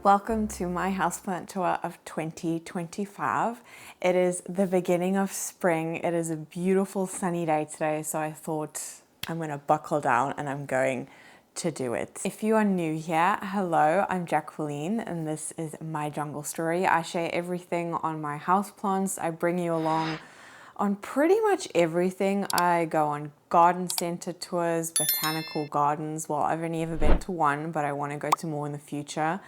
Welcome to my houseplant tour of 2025. It is the beginning of spring. It is a beautiful sunny day today, so I thought I'm gonna buckle down and I'm going to do it. If you are new here, hello, I'm Jacqueline and this is my jungle story. I share everything on my houseplants. I bring you along on pretty much everything. I go on garden center tours, botanical gardens. Well, I've only ever been to one, but I want to go to more in the future.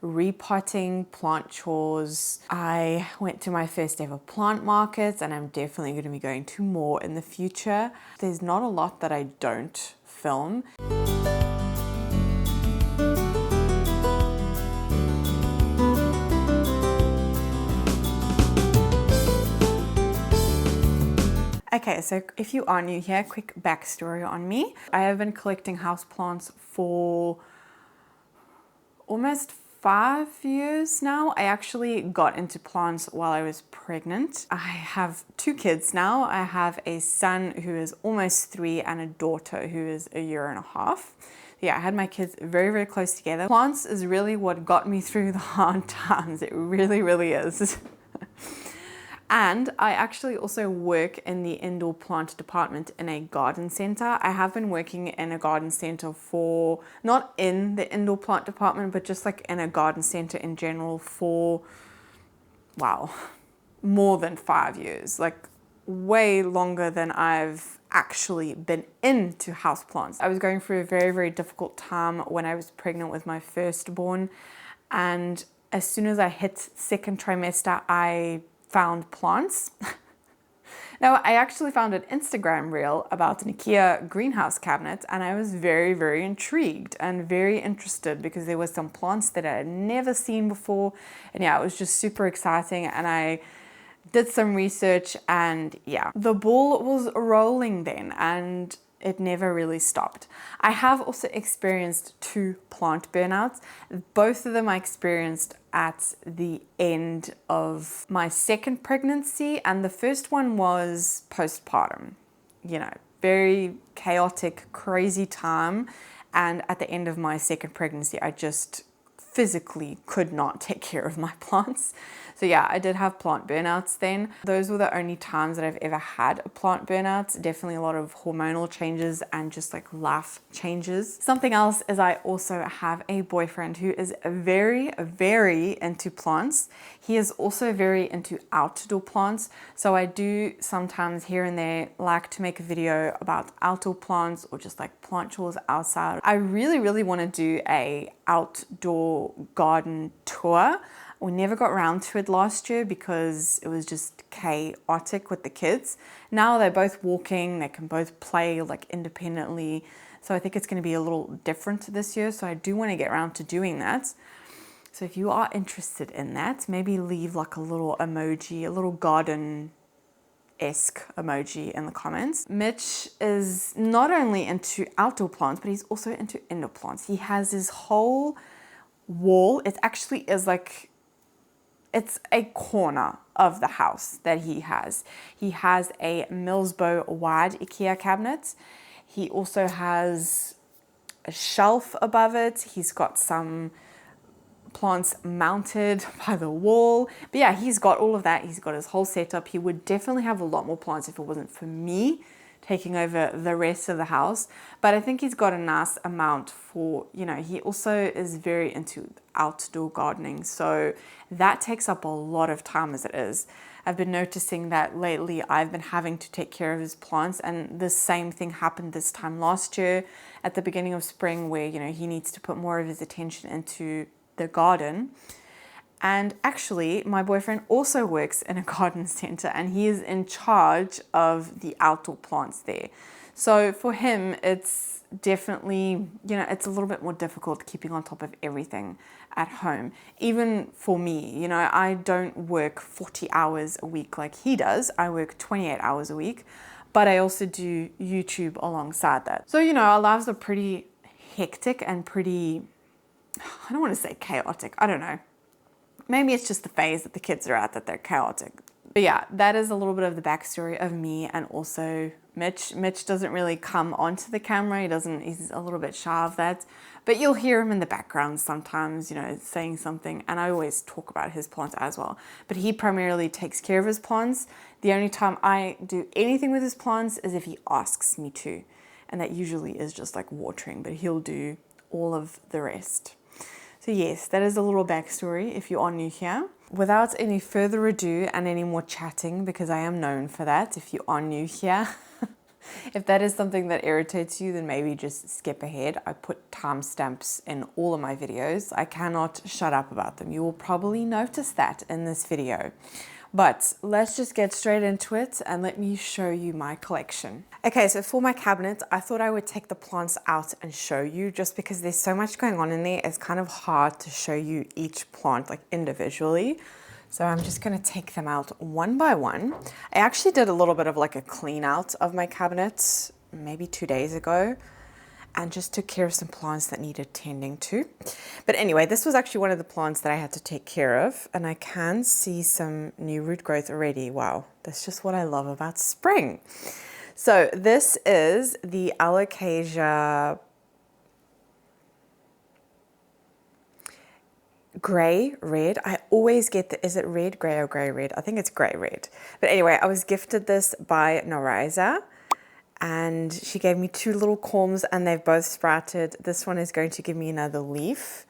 Repotting, plant chores. I went to my first ever plant markets and I'm definitely going to be going to more in the future. There's not a lot that I don't film. Okay, so if you are new here, quick backstory on me. I have been collecting houseplants for almost 5 years now. I actually got into plants while I was pregnant. I have 2 kids now. I have a son who is almost 3 and a daughter who is a year and a half. Yeah, I had my kids very, very close together. Plants is really what got me through the hard times. It really, really is. And I actually also work in the indoor plant department in a garden center. I have been working in a garden center for, not in the indoor plant department, but just like in a garden center in general for, wow, more than 5 years, like way longer than I've actually been into houseplants. I was going through a very, very difficult time when I was pregnant with my firstborn. And as soon as I hit second trimester, I found plants. Now, I actually found an Instagram reel about an Ikea greenhouse cabinet and I was very, very intrigued and very interested because there were some plants that I had never seen before. And yeah, it was just super exciting and I did some research and yeah, the ball was rolling then and it never really stopped. I have also experienced 2 plant burnouts. Both of them I experienced at the end of my second pregnancy, and the first one was postpartum. You know, very chaotic, crazy time. And at the end of my second pregnancy, I just physically could not take care of my plants. So yeah, I did have plant burnouts then. Those were the only times that I've ever had a plant burnout. Definitely a lot of hormonal changes and just like life changes. Something else is I also have a boyfriend who is very, very into plants. He is also very into outdoor plants. So I do sometimes here and there like to make a video about outdoor plants or just like plant chores outside. I really, really want to do a outdoor garden tour. We never got around to it last year because it was just chaotic with the kids. Now they're both walking, they can both play like independently. So I think it's going to be a little different this year. So I do want to get around to doing that. So if you are interested in that, maybe leave like a little emoji, a little garden-esque emoji in the comments. Mitch is not only into outdoor plants, but he's also into indoor plants. He has his whole wall. It actually is like, it's a corner of the house that he has. He has a milsbo wide Ikea cabinet. He also has a shelf above it. He's got some plants mounted by the wall. But yeah, he's got all of that. He's got his whole setup. He would definitely have a lot more plants if it wasn't for me taking over the rest of the house. But I think he's got a nice amount for, you know, he also is very into outdoor gardening. So that takes up a lot of time as it is. I've been noticing that lately I've been having to take care of his plants, and the same thing happened this time last year at the beginning of spring where, you know, he needs to put more of his attention into the garden. And actually, my boyfriend also works in a garden center and he is in charge of the outdoor plants there. So for him, it's definitely, you know, it's a little bit more difficult keeping on top of everything at home. Even for me, you know, I don't work 40 hours a week like he does. I work 28 hours a week, but I also do YouTube alongside that. So, you know, our lives are pretty hectic and pretty, I don't want to say chaotic, I don't know. Maybe it's just the phase that the kids are at that they're chaotic. But yeah, that is a little bit of the backstory of me and also Mitch doesn't really come onto the camera. He's a little bit shy of that. But you'll hear him in the background sometimes, you know, saying something. And I always talk about his plants as well. But he primarily takes care of his plants. The only time I do anything with his plants is if he asks me to. And that usually is just like watering, but he'll do all of the rest. So yes, that is a little backstory if you are new here. Without any further ado and any more chatting, because I am known for that if you are new here. If that is something that irritates you, then maybe just skip ahead. I put timestamps in all of my videos. I cannot shut up about them. You will probably notice that in this video. But let's just get straight into it and let me show you my collection. Okay, so for my cabinet, I thought I would take the plants out and show you just because there's so much going on in there. It's kind of hard to show you each plant like individually. So I'm just gonna take them out one by one. I actually did a little bit of like a clean out of my cabinet maybe 2 days ago and just took care of some plants that needed tending to. But anyway, this was actually one of the plants that I had to take care of, and I can see some new root growth already. Wow, that's just what I love about spring. So this is the Alocasia gray red. I always get is it red gray or gray red? I think it's gray red. But anyway, I was gifted this by Noriza, and she gave me 2 little corms and they've both sprouted. This one is going to give me another leaf,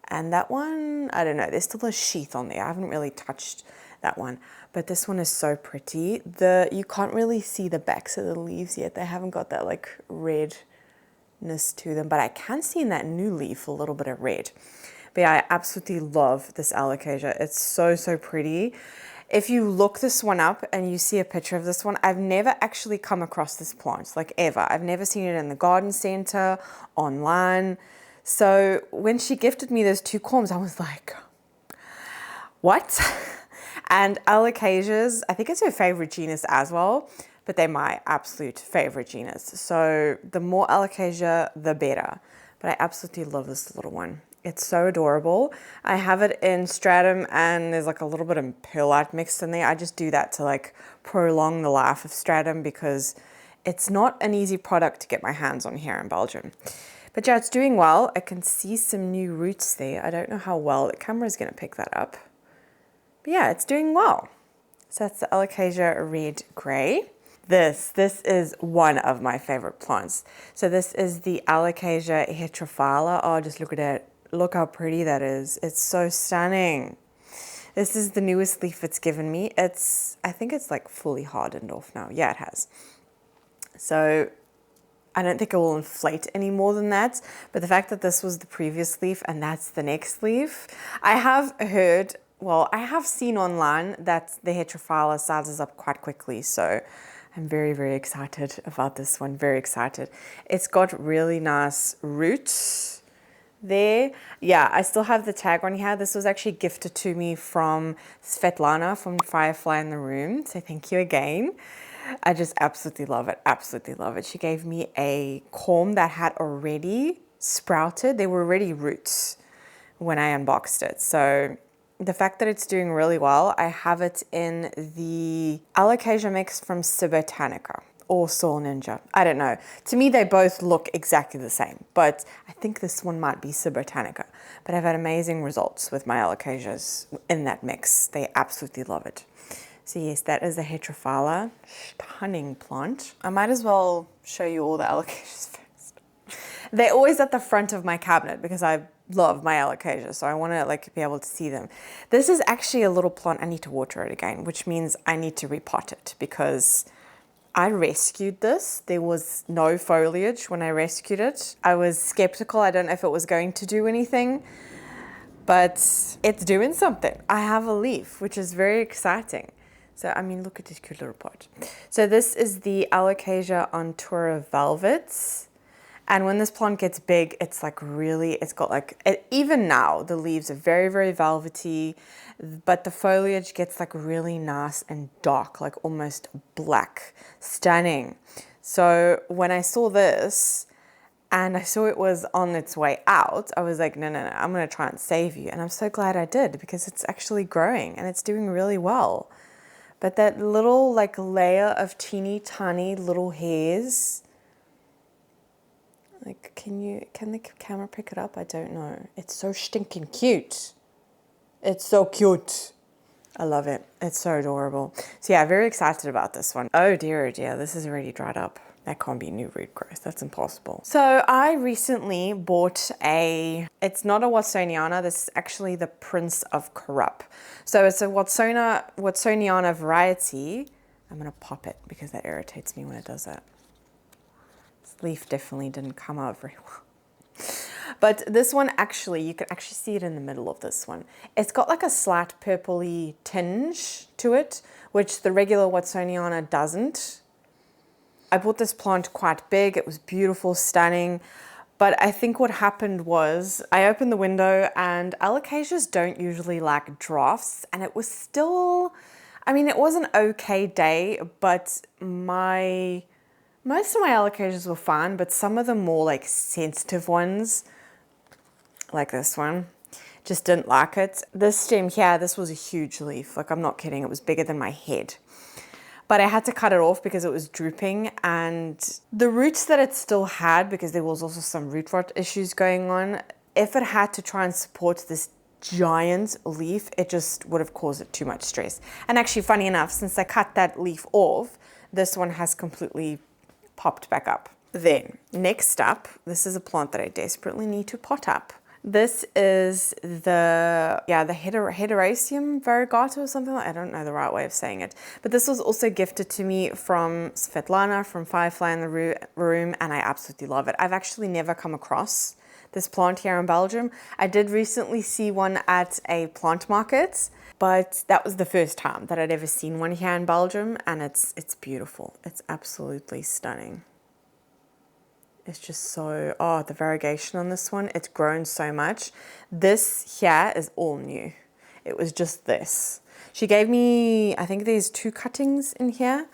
and that one, I don't know, there's still a sheath on there. I haven't really touched that one, but this one is so pretty. You can't really see the backs of the leaves yet. They haven't got that like redness to them, but I can see in that new leaf a little bit of red. But yeah, I absolutely love this Alocasia. It's so, so pretty. If you look this one up and you see a picture of this one, I've never actually come across this plant, like ever. I've never seen it in the garden center, online. So when she gifted me those 2 corms, I was like, what? And Alocasias, I think it's her favorite genus as well, but they're my absolute favorite genus. So the more Alocasia, the better. But I absolutely love this little one. It's so adorable. I have it in stratum and there's like a little bit of perlite mixed in there. I just do that to like prolong the life of stratum because it's not an easy product to get my hands on here in Belgium. But yeah, it's doing well. I can see some new roots there. I don't know how well the camera is going to pick that up. But yeah, it's doing well. So that's the Alocasia red gray. This is one of my favorite plants. So this is the Alocasia heterophylla. Oh, just look at it. Look how pretty that is. It's so stunning. This is the newest leaf it's given me. I think it's like fully hardened off now. Yeah, it has. So I don't think it will inflate any more than that. But the fact that this was the previous leaf and that's the next leaf, I have heard, well, I have seen online that the heterophylla sizes up quite quickly. So I'm very, very excited about this one. Very excited. It's got really nice roots there. Yeah, I still have the tag on here. This was actually gifted to me from Svetlana from Firefly in the Room. So thank you again. I just absolutely love it. Absolutely love it. She gave me a corm that had already sprouted. There were already roots when I unboxed it. So the fact that it's doing really well, I have it in the Alocasia mix from Subotanica or Soul Ninja. I don't know. To me, they both look exactly the same, but I think this one might be Subotanica. But I've had amazing results with my Alocasias in that mix. They absolutely love it. So yes, that is the heterophylla. Stunning plant. I might as well show you all the Alocasias first. They're always at the front of my cabinet because I love my Alocasia, so I want to like be able to see them. This is actually a little plant. I need to water it again, which means I need to repot it because I rescued this. There was no foliage when I rescued it. I was skeptical. I don't know if it was going to do anything, but it's doing something. I have a leaf, which is very exciting. So, I mean, look at this cute little pot. So this is the Alocasia Anthurium velvets. And when this plant gets big, it's like really, it's got like, even now, the leaves are very, very velvety, but the foliage gets like really nice and dark, like almost black, stunning. So when I saw this and I saw it was on its way out, I was like, no, I'm going to try and save you. And I'm so glad I did because it's actually growing and it's doing really well. But that little like layer of teeny tiny little hairs, like can the camera pick it up? I don't know. It's so stinking cute. It's so cute. I love it. It's so adorable. So yeah, very excited about this one. Oh dear, this is already dried up. That can't be new root growth. That's impossible. So I recently bought it's not a Watsoniana. This is actually the Prince of Corrupt. So it's a Watsoniana variety. I'm gonna pop it because that irritates me when it does that. This leaf definitely didn't come out very well. But this one actually, you can actually see it in the middle of this one. It's got like a slight purpley tinge to it, which the regular Watsoniana doesn't. I bought this plant quite big. It was beautiful, stunning. But I think what happened was I opened the window, and Alocasias don't usually like drafts. And it was still, I mean, it was an okay day, but most of my Alocasias were fine, but some of the more like sensitive ones, like this one, just didn't like it. This stem here, this was a huge leaf. Like, I'm not kidding. It was bigger than my head. But I had to cut it off because it was drooping, and the roots that it still had, because there was also some root rot issues going on, if it had to try and support this giant leaf, it just would have caused it too much stress. And actually, funny enough, since I cut that leaf off, this one has completely popped back up. Then, next up, this is a plant that I desperately need to pot up. This is the Hederaceum variegata or something like that. I don't know the right way of saying it. But this was also gifted to me from Svetlana from Firefly in the Room, and I absolutely love it. I've actually never come across this plant here in Belgium. I did recently see one at a plant market, but that was the first time that I'd ever seen one here in Belgium, and it's beautiful. It's absolutely stunning. It's just so, the variegation on this one, it's grown so much. This here is all new. It was just this. She gave me, I think there's 2 cuttings in here,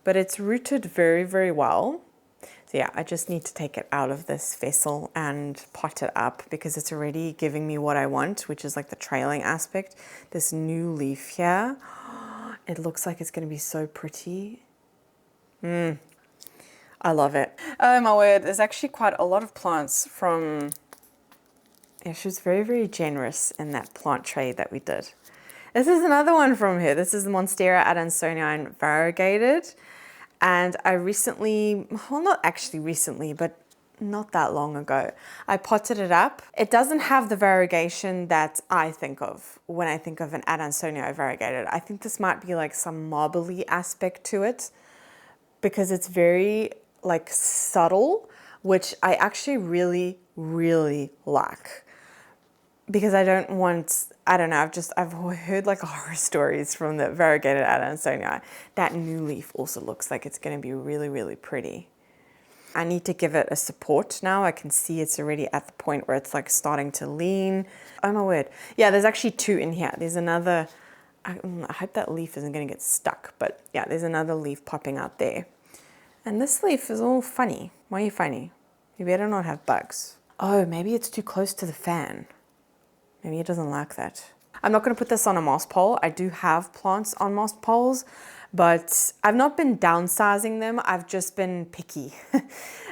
but it's rooted very, very well. So yeah, I just need to take it out of this vessel and pot it up because it's already giving me what I want, which is like the trailing aspect. This new leaf here, it looks like it's gonna be so pretty. I love it. Oh my word, there's actually quite a lot of plants from, yeah, she was very, very generous in that plant trade that we did. This is another one from her. This is the Monstera Adansonii variegated. And I recently, well, not actually recently, but not that long ago, I potted it up. It doesn't have the variegation that I think of when I think of an Adansonii variegated. I think this might be like some marbly aspect to it because it's very like subtle, which I actually really, really like. Because I don't want, I don't know, I've heard like horror stories from the variegated Adansonii. That new leaf also looks like it's gonna be really, really pretty. I need to give it a support now. I can see it's already at the point where it's like starting to lean. Oh my word. Yeah, there's actually 2 in here. There's another, I hope that leaf isn't gonna get stuck, but yeah, there's another leaf popping out there. And this leaf is all funny. Why are you funny? You better not have bugs. Oh, maybe it's too close to the fan. Maybe it doesn't like that. I'm not going to put this on a moss pole. I do have plants on moss poles, but I've not been downsizing them. I've just been picky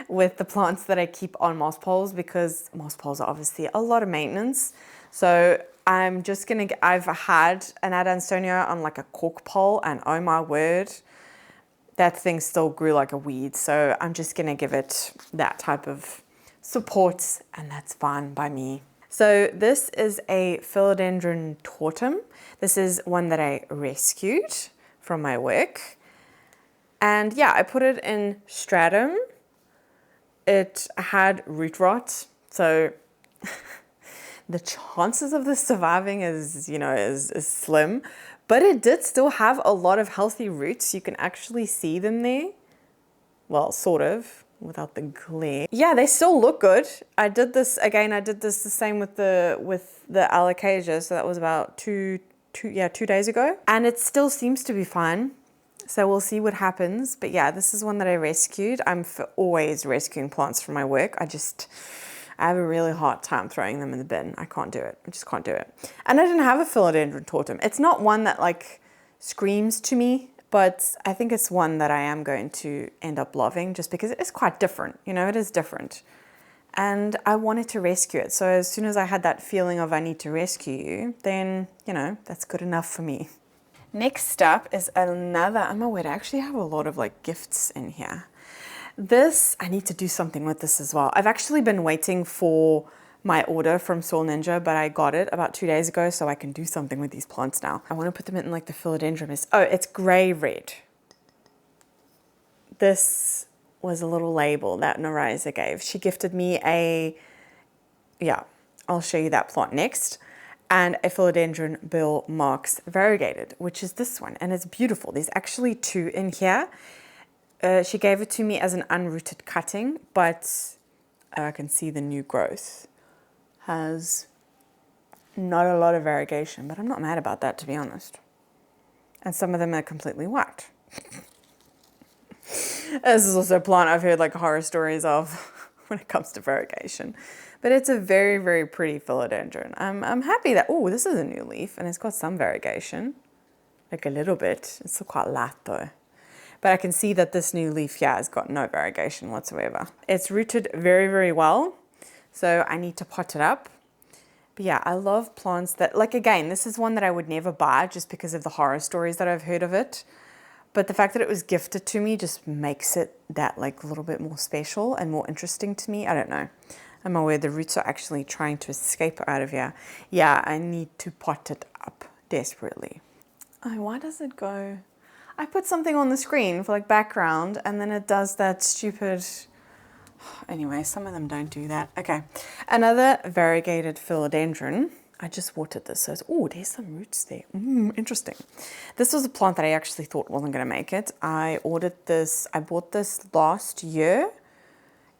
with the plants that I keep on moss poles because moss poles are obviously a lot of maintenance. So I'm just going to, I've had an Adansonii on like a cork pole, and oh my word, that thing still grew like a weed. So I'm just going to give it that type of support, and that's fine by me. So this is a philodendron tortum. This is one that I rescued from my work. And yeah, I put it in stratum. It had root rot. So the chances of this surviving is, you know, is slim. But it did still have a lot of healthy roots. You can actually see them there. Well, sort of, without the glare. Yeah, they still look good. I did this the same with the Alocasia. So that was about two days ago. And it still seems to be fine. So we'll see what happens. But yeah, this is one that I rescued. I'm always rescuing plants from my work. I have a really hard time throwing them in the bin. I can't do it. I just can't do it. And I didn't have a philodendron tortum. It's not one that like screams to me, but I think it's one that I am going to end up loving just because it is quite different. You know, it is different. And I wanted to rescue it. So as soon as I had that feeling of I need to rescue you, then, you know, that's good enough for me. Next up is another, oh my word, I actually have a lot of like gifts in here. This, I need to do something with this as well. I've actually been waiting for my order from Soul Ninja, but I got it about 2 days ago, so I can do something with these plants now. I want to put them in like the philodendron. Oh, it's gray red. This was a little label that Narisa gave. She gifted me a, yeah, I'll show you that plant next, and a philodendron Bill Marks variegated, which is this one, and it's beautiful. There's actually 2 in here. She gave it to me as an unrooted cutting, but I can see the new growth has not a lot of variegation, but I'm not mad about that, to be honest. And some of them are completely white. This is also a plant I've heard like horror stories of when it comes to variegation. But it's a very, very pretty philodendron. I'm happy that, oh, this is a new leaf and it's got some variegation, like a little bit. It's still quite light though. But I can see that this new leaf here has got no variegation whatsoever. It's rooted very, very well. So I need to pot it up. But yeah, I love plants that, like again, this is one that I would never buy just because of the horror stories that I've heard of it. But the fact that it was gifted to me just makes it that like a little bit more special and more interesting to me. I don't know. I'm aware the roots are actually trying to escape out of here. Yeah, I need to pot it up desperately. Oh, why does it go? I put something on the screen for like background and then it does that stupid, anyway, some of them don't do that. Okay, another variegated philodendron. I just watered this, so it's, oh, there's some roots there. Interesting. This was a plant that I actually thought wasn't gonna make it. I ordered this, I bought this last year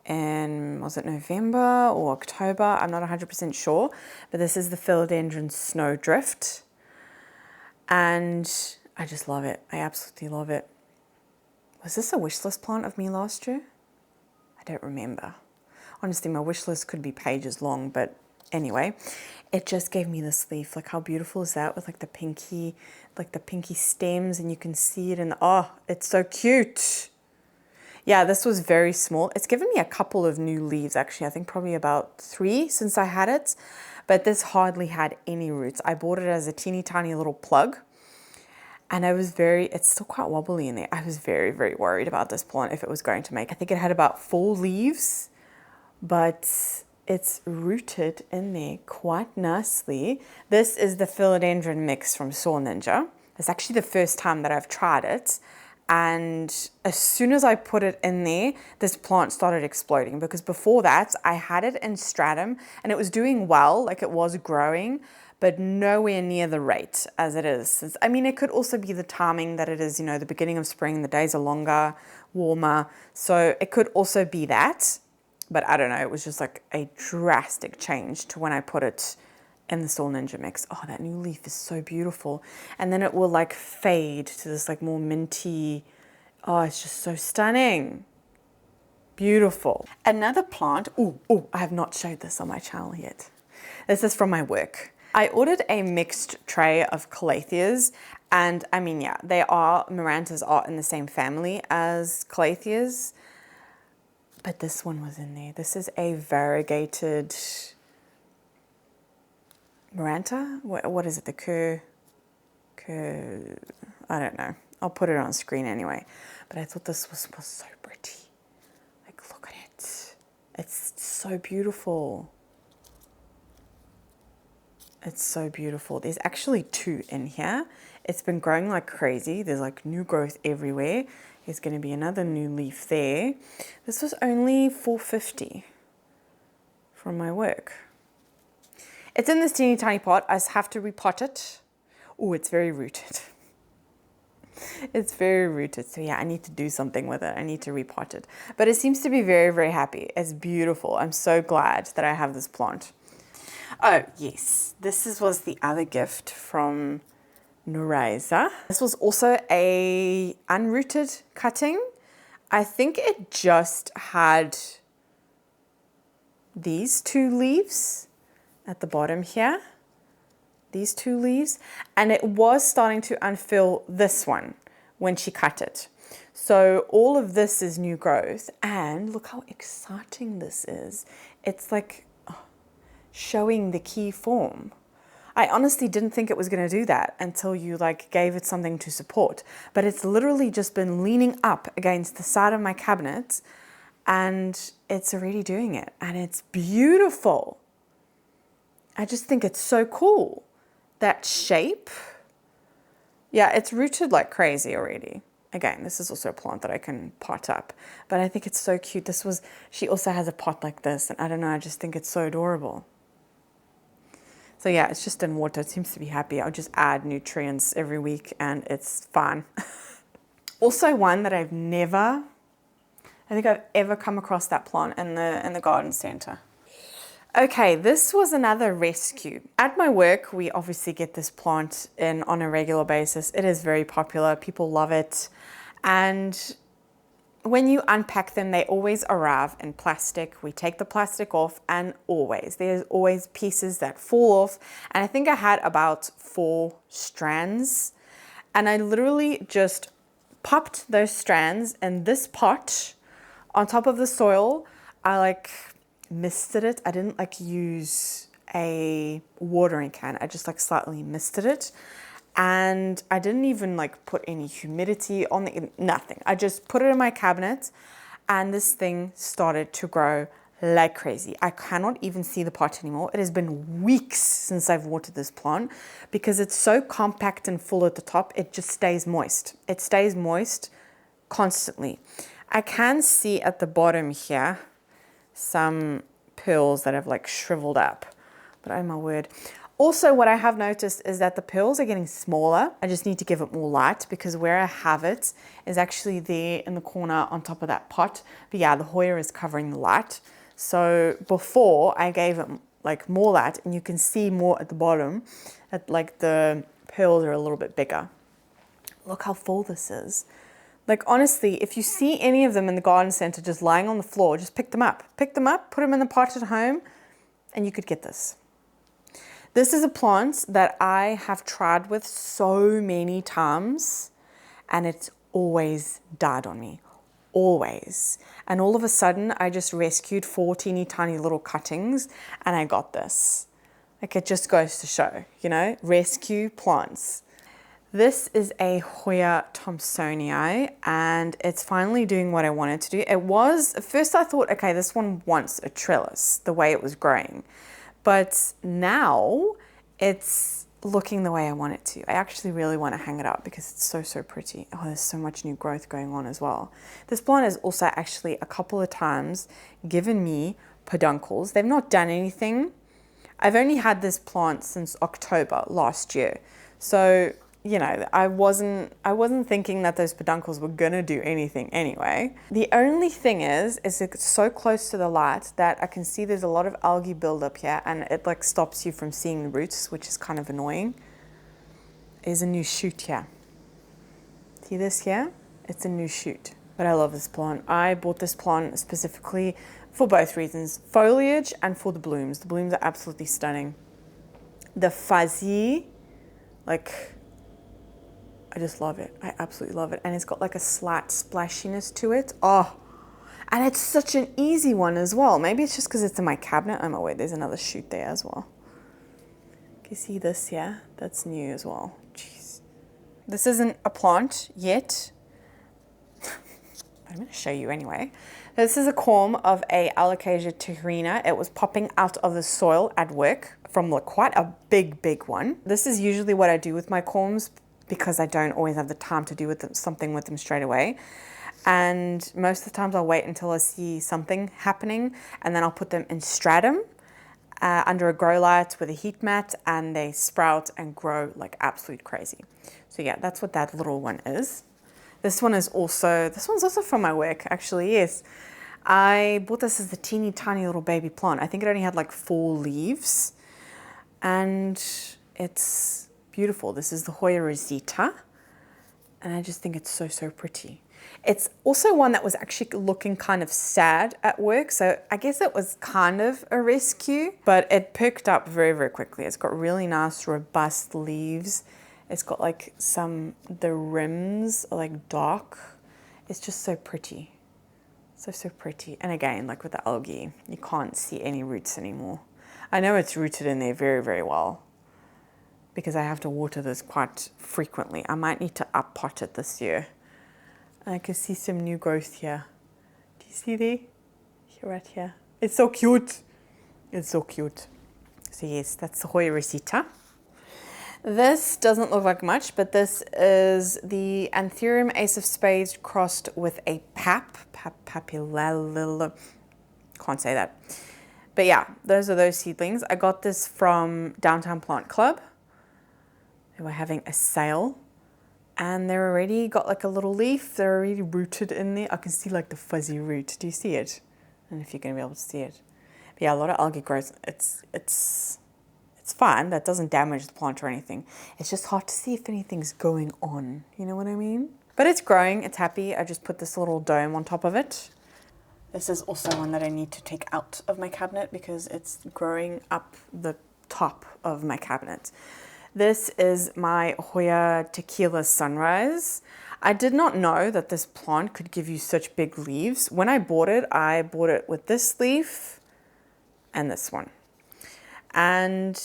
in, was it November or October? I'm not 100% sure, but this is the philodendron snowdrift. And I just love it. I absolutely love it. Was this a wish list plant of me last year? I don't remember. Honestly, my wish list could be pages long, but anyway, it just gave me this leaf. Like how beautiful is that with like the pinky stems and you can see it and oh, it's so cute. Yeah, this was very small. It's given me a couple of new leaves actually. I think probably about 3 since I had it, but this hardly had any roots. I bought it as a teeny tiny little plug. And I was it's still quite wobbly in there. I was very, very worried about this plant if it was going to make. I think it had about 4 leaves, but it's rooted in there quite nicely. This is the philodendron mix from Soul Ninja. It's actually the first time that I've tried it. And as soon as I put it in there, this plant started exploding because before that I had it in stratum and it was doing well, like it was growing, but nowhere near the rate as it is. I mean, it could also be the timing that it is, you know, the beginning of spring, the days are longer, warmer. So it could also be that, but I don't know. It was just like a drastic change to when I put it in the Soul Ninja mix. Oh, that new leaf is so beautiful. And then it will like fade to this like more minty, oh, it's just so stunning. Beautiful. Another plant, oh, I have not showed this on my channel yet. This is from my work. I ordered a mixed tray of calatheas, and I mean, yeah, Marantas are in the same family as calatheas, but this one was in there. This is a variegated Maranta? What is it? The I don't know. I'll put it on screen anyway. But I thought this was so pretty. Like, look at it. It's so beautiful. It's so beautiful. There's actually 2 in here. It's been growing like crazy. There's like new growth everywhere. There's going to be another new leaf there. This was only $4.50 from my work. It's in this teeny tiny pot. I just have to repot it. Oh, it's very rooted. It's very rooted. So yeah, I need to do something with it. I need to repot it. But it seems to be very, very happy. It's beautiful. I'm so glad that I have this plant. Oh, yes. This was the other gift from Narisa. This was also a unrooted cutting. I think it just had these 2 leaves at the bottom here. these 2 leaves, and it was starting to unfurl this one when she cut it. So all of this is new growth, and look how exciting this is. It's like showing the key form. I honestly didn't think it was going to do that until you like gave it something to support, but it's literally just been leaning up against the side of my cabinet, and it's already doing it, and it's beautiful. I just think it's so cool. That shape. Yeah, it's rooted like crazy already. Again, this is also a plant that I can pot up, but I think it's so cute. She also has a pot like this, and I don't know, I just think it's so adorable. So yeah, it's just in water. It seems to be happy. I'll just add nutrients every week and it's fine. Also one that I think I've ever come across that plant in the garden center. Okay, this was another rescue. At my work, we obviously get this plant in on a regular basis. It is very popular. People love it. And when you unpack them, they always arrive in plastic. We take the plastic off, and there's always pieces that fall off. And I think I had about 4 strands. And I literally just popped those strands in this pot on top of the soil. I like misted it. I didn't like use a watering can. I just like slightly misted it. And I didn't even like put any humidity on it, nothing. I just put it in my cabinet, and this thing started to grow like crazy. I cannot even see the pot anymore. It has been weeks since I've watered this plant because it's so compact and full at the top. It just stays moist. It stays moist constantly. I can see at the bottom here some pearls that have like shriveled up, but oh my word. Also, what I have noticed is that the pearls are getting smaller. I just need to give it more light because where I have it is actually there in the corner on top of that pot. But yeah, the Hoya is covering the light. So before I gave it like more light, and you can see more at the bottom that like the pearls are a little bit bigger. Look how full this is. Like honestly, if you see any of them in the garden center just lying on the floor, just pick them up. Pick them up, put them in the pot at home, and you could get this. This is a plant that I have tried with so many times, and it's always died on me, always. And all of a sudden, I just rescued 4 teeny tiny little cuttings, and I got this. Like it just goes to show, you know, rescue plants. This is a Hoya Thomsonii, and it's finally doing what I wanted to do. It was, at first I thought, okay, this one wants a trellis, the way it was growing. But now it's looking the way I want it to. I actually really want to hang it up because it's so, so pretty. Oh, there's so much new growth going on as well. This plant has also actually a couple of times given me peduncles. They've not done anything. I've only had this plant since October last year. So, you know, I wasn't thinking that those peduncles were gonna do anything anyway. The only thing is it's so close to the light that I can see there's a lot of algae buildup here, and it like stops you from seeing the roots, which is kind of annoying. There's a new shoot here. See this here? It's a new shoot. But I love this plant. I bought this plant specifically for both reasons, foliage and for the blooms. The blooms are absolutely stunning. The fuzzy, like, I just love it. I absolutely love it. And it's got like a slight splashiness to it. Oh, and it's such an easy one as well. Maybe it's just because it's in my cabinet. Oh my word, there's another shoot there as well. Can you see this here? That's new as well. Jeez. This isn't a plant yet. I'm going to show you anyway. This is a corm of a Alocasia tehrina. It was popping out of the soil at work from like quite a big one. This is usually what I do with my corms, because I don't always have the time to do something with them straight away. And most of the times I'll wait until I see something happening, and then I'll put them in stratum under a grow light with a heat mat, and they sprout and grow like absolute crazy. So yeah, that's what that little one is. This one's also from my work actually, yes. I bought this as a teeny tiny little baby plant. I think it only had like 4 leaves, and it's beautiful. This is the Hoya rosita, and I just think it's so, so pretty. It's also one that was actually looking kind of sad at work, so I guess it was kind of a rescue, but it picked up very, very quickly. It's got really nice, robust leaves. It's got like the rims are like dark. It's just so pretty. So pretty. And again, like with the algae, you can't see any roots anymore. I know it's rooted in there very, very well because I have to water this quite frequently. I might need to up pot it this year. I can see some new growth here. Do you see there? Here, right here. It's so cute. It's so cute. So yes, that's the Hoya rosita. This doesn't look like much, but this is the Anthurium Ace of Spades crossed with a papillalilla. Can't say that. But yeah, those are those seedlings. I got this from Downtown Plant Club. They were having a sale. And they're already got like a little leaf. They're already rooted in there. I can see like the fuzzy root. Do you see it? I don't know if you're going to be able to see it. But yeah, a lot of algae growth. It's fine. That doesn't damage the plant or anything. It's just hard to see if anything's going on. You know what I mean? But it's growing. It's happy. I just put this little dome on top of it. This is also one that I need to take out of my cabinet because it's growing up the top of my cabinet. This is my Hoya Tequila Sunrise. I did not know that this plant could give you such big leaves. When I bought it with this leaf and this one. And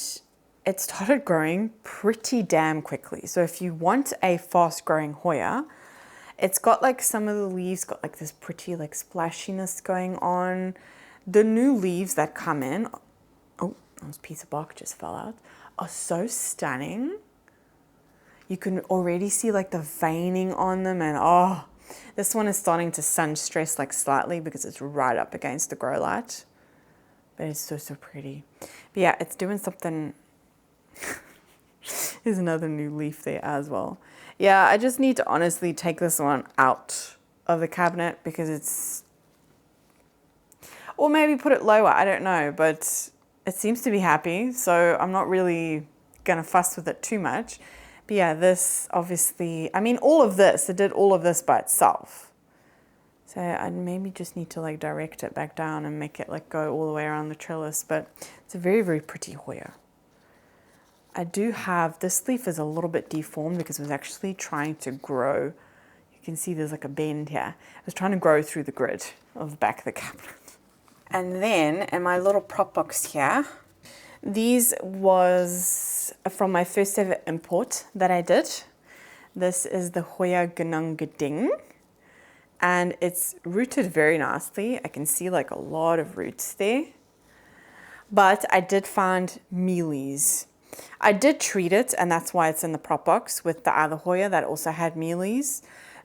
it started growing pretty damn quickly. So if you want a fast growing Hoya, it's got like some of the leaves got like this pretty like splashiness going on. The new leaves that come in, oh, this piece of bark just fell out, are so stunning. You can already see like the veining on them, and oh, this one is starting to sun stress like slightly because it's right up against the grow light. But it's so pretty. But yeah, it's doing something. There's another new leaf there as well. Yeah, I just need to honestly take this one out of the cabinet because it's, or maybe put it lower, I don't know, but it seems to be happy, so I'm not really gonna fuss with it too much. But yeah, this obviously, I mean, all of this, it did all of this by itself. So I maybe just need to like direct it back down and make it like go all the way around the trellis, but it's a very, very pretty Hoya. I do have, this leaf is a little bit deformed because it was actually trying to grow. You can see there's like a bend here. It was trying to grow through the grid of the back of the cabinet. And then in my little prop box here, these was from my first ever import that I did. This is the Hoya Gunungading, and it's rooted very nicely. I can see like a lot of roots there, but I did find mealies. I did treat it, and that's why it's in the prop box with the other Hoya that also had mealies,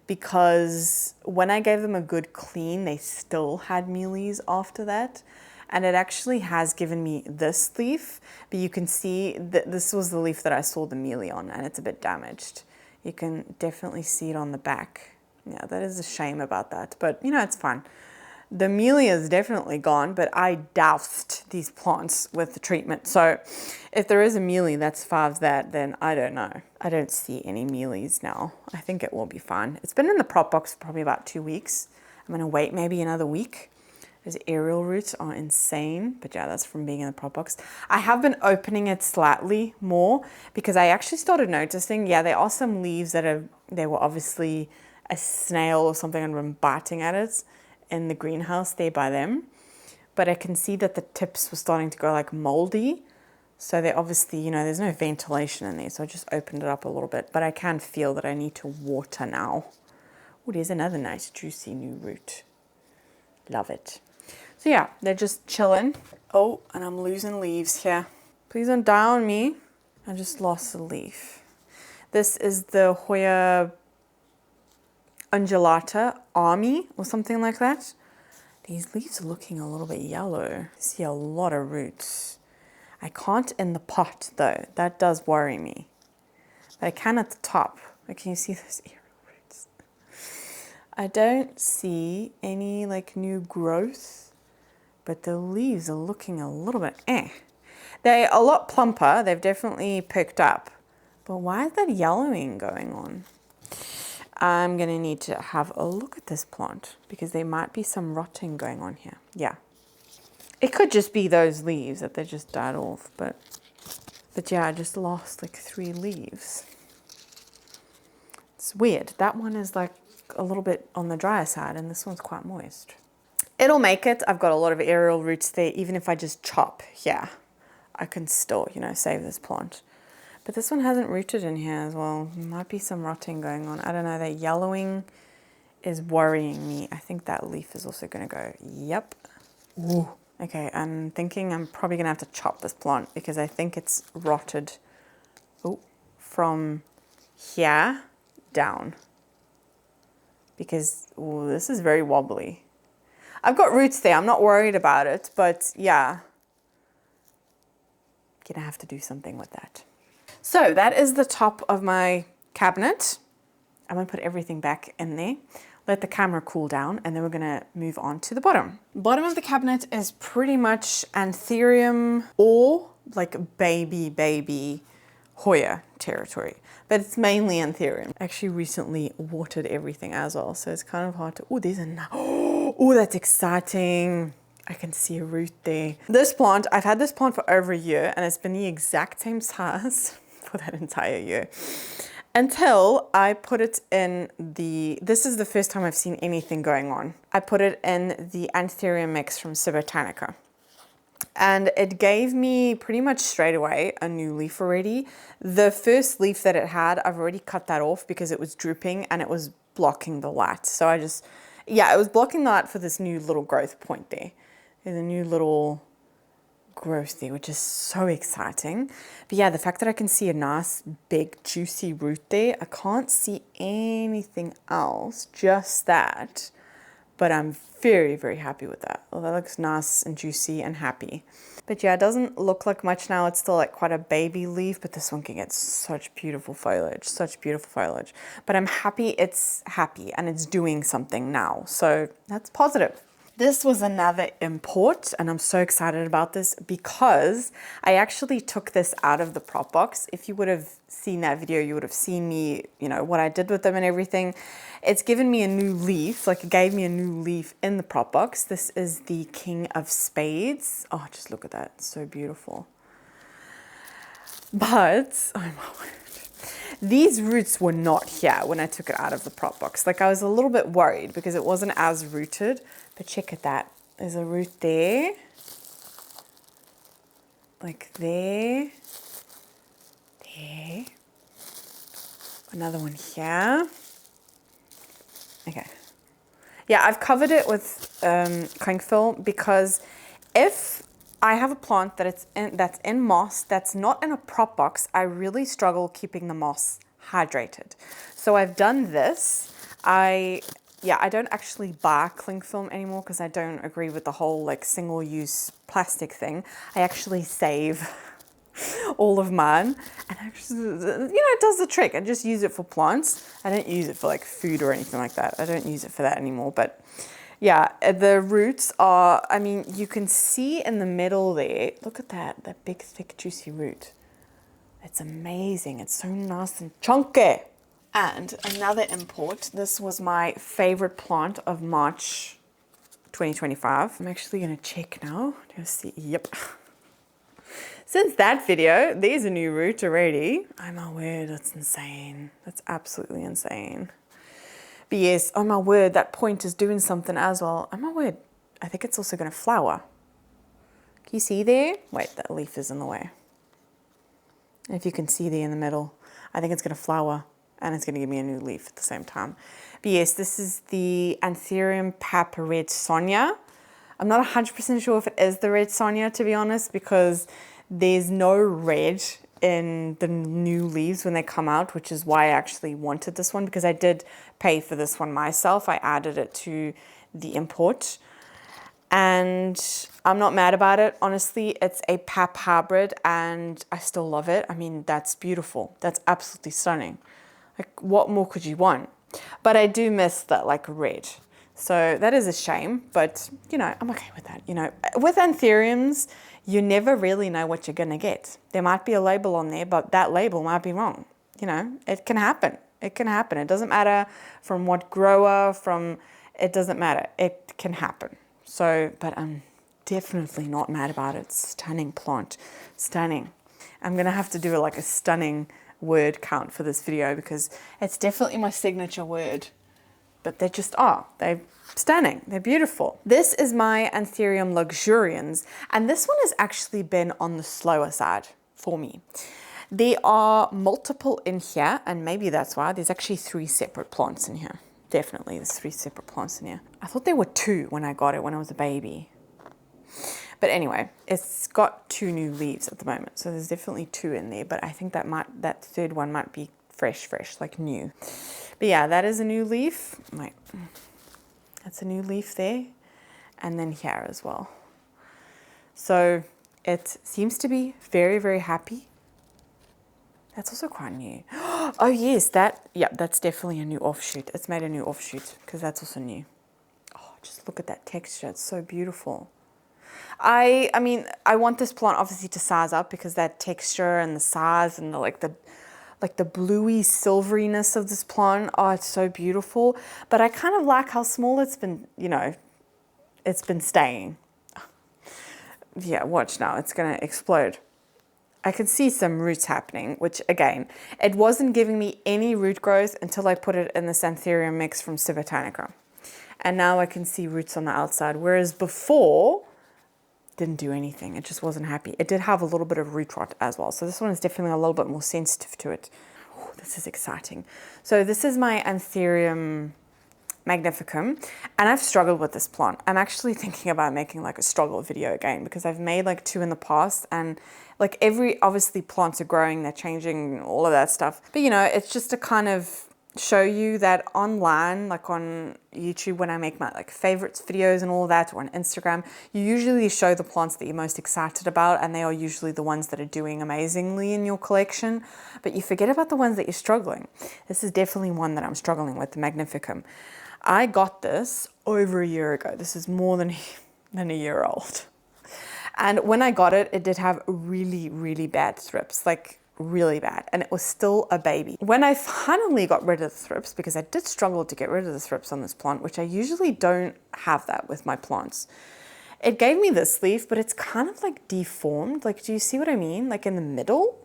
because when I gave them a good clean, they still had mealies after that. And it actually has given me this leaf, but you can see that this was the leaf that I saw the mealy on, and it's a bit damaged. You can definitely see it on the back. Yeah, that is a shame about that, but you know, it's fine. The mealy is definitely gone, but I doused these plants with the treatment. So if there is a mealy that survives that, then I don't know. I don't see any mealies now. I think it will be fine. It's been in the prop box for probably about 2 weeks. I'm gonna wait maybe another week. Those aerial roots are insane, but yeah, that's from being in the prop box. I have been opening it slightly more because I actually started noticing, yeah, there are some leaves that they were obviously a snail or something and been biting at it in the greenhouse there by them. But I can see that the tips were starting to go like moldy. So they obviously, you know, there's no ventilation in there. So I just opened it up a little bit, but I can feel that I need to water now. Oh, there's another nice juicy new root. Love it. So yeah, they're just chilling. Oh, and I'm losing leaves here. Please don't die on me. I just lost a leaf. This is the Hoya undulata army or something like that. These leaves are looking a little bit yellow. I see a lot of roots. I can't in the pot though. That does worry me. But I can at the top. Can you see those aerial roots? I don't see any like new growth, but the leaves are looking a little bit They're a lot plumper. They've definitely picked up. But why is that yellowing going on? I'm gonna need to have a look at this plant because there might be some rotting going on here. Yeah. It could just be those leaves that they just died off, but yeah, I just lost like 3 leaves. It's weird. That one is like a little bit on the drier side and this one's quite moist. It'll make it. I've got a lot of aerial roots there. Even if I just chop here, I can still, you know, save this plant. But this one hasn't rooted in here as well. Might be some rotting going on. I don't know. That yellowing is worrying me. I think that leaf is also going to go, yep. Ooh. Okay, I'm thinking I'm probably going to have to chop this plant because I think it's rotted from here down. Because this is very wobbly. I've got roots there. I'm not worried about it, but yeah. Gonna have to do something with that. So that is the top of my cabinet. I'm gonna put everything back in there, let the camera cool down, and then we're gonna move on to the bottom. Bottom of the cabinet is pretty much anthurium or like baby hoya territory, but it's mainly anthurium. I actually recently watered everything as well, so it's kind of hard to, oh, there's a, oh, that's exciting. I can see a root there. This plant, I've had this plant for over a year and it's been the exact same size for that entire year. Until I put it in this is the first time I've seen anything going on. I put it in the anthurium mix from Subotanica. And it gave me pretty much straight away a new leaf already. The first leaf that it had, I've already cut that off because it was drooping and it was blocking the light. So I just, yeah, it was blocking the light for this new little growth point there. There's a new little growth there, which is so exciting. But yeah, the fact that I can see a nice big juicy root there, I can't see anything else, just that. But I'm very, very happy with that. Well, that looks nice and juicy and happy. But yeah, it doesn't look like much now. It's still like quite a baby leaf, but this one can get such beautiful foliage, such beautiful foliage. But I'm happy it's happy and it's doing something now. So that's positive. This was another import, and I'm so excited about this because I actually took this out of the prop box. If you would have seen that video, you would have seen me, you know, what I did with them and everything. It's given me a new leaf, like it gave me a new leaf in the prop box. This is the King of Spades. Oh, just look at that, it's so beautiful. But, oh my word. These roots were not here when I took it out of the prop box. Like I was a little bit worried because it wasn't as rooted, but check at that. There's a root there, like there, another one here. Okay. Yeah, I've covered it with cling film because if I have a plant that's in moss, that's not in a prop box, I really struggle keeping the moss hydrated. So I've done this. I don't actually buy cling film anymore because I don't agree with the whole like single-use plastic thing. I actually save all of mine and actually, you know, it does the trick. I just use it for plants. I don't use it for like food or anything like that. I don't use it for that anymore, but yeah, the roots are, I mean, you can see in the middle there, look at that big, thick, juicy root. It's amazing. It's so nice and chunky. And another import, this was my favorite plant of March 2025. I'm actually gonna check now to see, yep. Since that video, there's a new root already. Oh my word, that's insane. That's absolutely insane. But yes, oh my word, that point is doing something as well. Oh my word, I think it's also gonna flower. Can you see there? Wait, that leaf is in the way. If you can see there in the middle, I think it's gonna flower and it's gonna give me a new leaf at the same time. But yes, this is the Anthurium Pap Red Sonia. I'm not 100% sure if it is the Red Sonia, to be honest, because there's no red in the new leaves when they come out, which is why I actually wanted this one, because I did pay for this one myself. I added it to the import and I'm not mad about it. Honestly, it's a pap hybrid and I still love it. I mean, that's beautiful. That's absolutely stunning. Like, what more could you want? But I do miss that like red. So that is a shame, but you know, I'm okay with that. You know, with anthuriums, you never really know what you're gonna get. There might be a label on there, but that label might be wrong. You know, it can happen. It can happen. It doesn't matter from what grower, it doesn't matter. It can happen. So, but I'm definitely not mad about it. Stunning plant. Stunning. I'm going to have to do like a stunning word count for this video because it's definitely my signature word. But they just are. They're stunning. They're beautiful. This is my Anthurium luxurians, and this one has actually been on the slower side for me. There are multiple in here, and maybe that's why. There's actually 3 separate plants in here. Definitely, there's 3 separate plants in here. I thought there were 2 when I got it when I was a baby. But anyway, it's got 2 new leaves at the moment, so there's definitely 2 in there. But I think that 3rd one might be fresh, like new. But yeah, that is a new leaf. Wait, that's a new leaf there, and then here as well. So it seems to be very, very happy. That's also quite new. Oh yes, that's definitely a new offshoot. It's made a new offshoot because that's also new. Oh, just look at that texture. It's so beautiful. I mean, I want this plant obviously to size up because that texture and the size and the bluey silveriness of this plant, oh, it's so beautiful. But I kind of like how small it's been, you know, it's been staying. Yeah, watch now, it's gonna explode. I can see some roots happening, which again, it wasn't giving me any root growth until I put it in the Anthurium mix from Civitannica. And now I can see roots on the outside, whereas before, didn't do anything. It just wasn't happy. It did have a little bit of root rot as well. So this one is definitely a little bit more sensitive to it. Ooh, this is exciting. So this is my Anthurium magnificum, and I've struggled with this plant. I'm actually thinking about making like a struggle video again because I've made like 2 in the past, and like obviously plants are growing, they're changing, all of that stuff. But you know, it's just to kind of show you that online, like on YouTube, when I make my like favorites videos and all that, or on Instagram, you usually show the plants that you're most excited about, and they are usually the ones that are doing amazingly in your collection, but you forget about the ones that you're struggling. This is definitely one that I'm struggling with, the magnificum. I got this over a year ago. This is more than a year old. And when I got it, it did have really, really bad thrips, like really bad, and it was still a baby. When I finally got rid of the thrips, because I did struggle to get rid of the thrips on this plant, which I usually don't have that with my plants, it gave me this leaf, but it's kind of like deformed. Like, do you see what I mean? Like in the middle,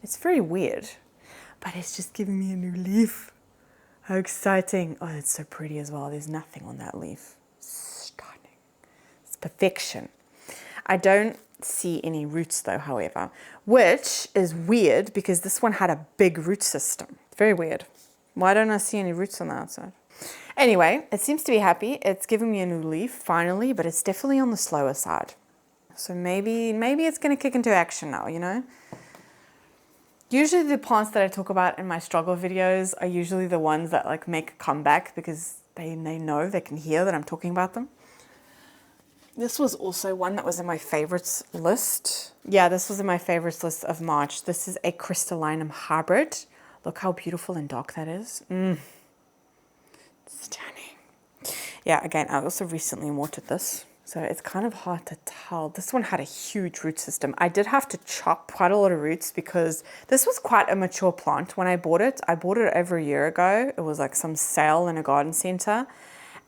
it's very weird, but it's just giving me a new leaf. How exciting. Oh, it's so pretty as well. There's nothing on that leaf. Stunning. It's perfection. I don't see any roots though, however, which is weird because this one had a big root system. Very weird. Why don't I see any roots on the outside? Anyway, it seems to be happy. It's giving me a new leaf finally, but it's definitely on the slower side. So maybe it's going to kick into action now, you know? Usually the plants that I talk about in my struggle videos are usually the ones that like make a comeback because they know, they can hear that I'm talking about them. This was also one that was in my favorites list. Yeah, this was in my favorites list of March. This is a crystallinum hybrid. Look how beautiful and dark that is. Stunning. Yeah, again, I also recently watered this, so it's kind of hard to tell. This one had a huge root system. I did have to chop quite a lot of roots because this was quite a mature plant when I bought it. I bought it over a year ago. It was like some sale in a garden center,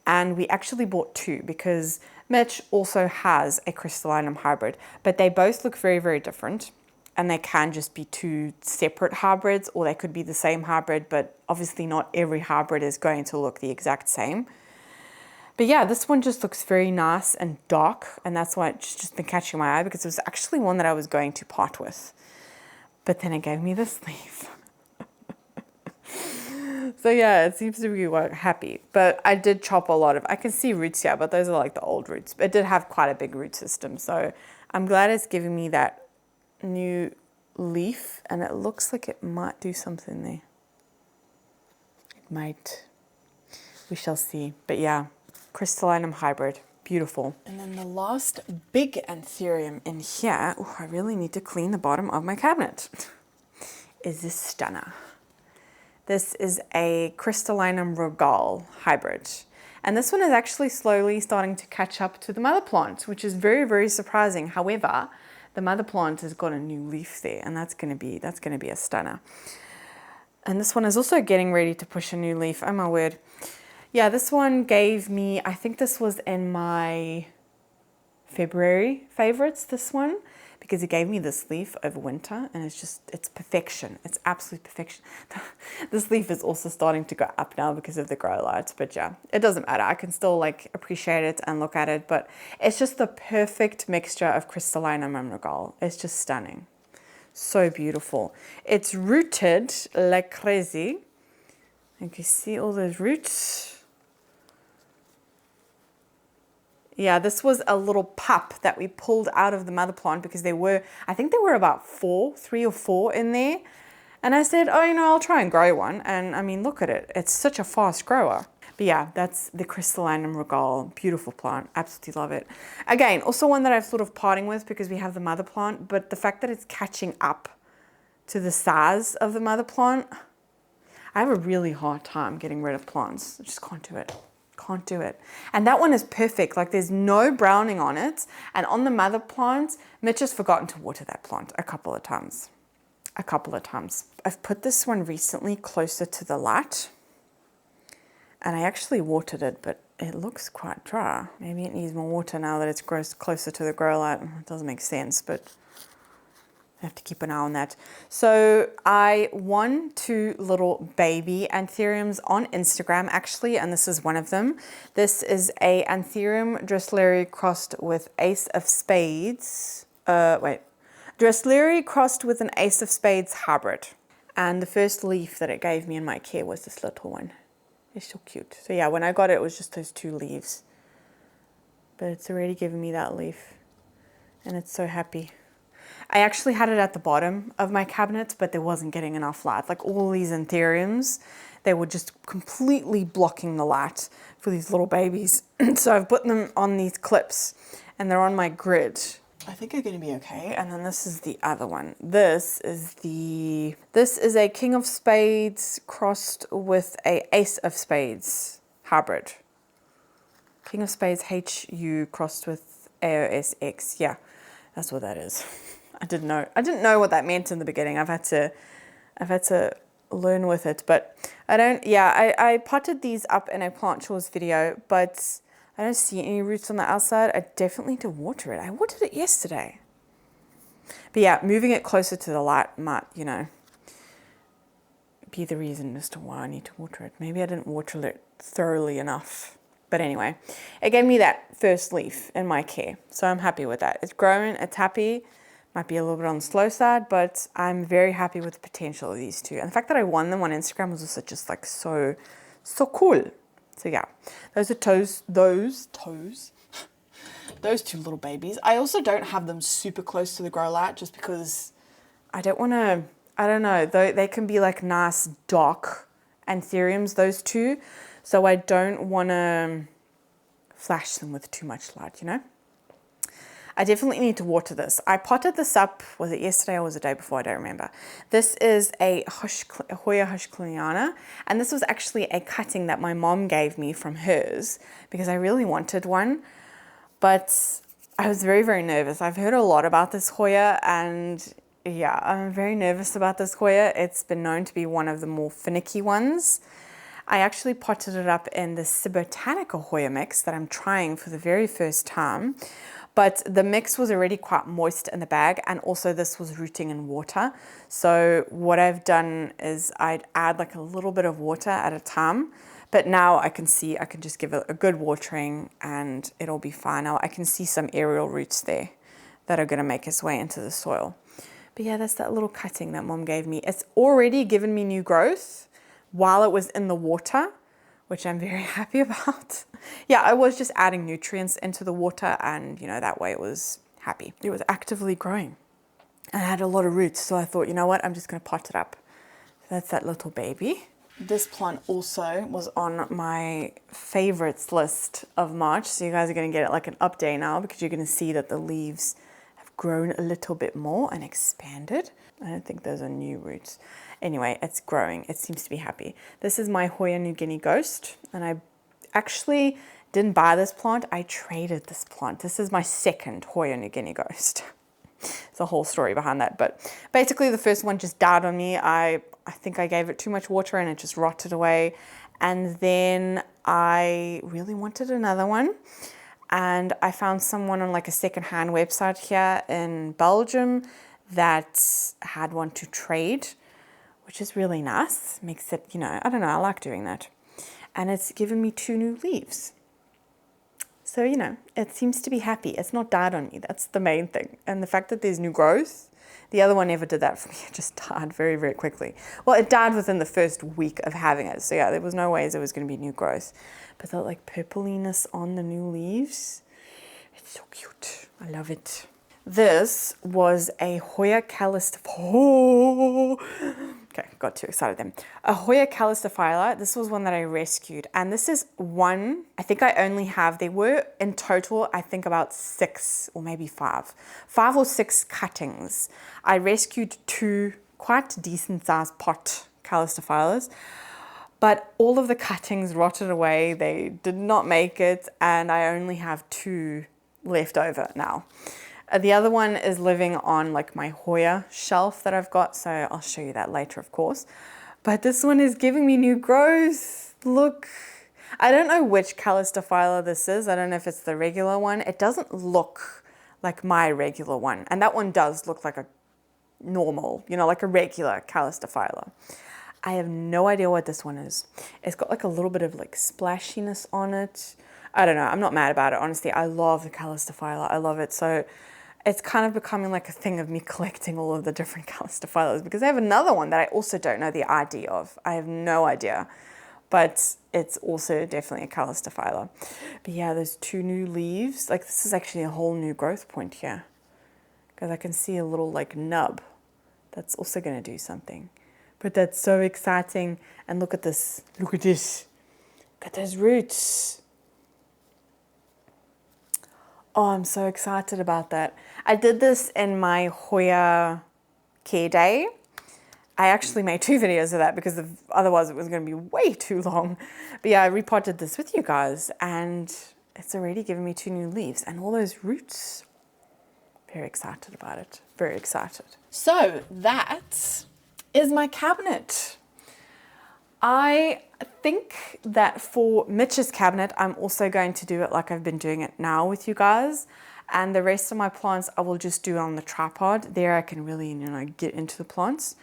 and we actually bought 2 because Mitch also has a crystallinum hybrid, but they both look very, very different, and they can just be 2 separate hybrids, or they could be the same hybrid, but obviously not every hybrid is going to look the exact same. But yeah, this one just looks very nice and dark, and that's why it's just been catching my eye because it was actually one that I was going to part with. But then it gave me this leaf. So yeah, it seems to be happy. But I did chop a lot of, I can see roots here, but those are like the old roots. It did have quite a big root system. So I'm glad it's giving me that new leaf, and it looks like it might do something there. It might. We shall see. But yeah, crystallinum hybrid. Beautiful. And then the last big anthurium in here, oh, I really need to clean the bottom of my cabinet, is this stunner. This is a crystallinum regale hybrid. And this one is actually slowly starting to catch up to the mother plant, which is very, very surprising. However, the mother plant has got a new leaf there, and that's gonna be a stunner. And this one is also getting ready to push a new leaf. Oh my word. Yeah, this one gave me, I think this was in my February favorites, this one, because he gave me this leaf over winter, and it's perfection. It's absolute perfection. This leaf is also starting to go up now because of the grow lights, but yeah, it doesn't matter. I can still like appreciate it and look at it, but it's just the perfect mixture of crystallina mamnugal. It's just stunning. So beautiful. It's rooted like crazy. You can see all those roots. Yeah, this was a little pup that we pulled out of the mother plant because I think there were about 3 or 4 in there. And I said, oh, I'll try and grow one. And I mean, look at it. It's such a fast grower. But yeah, that's the crystallinum regale. Beautiful plant. Absolutely love it. Again, also one that I've sort of parting with because we have the mother plant. But the fact that it's catching up to the size of the mother plant, I have a really hard time getting rid of plants. I just can't do it. Can't do it. And that one is perfect. Like there's no browning on it. And on the mother plant, Mitch has forgotten to water that plant a couple of times. I've put this one recently closer to the light. And I actually watered it, but it looks quite dry. Maybe it needs more water now that it's grows closer to the grow light. It doesn't make sense, but I have to keep an eye on that. So I won 2 little baby anthuriums on Instagram actually, and this is one of them. This is a anthurium dressleri crossed with ace of spades. Dressleri crossed with an ace of spades hybrid. And the first leaf that it gave me in my care was this little one. It's so cute. So yeah, when I got it, it was just those 2 leaves. But it's already given me that leaf. And it's so happy. I actually had it at the bottom of my cabinet, but there wasn't getting enough light. Like all these anthuriums, they were just completely blocking the light for these little babies. So I've put them on these clips and they're on my grid. I think they're going to be okay. And then this is the other one. This is a king of spades crossed with a ace of spades hybrid. King of spades HU crossed with AOSX. Yeah, that's what that is. I didn't know what that meant in the beginning. I've had to learn with it, but I potted these up in a plant chores video, but I don't see any roots on the outside. I definitely need to water it. I watered it yesterday. But yeah, moving it closer to the light might, be the reason as to why I need to water it. Maybe I didn't water it thoroughly enough. But anyway, it gave me that first leaf in my care. So I'm happy with that. It's growing, it's happy. Might be a little bit on the slow side, but I'm very happy with the potential of these 2. And the fact that I won them on Instagram was also just like so cool. So yeah, those 2 little babies. I also don't have them super close to the grow light just because I don't want to, I don't know, they can be like nice dark anthuriums, those 2. So I don't want to flash them with too much light, I definitely need to water this. I potted this up, was it yesterday or was it the day before? I don't remember. This is a Hoya Hushcliniana, and this was actually a cutting that my mom gave me from hers because I really wanted one, but I was very, very nervous. I've heard a lot about this Hoya, and yeah, I'm very nervous about this Hoya. It's been known to be one of the more finicky ones. I actually potted it up in the Cibotanica Hoya mix that I'm trying for the very first time. But the mix was already quite moist in the bag, and also this was rooting in water. So what I've done is I'd add like a little bit of water at a time, but now I can see I can just give it a good watering and it'll be fine. Now I can see some aerial roots there that are gonna make its way into the soil. But yeah, that's that little cutting that Mom gave me. It's already given me new growth while it was in the water, which I'm very happy about. Yeah, I was just adding nutrients into the water and, that way it was happy. It was actively growing and had a lot of roots. So I thought, you know what, I'm just going to pot it up. So that's that little baby. This plant also was on my favorites list of March. So you guys are going to get like an update now because you're going to see that the leaves have grown a little bit more and expanded. I don't think those are new roots. Anyway, it's growing. It seems to be happy. This is my Hoya New Guinea Ghost, and I actually didn't buy this plant. I traded this plant. This is my second Hoya New Guinea Ghost. It's a whole story behind that, but basically the first one just died on me. I I think I gave it too much water and it just rotted away. And then I really wanted another one. And I found someone on like a secondhand website here in Belgium that had one to trade, which is really nice. Makes it, I don't know, I like doing that. And it's given me 2 new leaves. So, it seems to be happy. It's not died on me. That's the main thing. And the fact that there's new growth, the other one never did that for me. It just died very, very quickly. Well, it died within the first week of having it. So yeah, there was no ways there was going to be new growth. But that like purpliness on the new leaves, it's so cute. I love it. This was a Hoya calistophylla. Okay, got too excited then. A Hoya calistophylla. This was one that I rescued. And this is one, I think I only have, there were in total, I think about 6 or maybe 5. 5 or 6 cuttings. I rescued 2 quite decent sized pot calistophyllas. But all of the cuttings rotted away. They did not make it. And I only have 2 left over now. The other one is living on like my Hoya shelf that I've got, so I'll show you that later, of course. But this one is giving me new growth. Look, I don't know which calistophylla this is. I don't know if it's the regular one. It doesn't look like my regular one, and that one does look like a normal, like a regular calistophylla. I have no idea what this one is. It's got like a little bit of like splashiness on it. I don't know. I'm not mad about it, honestly. I love the calistophylla. I love it. So it's kind of becoming like a thing of me collecting all of the different calistophyllas, because I have another one that I also don't know the ID of. I have no idea, but it's also definitely a calistophylla. But yeah, there's 2 new leaves. Like this is actually a whole new growth point here, because I can see a little like nub that's also going to do something. But that's so exciting. And look at this. Look at this. Look at those roots. Oh, I'm so excited about that. I did this in my Hoya care day. I actually made 2 videos of that because otherwise it was going to be way too long. But yeah, I repotted this with you guys and it's already given me 2 new leaves and all those roots. Very excited about it. Very excited. So that is my cabinet. I think that for Mitch's cabinet, I'm also going to do it like I've been doing it now with you guys. And the rest of my plants, I will just do on the tripod. There I can really, get into the plants.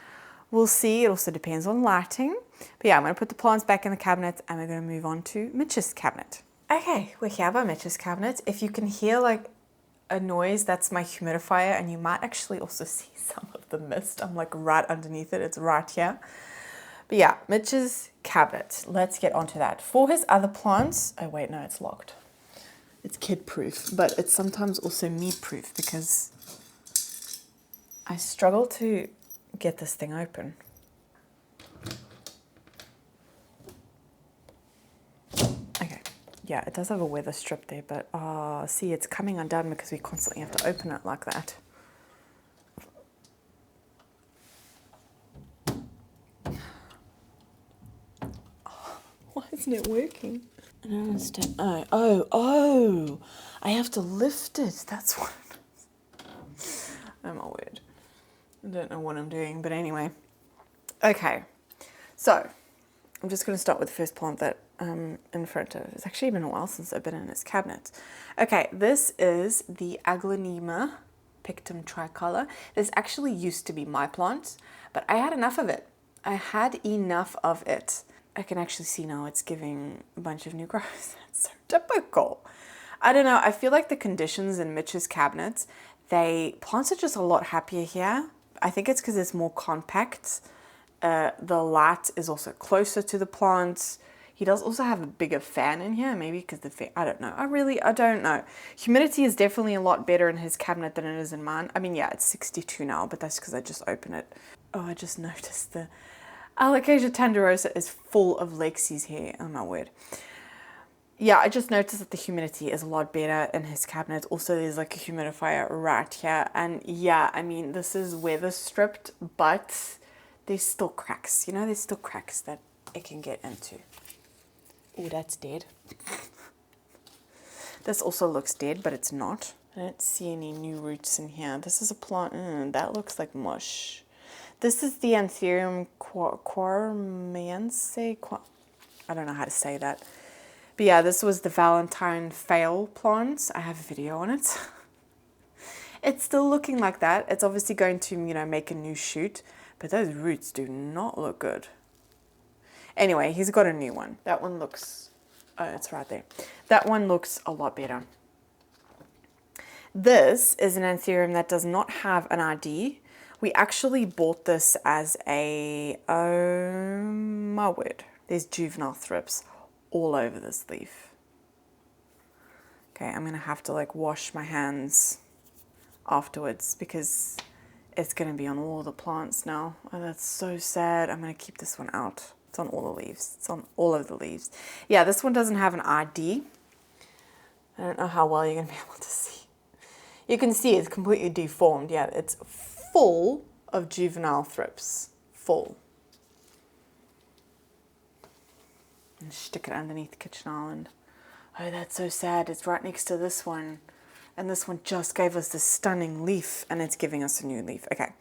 We'll see. It also depends on lighting. But yeah, I'm going to put the plants back in the cabinet and we're going to move on to Mitch's cabinet. Okay, we're here by Mitch's cabinet. If you can hear like a noise, that's my humidifier. And you might actually also see some of the mist. I'm like right underneath it. It's right here. But yeah, Mitch's cabinet. Let's get onto that. For his other plants, oh wait, no, it's locked. It's kid-proof, but it's sometimes also me-proof because I struggle to get this thing open. Okay, yeah, it does have a weather strip there, but see, it's coming undone because we constantly have to open it like that. Why isn't it working? I don't understand. Oh, I have to lift it. That's what it is. Oh my word. I don't know what I'm doing, but anyway. Okay, so I'm just going to start with the first plant that I'm in front of. It's actually been a while since I've been in its cabinet. Okay, this is the Aglaonema pictum tricolor. This actually used to be my plant, but I had enough of it. I can actually see now it's giving a bunch of new growth. That's so typical. I don't know. I feel like the conditions in Mitch's cabinets, plants are just a lot happier here. I think it's because it's more compact. The light is also closer to the plants. He does also have a bigger fan in here, maybe because I don't know. I don't know. Humidity is definitely a lot better in his cabinet than it is in mine. I mean, yeah, it's 62 now, but that's because I just opened it. Oh, I just noticed the Alocasia tuberosa is full of Lexi's hair. Oh my word. Yeah, I just noticed that the humidity is a lot better in his cabinet. Also, there's like a humidifier right here. And yeah, I mean, this is weather stripped, but there's still cracks. There's still cracks that it can get into. Oh, that's dead. This also looks dead, but it's not. I don't see any new roots in here. This is a plant. That looks like mush. This is the anthurium quaramiense. I don't know how to say that. But yeah, this was the Valentine fail plant. I have a video on it. It's still looking like that. It's obviously going to, you know, make a new shoot, but those roots do not look good. Anyway, he's got a new one. That one looks, oh, it's right there. That one looks a lot better. This is an anthurium that does not have an ID. We actually bought this as a, oh my word, there's juvenile thrips all over this leaf. Okay, I'm gonna have to like wash my hands afterwards because it's gonna be on all the plants now. Oh, that's so sad. I'm gonna keep this one out. It's on all the leaves. It's on all of the leaves. Yeah, this one doesn't have an ID. I don't know how well you're gonna be able to see. You can see it's completely deformed. Yeah, it's full of juvenile thrips. Full. And stick it underneath the kitchen island. Oh, that's so sad. It's right next to this one. And this one just gave us this stunning leaf, and it's giving us a new leaf. Okay,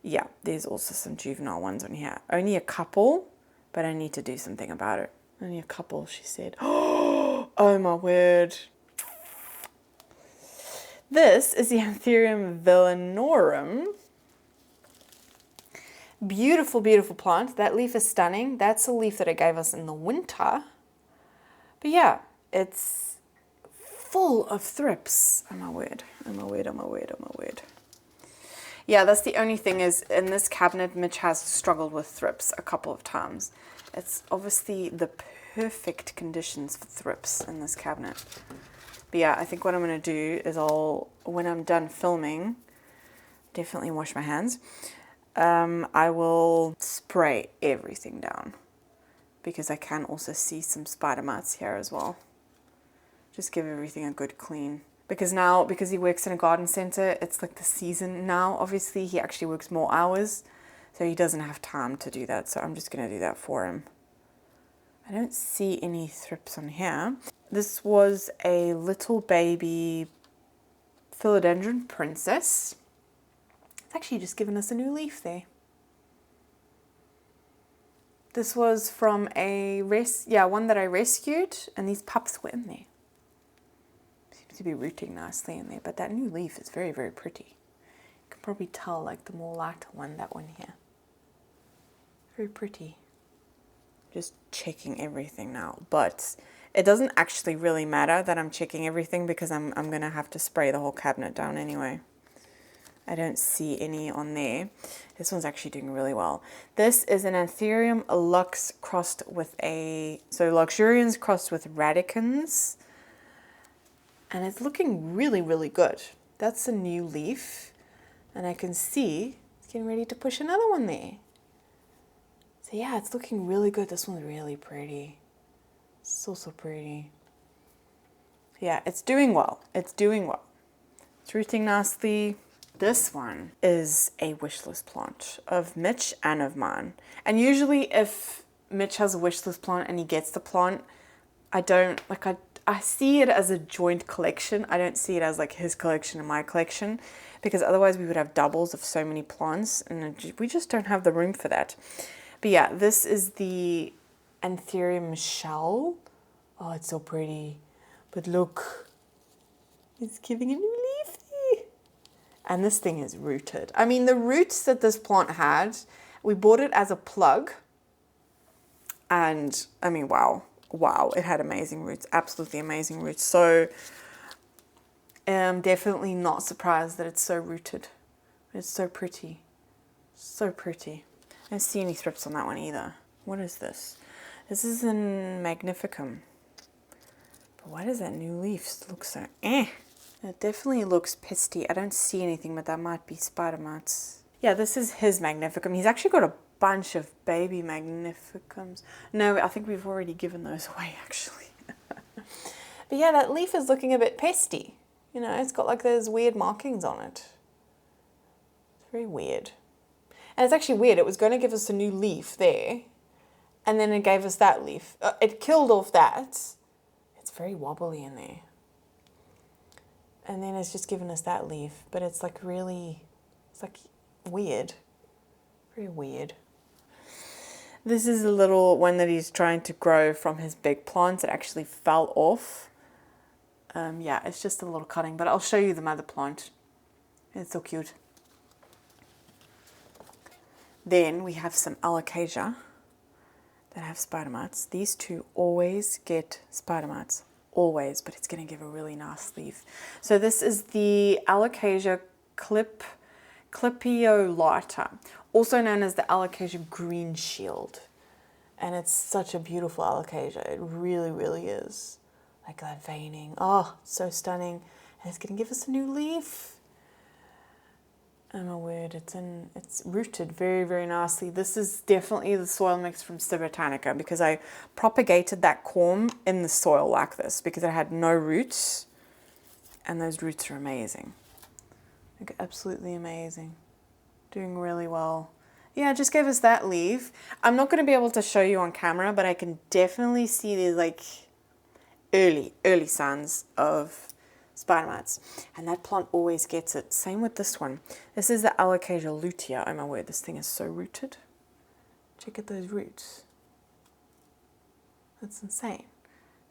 yeah, there's also some juvenile ones on here. Only a couple, but I need to do something about it. Only a couple, she said. Oh my word. This is the Anthurium villanorum. Beautiful, beautiful plant. That leaf is stunning. That's a leaf that it gave us in the winter. But yeah, it's full of thrips. Oh my word, oh my word, oh my word, oh my word. Yeah, that's the only thing is in this cabinet, Mitch has struggled with thrips a couple of times. It's obviously the perfect conditions for thrips in this cabinet. But yeah, I think what I'm going to do is when I'm done filming, definitely wash my hands. I will spray everything down because I can also see some spider mites here as well. Just give everything a good clean. Because now, because he works in a garden center, it's like the season now. Obviously, he actually works more hours, so he doesn't have time to do that. So I'm just going to do that for him. I don't see any thrips on here. This was a little baby philodendron princess. It's actually just given us a new leaf there. This was from one that I rescued, and these pups were in there. To be rooting nicely in there, but that new leaf is very, very pretty. You can probably tell like the more lighter one, that one here. Very pretty. Just checking everything now, but it doesn't actually really matter that I'm checking everything because I'm gonna have to spray the whole cabinet down anyway. I don't see any on there. This one's actually doing really well. This is an Anthurium lux crossed with luxurians crossed with radicans. And it's looking really, really good. That's a new leaf. And I can see it's getting ready to push another one there. So yeah, it's looking really good. This one's really pretty. So pretty. Yeah, it's doing well. It's doing well. It's rooting nicely. This one is a wish list plant of Mitch and of mine. And usually if Mitch has a wish list plant and he gets the plant, I see it as a joint collection. I don't see it as like his collection and my collection, because otherwise we would have doubles of so many plants and we just don't have the room for that. But yeah, this is the Anthurium shell. Oh, it's so pretty. But look, it's giving a new leaf there. And this thing is rooted. I mean, the roots that this plant had, we bought it as a plug. And I mean, wow, it had amazing roots, absolutely amazing roots. So I'm definitely not surprised that it's so rooted. It's so pretty, so pretty. I don't see any thrips on that one either. What is this? This is in Magnificum. But why does that new leaf look so eh? It definitely looks pesty. I don't see anything, but that might be spider mites. Yeah, this is his Magnificum. He's actually got a bunch of baby Magnificums. No, I think we've already given those away actually. But yeah, that leaf is looking a bit pesty. You know, it's got like those weird markings on it. It's very weird. And it's actually weird. It was going to give us a new leaf there, and then it gave us that leaf. It killed off that. It's very wobbly in there. And then it's just given us that leaf, but it's like really, it's like weird. Very Very weird. This is a little one that he's trying to grow from his big plants. It actually fell off. Yeah, it's just a little cutting, but I'll show you the mother plant. It's so cute. Then we have some Alocasia that have spider mites. These two always get spider mites, always, but it's going to give a really nice leaf. So this is the Alocasia clipiolata, also known as the Alocasia green shield. And it's such a beautiful Alocasia. It really, really is. Like that veining. Oh, so stunning. And it's going to give us a new leaf. Oh my word, it's rooted very, very nicely. This is definitely the soil mix from Botanica because I propagated that corm in the soil like this because it had no roots, and those roots are amazing. Like absolutely amazing. Doing really well. Yeah, it just gave us that leaf. I'm not going to be able to show you on camera, but I can definitely see these like early signs of spider mites, and that plant always gets it. Same with this one. This is the Alocasia lutea. Oh my word, this thing is so rooted. Check out those roots. That's insane.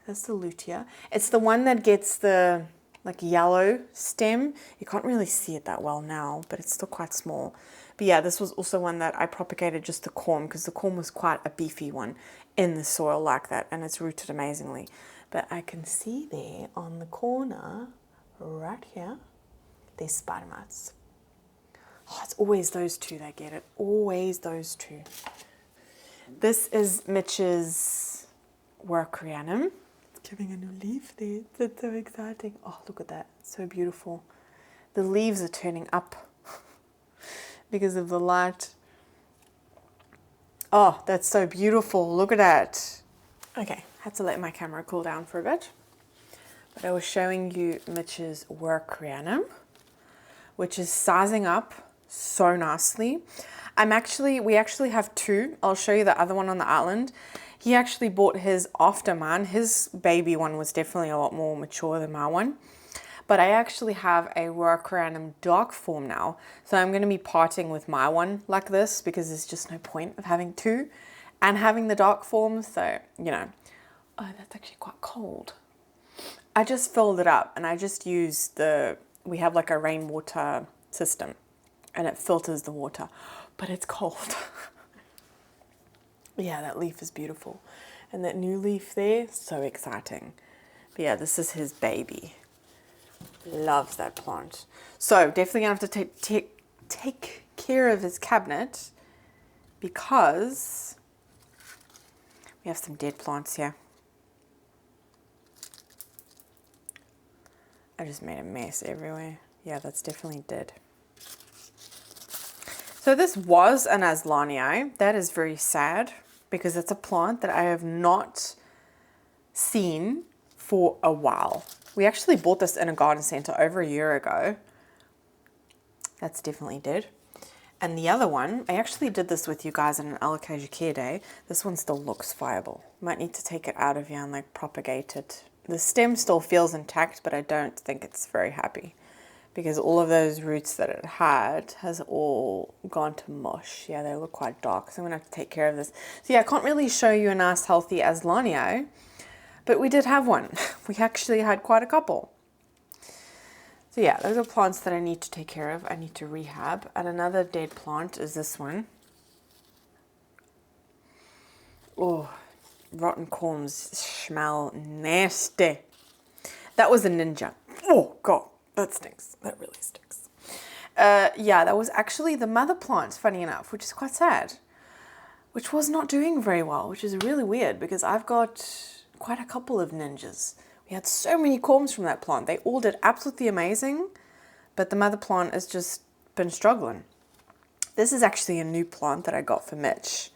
That's the lutea. It's the one that gets the like yellow stem. You can't really see it that well now, but it's still quite small. But yeah, this was also one that I propagated just the corm because the corm was quite a beefy one in the soil like that, and it's rooted amazingly. But I can see there on the corner, right here, there's spider mites. Oh, it's always those two that get it. Always those two. This is Mitch's workrianum. It's giving a new leaf there. That's so exciting. Oh, look at that. It's so beautiful. The leaves are turning up because of the light. Oh, that's so beautiful. Look at that. Okay, had to let my camera cool down for a bit. But I was showing you Mitch's workrianum, which is sizing up so nicely. We actually have two. I'll show you the other one on the island. He actually bought his after mine. His baby one was definitely a lot more mature than my one. But I actually have a workrianum dark form now. So I'm going to be parting with my one like this because there's just no point of having two and having the dark form. So, you know, oh, that's actually quite cold. I just filled it up and I just used we have like a rainwater system and it filters the water, but it's cold. Yeah, that leaf is beautiful. And that new leaf there, so exciting. But yeah, this is his baby. Loves that plant. So definitely gonna have to take care of his cabinet because we have some dead plants here. I just made a mess everywhere. Yeah, that's definitely dead. So this was an Aslanii. That is very sad because it's a plant that I have not seen for a while. We actually bought this in a garden center over a year ago. That's definitely dead. And the other one, I actually did this with you guys in an Alocasia care day. This one still looks viable. Might need to take it out of here and like propagate it. The stem still feels intact, but I don't think it's very happy because all of those roots that it had has all gone to mush. Yeah, they look quite dark, so I'm gonna have to take care of this. So yeah, I can't really show you a nice healthy Aslanii, but we did have one. We actually had quite a couple. So yeah, those are plants that I need to take care of. I need to rehab. And another dead plant is this one. Oh, rotten corms smell nasty. That was a ninja. Oh God, that stinks. That really stinks. Yeah, that was actually the mother plant, funny enough, which is quite sad, which was not doing very well, which is really weird because I've got quite a couple of ninjas. We had so many corms from that plant. They all did absolutely amazing, but the mother plant has just been struggling. This is actually a new plant that I got for Mitch.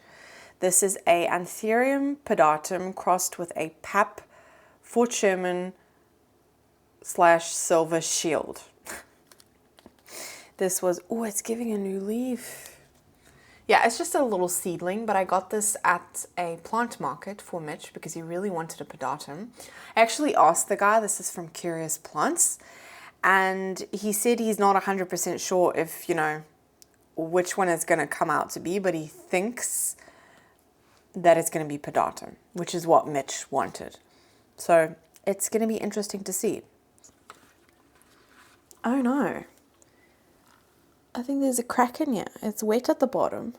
This is a anthurium pedatum crossed with a pap Fort Sherman / silver shield. This was, oh, it's giving a new leaf. Yeah, it's just a little seedling, but I got this at a plant market for Mitch because he really wanted a pedatum. I actually asked the guy, this is from Curious Plants, and he said he's not 100% sure if, you know, which one it's going to come out to be, but he thinks that it's going to be pedatum, which is what Mitch wanted. So it's going to be interesting to see. Oh no. I think there's a crack in here. It's wet at the bottom.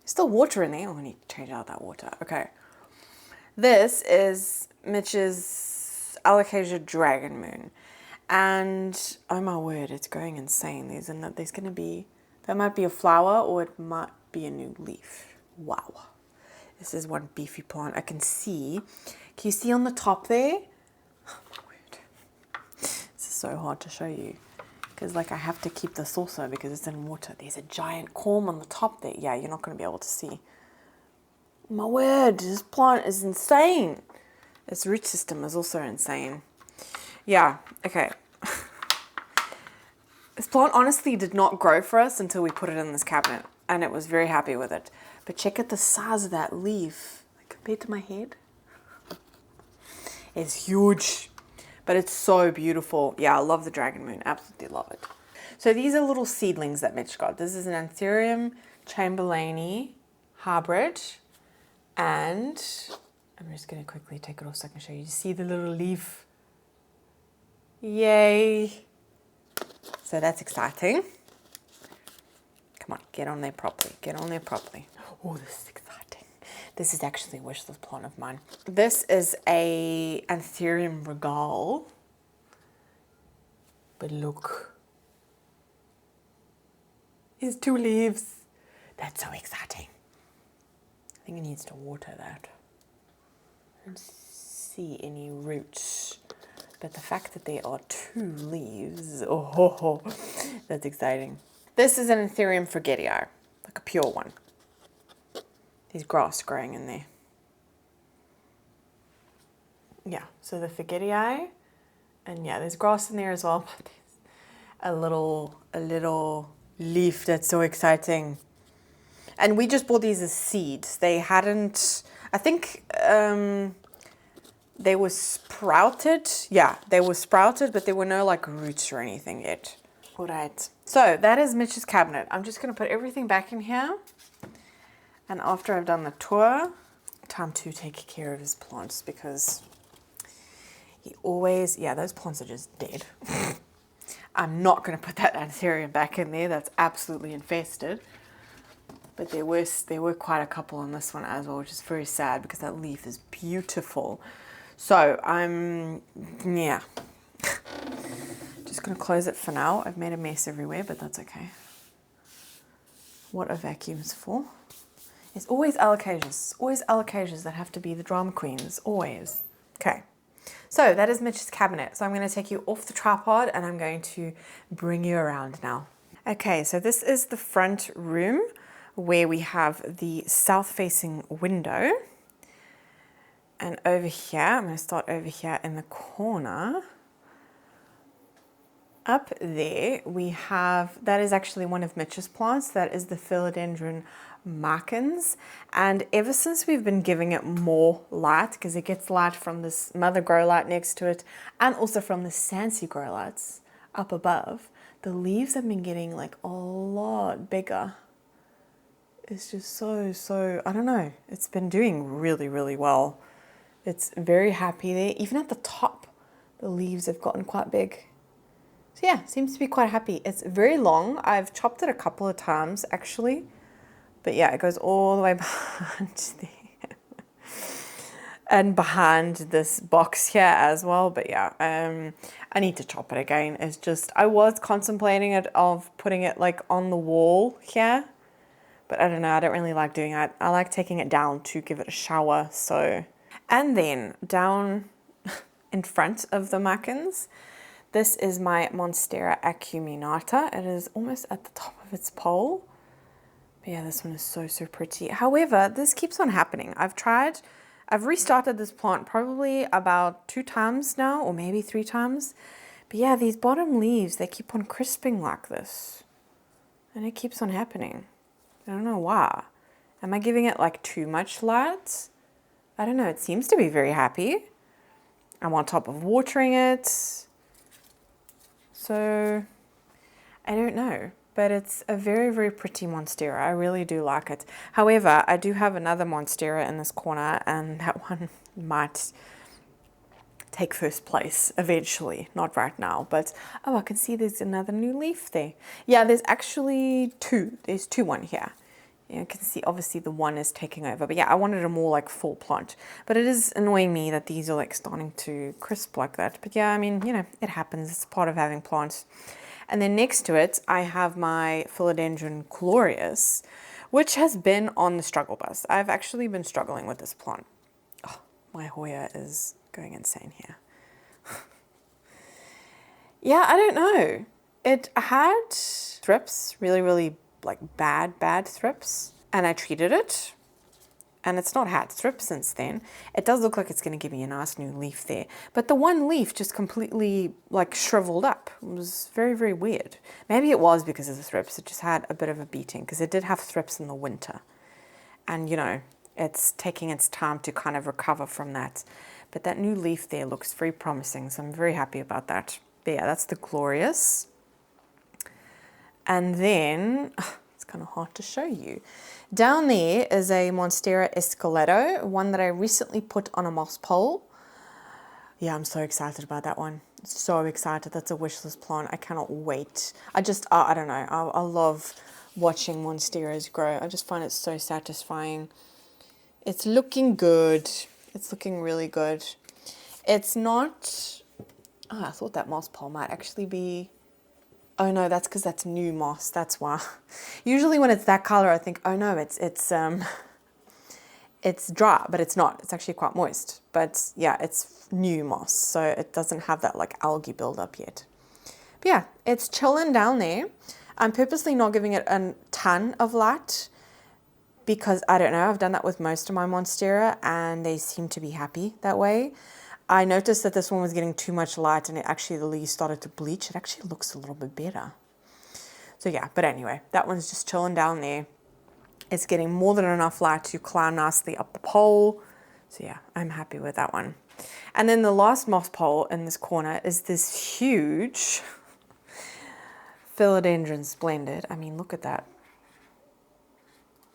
There's still water in there. Oh, I need to change out that water. Okay. This is Mitch's Alocasia Dragon Moon. And oh my word, it's going insane. There's going to be, that might be a flower or it might be a new leaf. Wow. This is one beefy plant. I can see. Can you see on the top there? Oh my word. This is so hard to show you. Because like I have to keep this also because it's in water. There's a giant corm on the top there. Yeah, you're not going to be able to see. My word, this plant is insane. Its root system is also insane. Yeah, okay. This plant honestly did not grow for us until we put it in this cabinet. And it was very happy with it. But check out the size of that leaf. Like compared to my head. It's huge. But it's so beautiful. Yeah, I love the Dragon Moon. Absolutely love it. So these are little seedlings that Mitch got. This is an anthurium chamberlaini hybrid. And I'm just going to quickly take it off so I can show you. You see the little leaf? Yay. So that's exciting. Come on, get on there properly. Get on there properly. Oh, this is exciting. This is actually a wish list plant of mine. This is a anthurium regale. But look. There's 2 leaves. That's so exciting. I think it needs to water that. I don't see any roots. But the fact that there are 2 leaves, oh, that's exciting. This is an anthurium forgetii, like a pure one. There's grass growing in there. Yeah, so the forgetii, and yeah, there's grass in there as well, but there's a little leaf that's so exciting. And we just bought these as seeds. They hadn't, I think, they were sprouted. Yeah, they were sprouted, but there were no like roots or anything yet. All right. So that is Mitch's cabinet. I'm just going to put everything back in here. And after I've done the tour, time to take care of his plants because he always, yeah, those plants are just dead. I'm not going to put that anthurium back in there. That's absolutely infested. But there were quite a couple on this one as well, which is very sad because that leaf is beautiful. So I'm, yeah, just going to close it for now. I've made a mess everywhere, but that's okay. What a vacuum's for. It's always alocasias that have to be the drama queens, always. Okay, so that is Mitch's cabinet. So I'm going to take you off the tripod and I'm going to bring you around now. Okay, so this is the front room where we have the south-facing window. And over here, I'm going to start over here in the corner. Up there, we have, that is actually one of Mitch's plants. That is the philodendron markins. And ever since we've been giving it more light, because it gets light from this mother grow light next to it, and also from the SANSI grow lights up above, the leaves have been getting like a lot bigger. It's just so, I don't know. It's been doing really, really well. It's very happy there. Even at the top, the leaves have gotten quite big. So yeah, seems to be quite happy. It's very long. I've chopped it a couple of times actually. But yeah, it goes all the way behind there. And behind this box here as well. But yeah, I need to chop it again. It's just, I was contemplating it of putting it like on the wall here. But I don't know, I don't really like doing that. I like taking it down to give it a shower, so. And then down in front of the markins, this is my Monstera acuminata. It is almost at the top of its pole. But yeah, this one is so pretty. However, this keeps on happening. I've restarted this plant probably about 2 times now, or maybe 3 times. But yeah, these bottom leaves, they keep on crisping like this. And it keeps on happening. I don't know why. Am I giving it like too much light? I don't know. It seems to be very happy. I'm on top of watering it. So I don't know. but it's a very, very pretty monstera. I really do like it. However, I do have another monstera in this corner, and that one might take first place eventually, not right now, but oh, I can see there's another new leaf there. Yeah, there's actually two. There's one here. You can see obviously the one is taking over, but yeah, I wanted a more like full plant. But it is annoying me that these are like starting to crisp like that. But yeah, I mean, you know, it happens. It's part of having plants. And then next to it, I have my philodendron glorious, which has been on the struggle bus. I've actually been struggling with this plant. Oh, my hoya is going insane here. Yeah, I don't know. It had thrips, really, really like bad thrips, and I treated it, and it's not had thrips since then. It does look like it's going to give me a nice new leaf there, but the one leaf just completely like shriveled up. It was very, very weird. Maybe it was because of the thrips. It just had a bit of a beating because it did have thrips in the winter, and you know, it's taking its time to kind of recover from that. But that new leaf there looks very promising, so I'm very happy about that. But yeah, that's the glorious. And then, it's kind of hard to show you. Down there is a Monstera Esqueleto, one that I recently put on a moss pole. Yeah, I'm so excited about that one. So excited. That's a wishlist plant. I cannot wait. I don't know. I love watching Monsteras grow. I just find it so satisfying. It's looking good. It's looking really good. It's not, oh, I thought that moss pole might actually be, oh no, that's because that's new moss. That's why. Usually when it's that color, I think, oh no, it's dry, but it's not. It's actually quite moist. But yeah, it's new moss, so it doesn't have that like algae buildup yet. But yeah, it's chilling down there. I'm purposely not giving it a ton of light because I don't know, I've done that with most of my monstera and they seem to be happy that way. I noticed that this one was getting too much light and the leaves started to bleach. It actually looks a little bit better. So yeah, but anyway, that one's just chilling down there. It's getting more than enough light to climb nicely up the pole. So yeah, I'm happy with that one. And then the last moss pole in this corner is this huge philodendron splendid. I mean, look at that.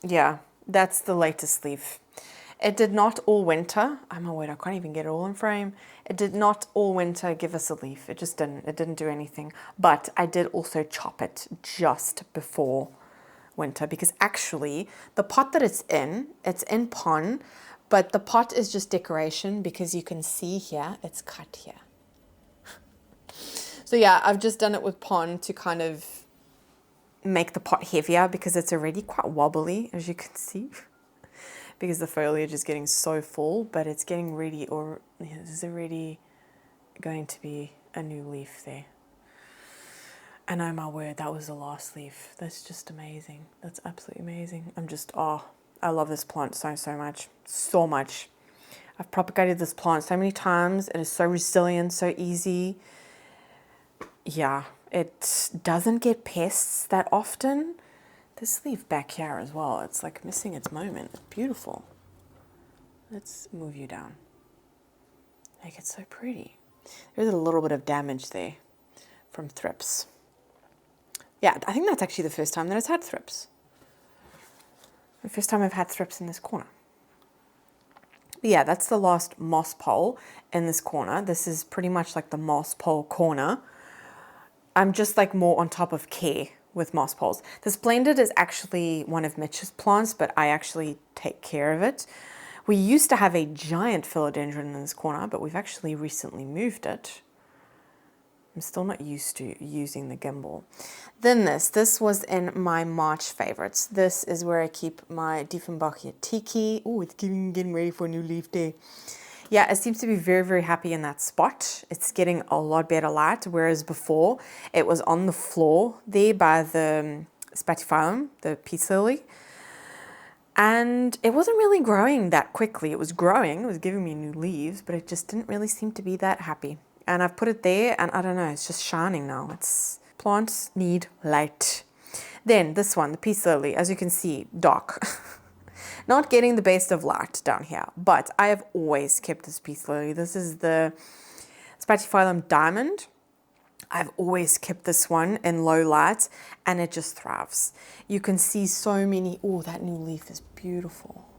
Yeah, that's the latest leaf. It did not all winter. Oh my word, I can't even get it all in frame. It did not all winter give us a leaf. It just didn't. It didn't do anything. But I did also chop it just before winter because actually the pot that it's in pon, but the pot is just decoration because you can see here, it's cut here. So yeah, I've just done it with pon to kind of make the pot heavier because it's already quite wobbly, as you can see. Because the foliage is getting so full, but it's getting ready, or there's already going to be a new leaf there. And oh my word, that was the last leaf. That's just amazing. That's absolutely amazing. I love this plant so much. So much. I've propagated this plant so many times. It is so resilient, so easy. Yeah, it doesn't get pests that often. This leaf back here as well, it's like missing its moment. It's beautiful. Let's move you down. Like, it's so pretty. There's a little bit of damage there from thrips. Yeah, I think that's actually the first time that it's had thrips. The first time I've had thrips in this corner. But yeah, that's the last moss pole in this corner. This is pretty much like the moss pole corner. I'm just like more on top of care with moss poles. The splendid is actually one of Mitch's plants, but I actually take care of it. We used to have a giant philodendron in this corner, but we've actually recently moved it. I'm still not used to using the gimbal. Then this was in my March favorites. This is where I keep my Dieffenbachia tiki. Oh, it's getting ready for a new leaf day. Yeah, it seems to be very, very happy in that spot. It's getting a lot better light, whereas before it was on the floor there by the Spathiphyllum, the peace lily. And it wasn't really growing that quickly. It was growing, it was giving me new leaves, but it just didn't really seem to be that happy. And I've put it there and I don't know, it's just shining now. Plants need light. Then this one, the peace lily, as you can see, dark. Not getting the best of light down here, but I have always kept this peace lily. This is the Spathiphyllum diamond. I've always kept this one in low light and it just thrives. You can see so many, oh, that new leaf is beautiful.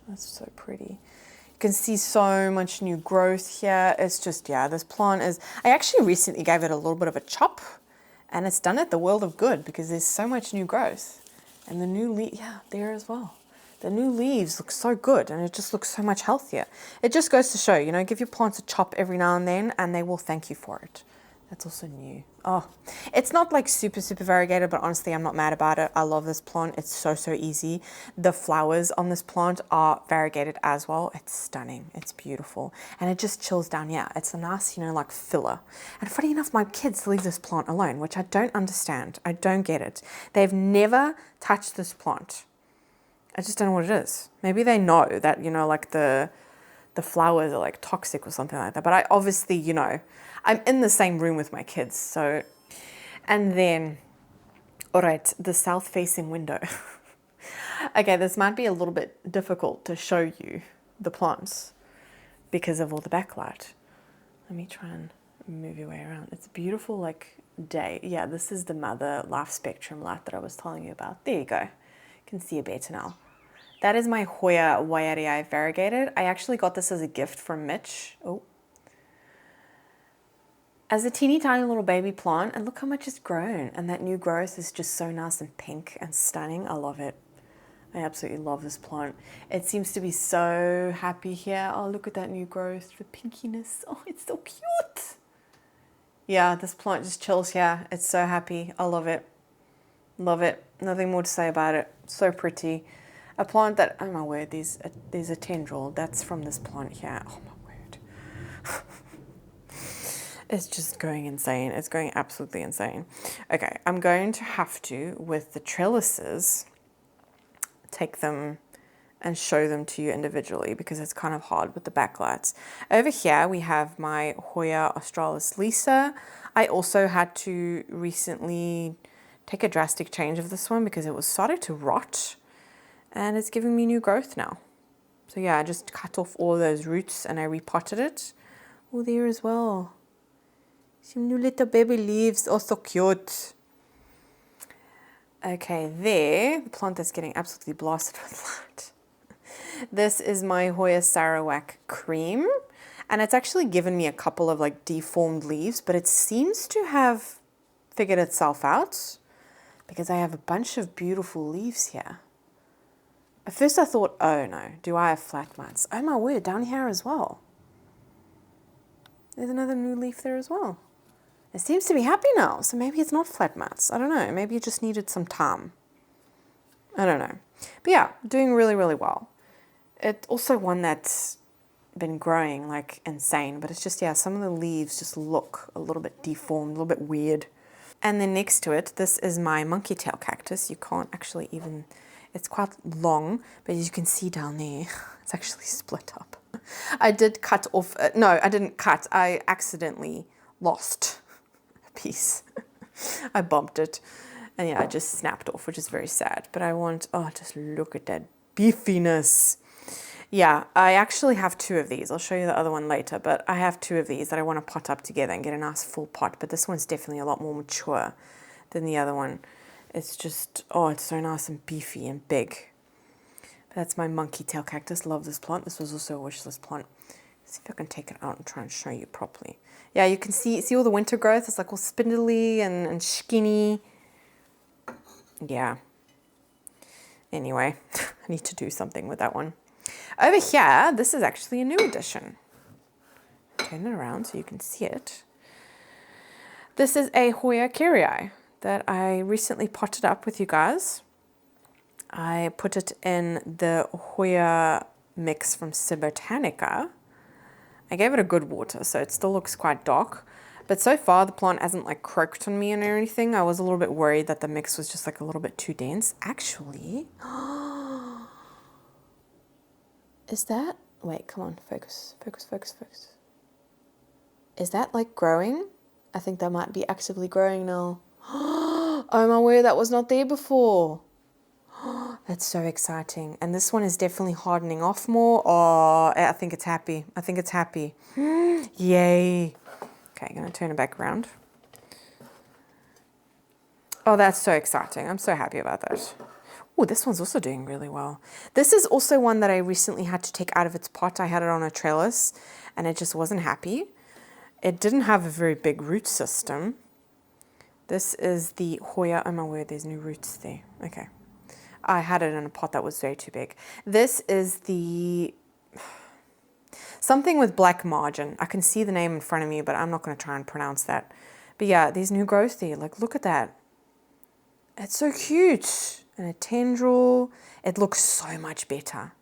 That's so pretty. You can see so much new growth here. It's just, yeah, this plant is, I actually recently gave it a little bit of a chop and it's done it the world of good because there's so much new growth. And the new leaf, yeah, there as well. The new leaves look so good and it just looks so much healthier. It just goes to show, you know, give your plants a chop every now and then and they will thank you for it. That's also new. Oh, it's not like super variegated, but honestly, I'm not mad about it. I love this plant. It's so easy. The flowers on this plant are variegated as well. It's stunning. It's beautiful. And it just chills down here. It's a nice, you know, like filler. And funny enough, my kids leave this plant alone, which I don't understand. I don't get it. They've never touched this plant. I just don't know what it is. Maybe they know that, you know, like the flowers are like toxic or something like that. But I obviously, you know, I'm in the same room with my kids, so. And then, all right, the south-facing window. Okay, this might be a little bit difficult to show you the plants because of all the backlight. Let me try and move your way around. It's a beautiful, like, day. Yeah, this is the mother Lifespectrum light that I was telling you about. There you go. You can see it better now. That is my Hoya variegated. I actually got this as a gift from Mitch. Oh. As a teeny tiny little baby plant, and look how much it's grown. And that new growth is just so nice and pink and stunning. I love it. I absolutely love this plant. It seems to be so happy here. Oh, look at that new growth, the pinkiness. Oh, it's so cute. Yeah, this plant just chills here. It's so happy. I love it. Love it. Nothing more to say about it. So pretty. A plant that, oh my word, there's a tendril. That's from this plant here. Oh my word. It's just going insane. It's going absolutely insane. Okay, I'm going to have to, with the trellises, take them and show them to you individually because it's kind of hard with the backlights. Over here, we have my Hoya australis lisa. I also had to recently take a drastic change of this one because it was starting to rot and it's giving me new growth now. So yeah, I just cut off all those roots and I repotted it. Oh, there as well. Some new little baby leaves, oh so cute. Okay, there, the plant that's getting absolutely blasted with light. This is my Hoya Sarawak cream, and it's actually given me a couple of like deformed leaves, but it seems to have figured itself out because I have a bunch of beautiful leaves here. At first I thought, oh no, do I have flat mats? Oh my word, down here as well. There's another new leaf there as well. It seems to be happy now, so maybe it's not flat mats. I don't know, maybe it just needed some time. I don't know. But yeah, doing really well. It's also one that's been growing like insane, but it's just, yeah, some of the leaves just look a little bit deformed, a little bit weird. And then next to it, this is my monkey tail cactus. You can't actually even, it's quite long, but as you can see down there, it's actually split up. I did cut off, no, I didn't cut, I accidentally lost piece. I bumped it and yeah, I just snapped off, which is very sad, but I want, oh, just look at that beefiness. Yeah, I actually have two of these. I'll show you the other one later, but I have two of these that I want to pot up together and get a nice full pot, but this one's definitely a lot more mature than the other one. It's just, oh, it's so nice and beefy and big. But that's my monkey tail cactus. Love this plant. This was also a wish list plant. Let's see if I can take it out and try and show you properly. Yeah, you can see all the winter growth. It's like all spindly and skinny. Yeah. Anyway, I need to do something with that one. Over here, this is actually a new addition. Turn it around so you can see it. This is a Hoya kerrii that I recently potted up with you guys. I put it in the Hoya mix from Botanica. I gave it a good water, so it still looks quite dark. But so far, the plant hasn't like croaked on me or anything. I was a little bit worried that the mix was just like a little bit too dense. Actually, is that, wait, come on, focus. Is that like growing? I think that might be actively growing now. Oh my word, that was not there before. That's so exciting. And this one is definitely hardening off more. Oh, I think it's happy. Yay. Okay, I'm gonna turn it back around. Oh, that's so exciting. I'm so happy about that. Oh, this one's also doing really well. This is also one that I recently had to take out of its pot. I had it on a trellis and it just wasn't happy. It didn't have a very big root system. This is the Hoya. Oh my word, there's new roots there. Okay. I had it in a pot that was way too big. This is the something with black margin. I can see the name in front of me, but I'm not going to try and pronounce that. But yeah, there's new growth there. Like, look at that. It's so cute. And a tendril. It looks so much better.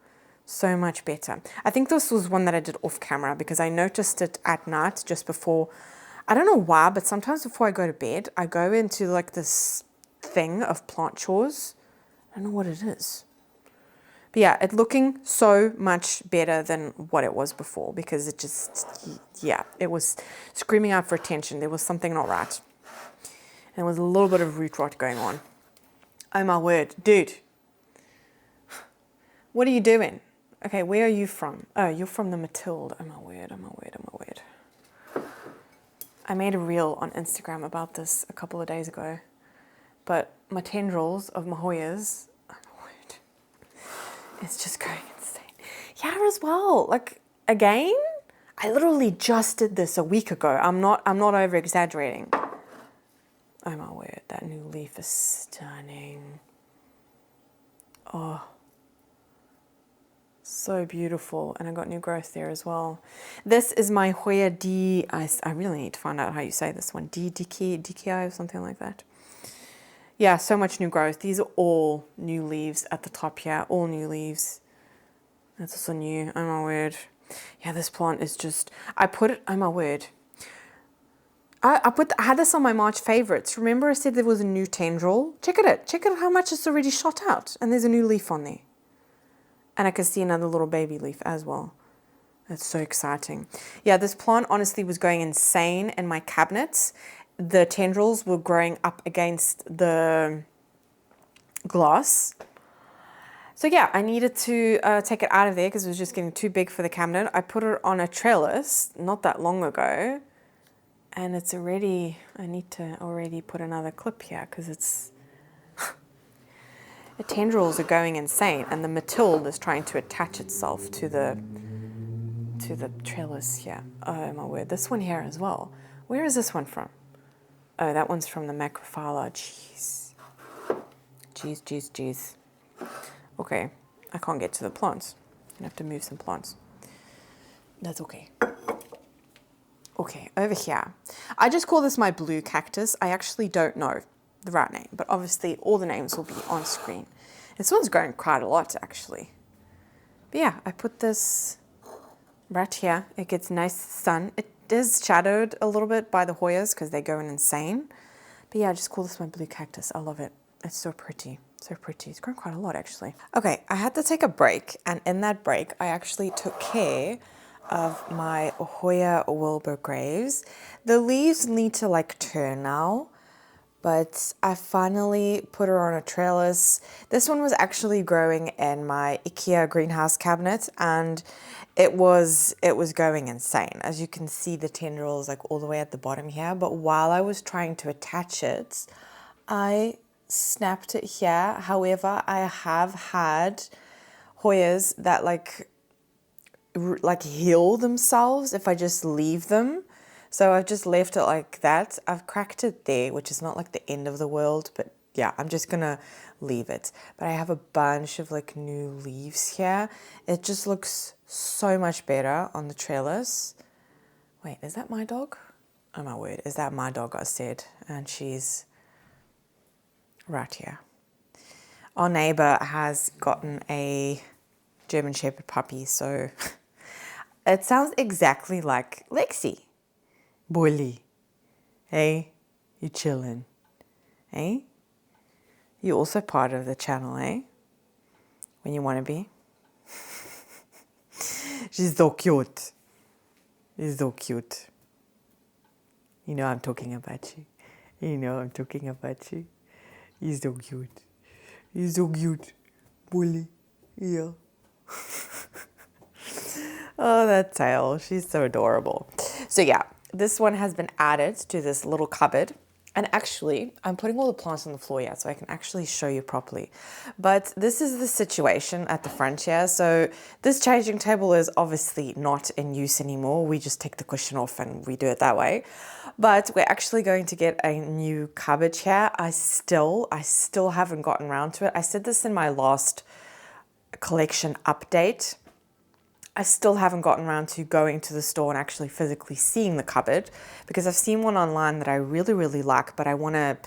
So much better. I think this was one that I did off camera because I noticed it at night just before. I don't know why, but sometimes before I go to bed, I go into like this thing of plant chores. I don't know what it is. But yeah, it's looking so much better than what it was before because it just, yeah, it was screaming out for attention. There was something not right. And there was a little bit of root rot going on. Oh my word, dude. What are you doing? Okay, where are you from? Oh, you're from the Matilde. Oh my word, oh my word, oh my word. I made a reel on Instagram about this a couple of days ago. But my tendrils of my Hoyas, oh my word, it's just going insane. Yeah, as well. Like, again, I literally just did this a week ago. I'm not over exaggerating. Oh my word, that new leaf is stunning. Oh, so beautiful. And I got new growth there as well. This is my Hoya D. I really need to find out how you say this one. DKI or something like that. Yeah, so much new growth. These are all new leaves at the top here. All new leaves. That's also new. Oh my word. Yeah, this plant is just, I put it, oh my word. I had this on my March favorites. Remember I said there was a new tendril? Check it out. Check out how much it's already shot out. And there's a new leaf on there. And I can see another little baby leaf as well. That's so exciting. Yeah, this plant honestly was going insane in my cabinets. The tendrils were growing up against the glass. So yeah, I needed to take it out of there because it was just getting too big for the cabinet. I put it on a trellis not that long ago. And it's already, I need to already put another clip here because it's, the tendrils are going insane and the Matilde is trying to attach itself to the trellis here. Oh my word, this one here as well. Where is this one from? Oh, that one's from the Macrophylla. Jeez. Jeez. Okay, I can't get to the plants. I'm gonna have to move some plants. That's okay. Okay, over here. I just call this my blue cactus. I actually don't know the right name, but obviously all the names will be on screen. This one's growing quite a lot, actually. But yeah, I put this right here. It gets nice sun. It is shadowed a little bit by the Hoyas because they're going insane. But yeah, I just call this my blue cactus. I love it. It's so pretty. So pretty. It's grown quite a lot, actually. Okay, I had to take a break, and in that break, I actually took care of my Hoya Wilbur Graves. The leaves need to like turn now, but I finally put her on a trellis. This one was actually growing in my Ikea greenhouse cabinet, and it was going insane. As you can see, the tendrils like all the way at the bottom here, but while I was trying to attach it, I snapped it here. However, I have had Hoyas that like heal themselves if I just leave them. So I've just left it like that. I've cracked it there, which is not like the end of the world, but yeah, I'm just gonna leave it. But I have a bunch of like new leaves here. It just looks so much better on the trellis. Wait, is that my dog? Oh my word, is that my dog? I said, and she's right here. Our neighbor has gotten a German Shepherd puppy, so it sounds exactly like Lexi. Boily. Hey, you chillin'? Hey? You're also part of the channel, eh? When you want to be. She's so cute. She's so cute. You know I'm talking about you. You know I'm talking about you. He's so cute. He's so cute. Boily. Yeah. Oh, that tail. She's so adorable. So yeah, this one has been added to this little cupboard. And actually, I'm putting all the plants on the floor yet so I can actually show you properly. But this is the situation at the front here. So this changing table is obviously not in use anymore. We just take the cushion off and we do it that way. But we're actually going to get a new cupboard here. I still haven't gotten around to it. I said this in my last collection update. I still haven't gotten around to going to the store and actually physically seeing the cupboard, because I've seen one online that I really, really like, but I want to,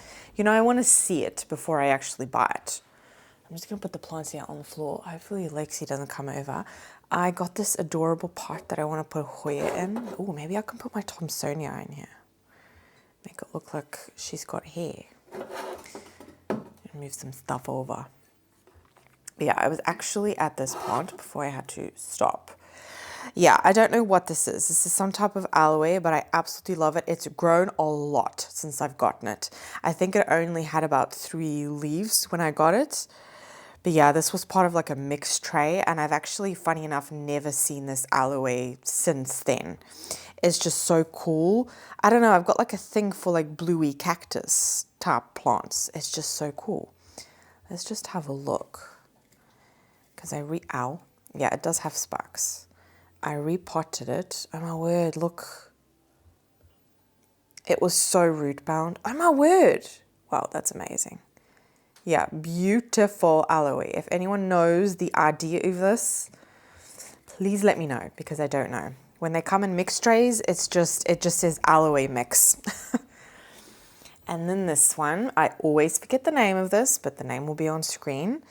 I want to see it before I actually buy it. I'm just going to put the plants here on the floor. Hopefully Lexi doesn't come over. I got this adorable pot that I want to put Hoya in. Oh, maybe I can put my Thomsonia in here. Make it look like she's got hair. And move some stuff over. But yeah, I was actually at this plant before I had to stop. Yeah, I don't know what this is. This is some type of aloe, but I absolutely love it. It's grown a lot since I've gotten it. I think it only had about 3 leaves when I got it. But yeah, this was part of like a mixed tray, and I've actually, funny enough, never seen this aloe since then. It's just so cool. I don't know, I've got like a thing for like bluey cactus type plants. It's just so cool. Let's just have a look. Because yeah, it does have sparks. I repotted it. Oh my word, look. It was so root bound. Oh my word. Wow, that's amazing. Yeah, beautiful aloe. If anyone knows the idea of this, please let me know, because I don't know. When they come in mixed trays, it just says aloe mix. And then this one, I always forget the name of this, but the name will be on screen.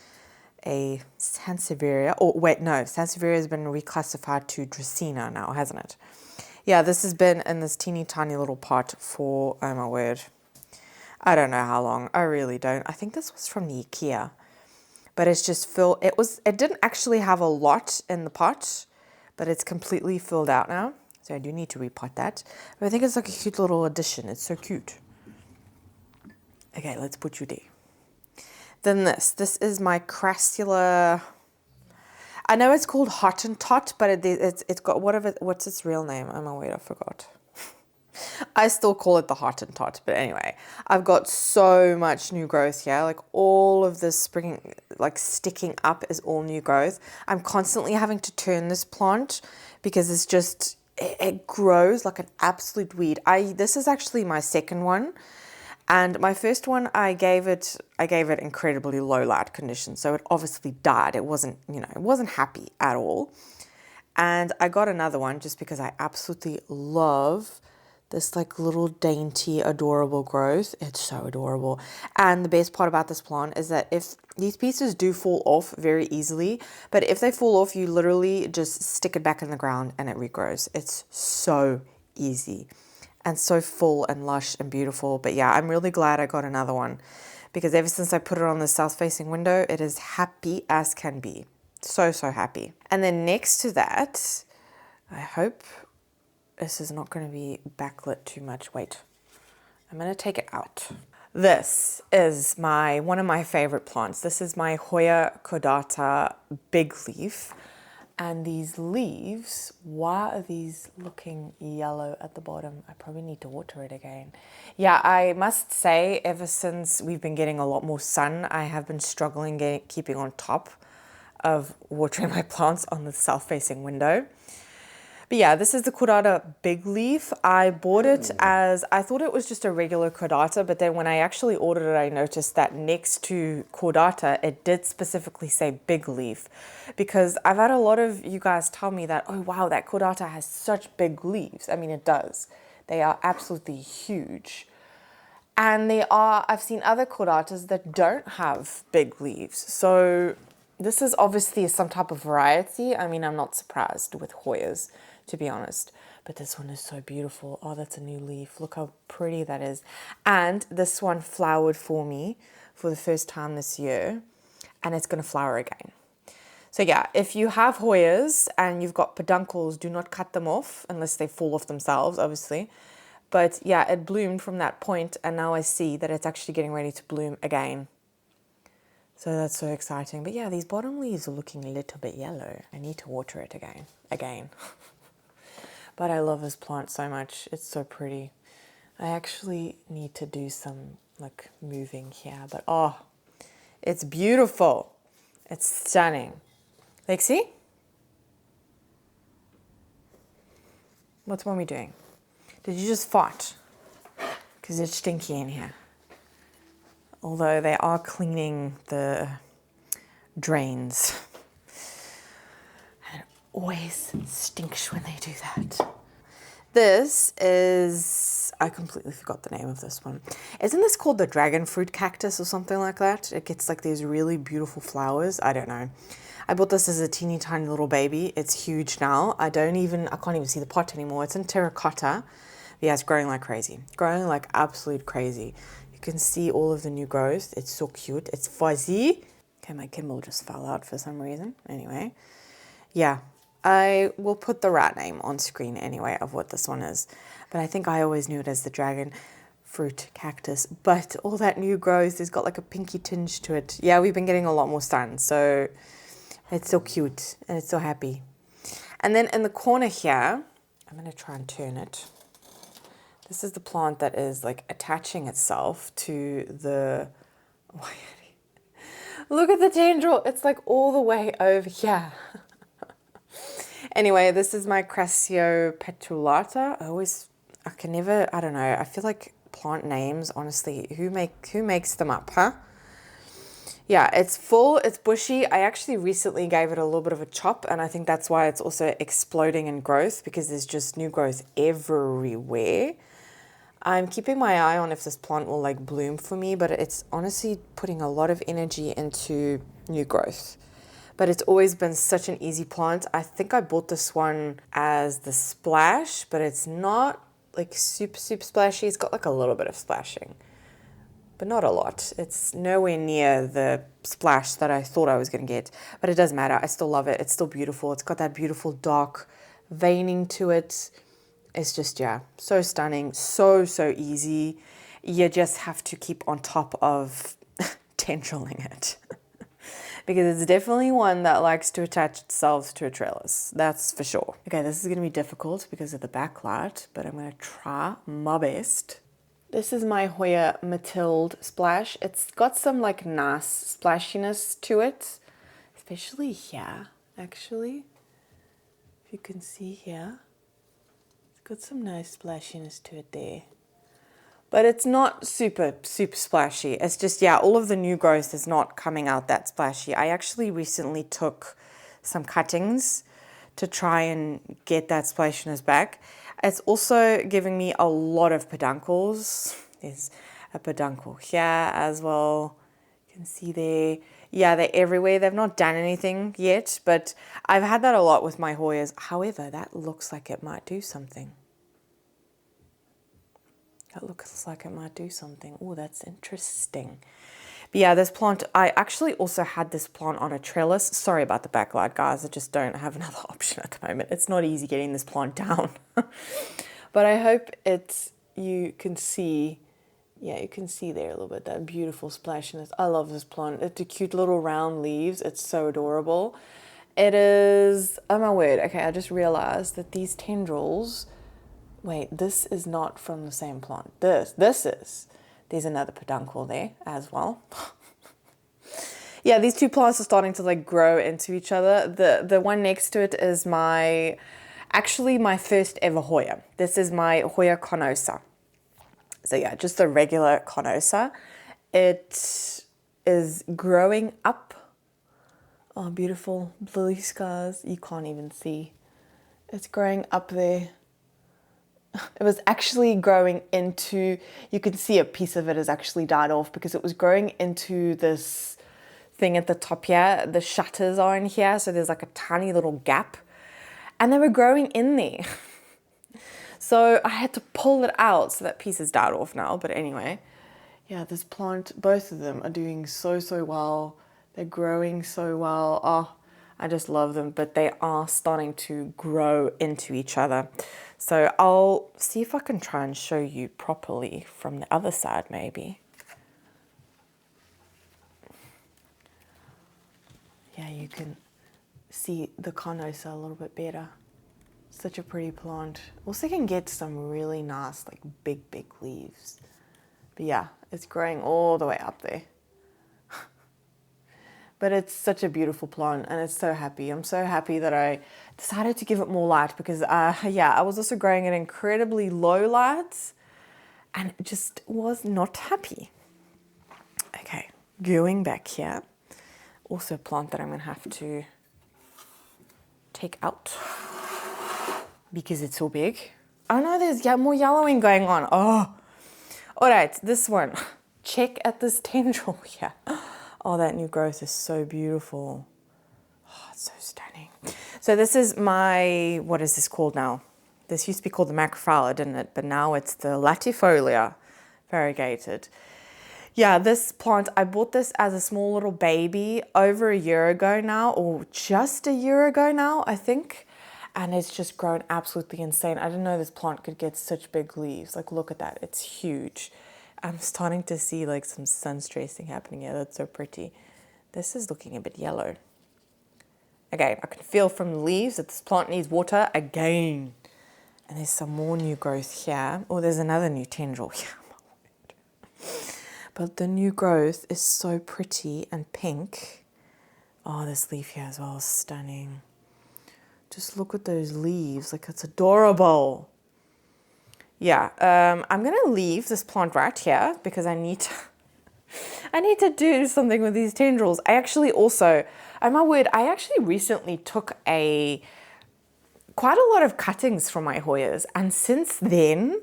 A Sansevieria, Sansevieria has been reclassified to Dracaena now, hasn't it? Yeah, this has been in this teeny tiny little pot for, oh my word, I don't know how long. I really don't. I think this was from the Ikea, but it's just filled. It didn't actually have a lot in the pot, but it's completely filled out now. So I do need to repot that. But I think it's like a cute little addition. It's so cute. Okay, let's put you there. Then this is my crassula. I know it's called Hottentot, but it's got what's its real name? Oh my word, I forgot. I still call it the Hottentot, but anyway, I've got so much new growth here. Like all of this springing, like sticking up is all new growth. I'm constantly having to turn this plant because it's just, it grows like an absolute weed. This is actually my second one. And my first one, I gave it incredibly low light conditions. So it obviously died. It wasn't happy at all. And I got another one just because I absolutely love this like little dainty, adorable growth. It's so adorable. And the best part about this plant is that if these pieces do fall off very easily, but if they fall off, you literally just stick it back in the ground and it regrows. It's so easy. And so full and lush and beautiful. But yeah, I'm really glad I got another one, because ever since I put it on the south-facing window, it is happy as can be. So, so happy. And then next to that, I hope this is not going to be backlit too much. Wait, I'm going to take it out. This is one of my favorite plants. This is my Hoya caudata big leaf. And these leaves, why are these looking yellow at the bottom? I probably need to water it again. Yeah, I must say, ever since we've been getting a lot more sun, I have been struggling keeping on top of watering my plants on the south-facing window. But yeah, this is the caudata big leaf. I bought it as, I thought it was just a regular caudata, but then when I actually ordered it, I noticed that next to caudata, it did specifically say big leaf, because I've had a lot of you guys tell me that, oh wow, that caudata has such big leaves. I mean, it does. They are absolutely huge. And I've seen other caudatas that don't have big leaves. So this is obviously some type of variety. I mean, I'm not surprised with Hoyas, to be honest. But this one is so beautiful. Oh, that's a new leaf. Look how pretty that is. And this one flowered for me for the first time this year. And it's going to flower again. So yeah, if you have Hoyas and you've got peduncles, do not cut them off unless they fall off themselves, obviously. But yeah, it bloomed from that point, and now I see that it's actually getting ready to bloom again. So that's so exciting. But yeah, these bottom leaves are looking a little bit yellow. I need to water it again. But I love this plant so much. It's so pretty. I actually need to do some like moving here, but oh, it's beautiful. It's stunning. Lexi? What's mommy doing? Did you just fart? Because it's stinky in here. Although they are cleaning the drains. And it always stinks when they do that. This is, I completely forgot the name of this one. Isn't this called the dragon fruit cactus or something like that? It gets like these really beautiful flowers. I don't know. I bought this as a teeny tiny little baby. It's huge now. I can't even see the pot anymore. It's in terracotta. But yeah, it's growing like crazy. Growing like absolute crazy. You can see all of the new growth. It's so cute. It's fuzzy. Okay, my Kindle just fell out for some reason. Anyway, yeah. I will put the right name on screen anyway of what this one is. But I think I always knew it as the dragon fruit cactus. But all that new growth has got like a pinky tinge to it. Yeah, we've been getting a lot more sun. So it's so cute and it's so happy. And then in the corner here, I'm going to try and turn it. This is the plant that is like attaching itself to the... Look at the tendril. It's like all the way over here. Anyway, this is my Crassio petulata. I don't know. I feel like plant names, honestly, who makes them up, huh? Yeah, it's full, it's bushy. I actually recently gave it a little bit of a chop, and I think that's why it's also exploding in growth, because there's just new growth everywhere. I'm keeping my eye on if this plant will like bloom for me, but it's honestly putting a lot of energy into new growth. But it's always been such an easy plant. I think I bought this one as the splash, but it's not like super splashy. It's got like a little bit of splashing, but not a lot. It's nowhere near the splash that I thought I was going to get, but it doesn't matter. I still love it. It's still beautiful. It's got that beautiful dark veining to it. It's just, yeah, so stunning, so easy. You just have to keep on top of tendriling it. Because it's definitely one that likes to attach itself to a trellis. That's for sure. Okay, this is going to be difficult because of the backlight, but I'm going to try my best. This is my Hoya Matilde splash. It's got some like nice splashiness to it, especially here, actually. If you can see here, it's got some nice splashiness to it there. But it's not super splashy. It's just, yeah, all of the new growth is not coming out that splashy. I actually recently took some cuttings to try and get that splashiness back. It's also giving me a lot of peduncles. There's a peduncle here as well. You can see there. Yeah, they're everywhere. They've not done anything yet, but I've had that a lot with my Hoyas. However, that looks like it might do something. That looks like it might do something. Oh, that's interesting. But yeah, this plant, I actually also had this plant on a trellis. Sorry about the backlight, guys. I just don't have another option at the moment. It's not easy getting this plant down. But I hope you can see, yeah, you can see there a little bit, that beautiful splashiness. I love this plant. It's the cute little round leaves. It's so adorable. It is, oh my word. Okay, I just realized that these tendrils, wait, this is not from the same plant. This is. There's another peduncle there as well. Yeah, these two plants are starting to like grow into each other. The one next to it is actually my first ever Hoya. This is my Hoya conosa. So yeah, just a regular conosa. It is growing up. Oh, beautiful blue skies. You can't even see. It's growing up there. It was actually growing into, you can see a piece of it has actually died off because it was growing into this thing at the top here. The shutters are in here, so there's like a tiny little gap, and they were growing in there. So I had to pull it out, so that piece has died off now. But anyway, yeah, this plant, both of them are doing so well. They're growing so well. Oh, I just love them, but they are starting to grow into each other. So I'll see if I can try and show you properly from the other side, maybe. Yeah, you can see the conosa a little bit better. Such a pretty plant. Also can get some really nice, like big leaves. But yeah, it's growing all the way up there. But it's such a beautiful plant and it's so happy. I'm so happy that I decided to give it more light because yeah, I was also growing it incredibly low lights and it just was not happy. Okay, going back here. Also a plant that I'm gonna have to take out because it's so big. Oh no, there's more yellowing going on. Oh, all right, this one. Check at this tendril here. Oh, that new growth is so beautiful. Oh, it's so stunning. So this is my, what is this called now? This used to be called the macrophylla, didn't it? But now it's the latifolia variegated. Yeah, this plant, I bought this as a small little baby over a year ago now, or just a year ago now, I think. And it's just grown absolutely insane. I didn't know this plant could get such big leaves. Like, look at that, it's huge. I'm starting to see like some sun stressing happening here. That's so pretty. This is looking a bit yellow. Okay, I can feel from the leaves that this plant needs water again. And there's some more new growth here. Oh, there's another new tendril here. But the new growth is so pretty and pink. Oh, this leaf here as well is stunning. Just look at those leaves, like it's adorable. Yeah, I'm gonna leave this plant right here because I need to do something with these tendrils. I actually also, oh my word, I actually recently took quite a lot of cuttings from my Hoyas, and since then,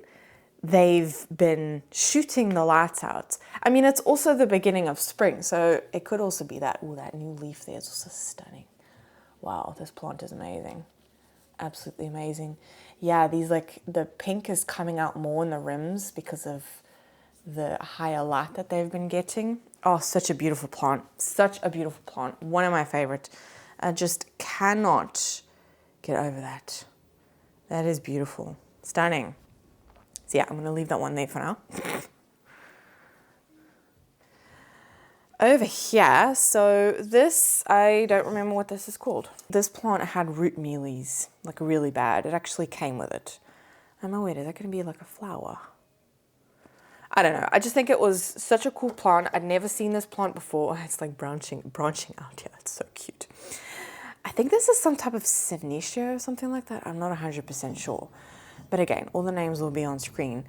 they've been shooting the lights out. I mean, it's also the beginning of spring, so it could also be that, oh, that new leaf there is also stunning. Wow, this plant is amazing. Absolutely amazing. Yeah, these like, the pink is coming out more in the rims because of the higher light that they've been getting. Oh, such a beautiful plant. Such a beautiful plant. One of my favorite. I just cannot get over that. That is beautiful. Stunning. So yeah, I'm going to leave that one there for now. Over here, so this, I don't remember what this is called. This plant had root mealies, like really bad. It actually came with it. Oh my word, is that going to be like a flower? I don't know. I just think it was such a cool plant. I'd never seen this plant before. It's like branching out here. It's so cute. I think this is some type of Senecio or something like that. I'm not 100% sure. But again, all the names will be on screen.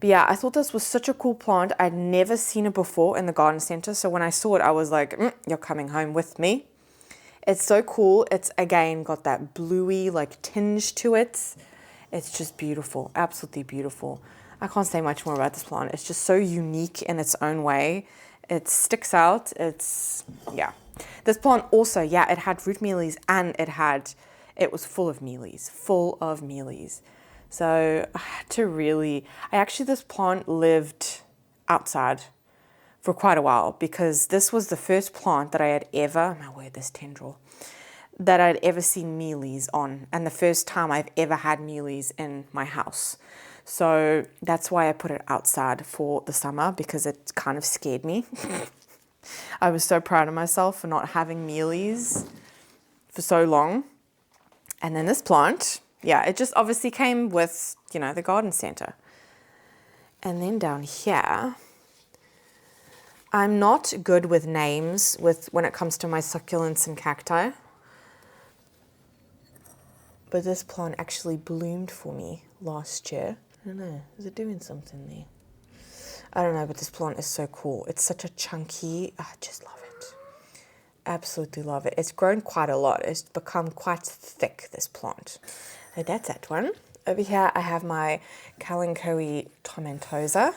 But yeah, I thought this was such a cool plant. I'd never seen it before in the garden center. So when I saw it, I was like, you're coming home with me. It's so cool. It's, again, got that bluey like tinge to it. It's just beautiful, absolutely beautiful. I can't say much more about this plant. It's just so unique in its own way. It sticks out. It's, yeah. This plant also, yeah, it had root mealies and it was full of mealies. So I had to really, this plant lived outside for quite a while because this was the first plant that I had ever, oh my word, this tendril, that I'd ever seen mealies on, and the first time I've ever had mealies in my house. So that's why I put it outside for the summer, because it kind of scared me. I was so proud of myself for not having mealies for so long. And then this plant, yeah, it just obviously came with, you know, the garden center. And then down here, I'm not good with names when it comes to my succulents and cacti. But this plant actually bloomed for me last year. I don't know, is it doing something there? I don't know, but this plant is so cool. It's such a chunky, I just love it. Absolutely love it. It's grown quite a lot. It's become quite thick, this plant. So that's that one. Over here, I have my Kalanchoe tomentosa.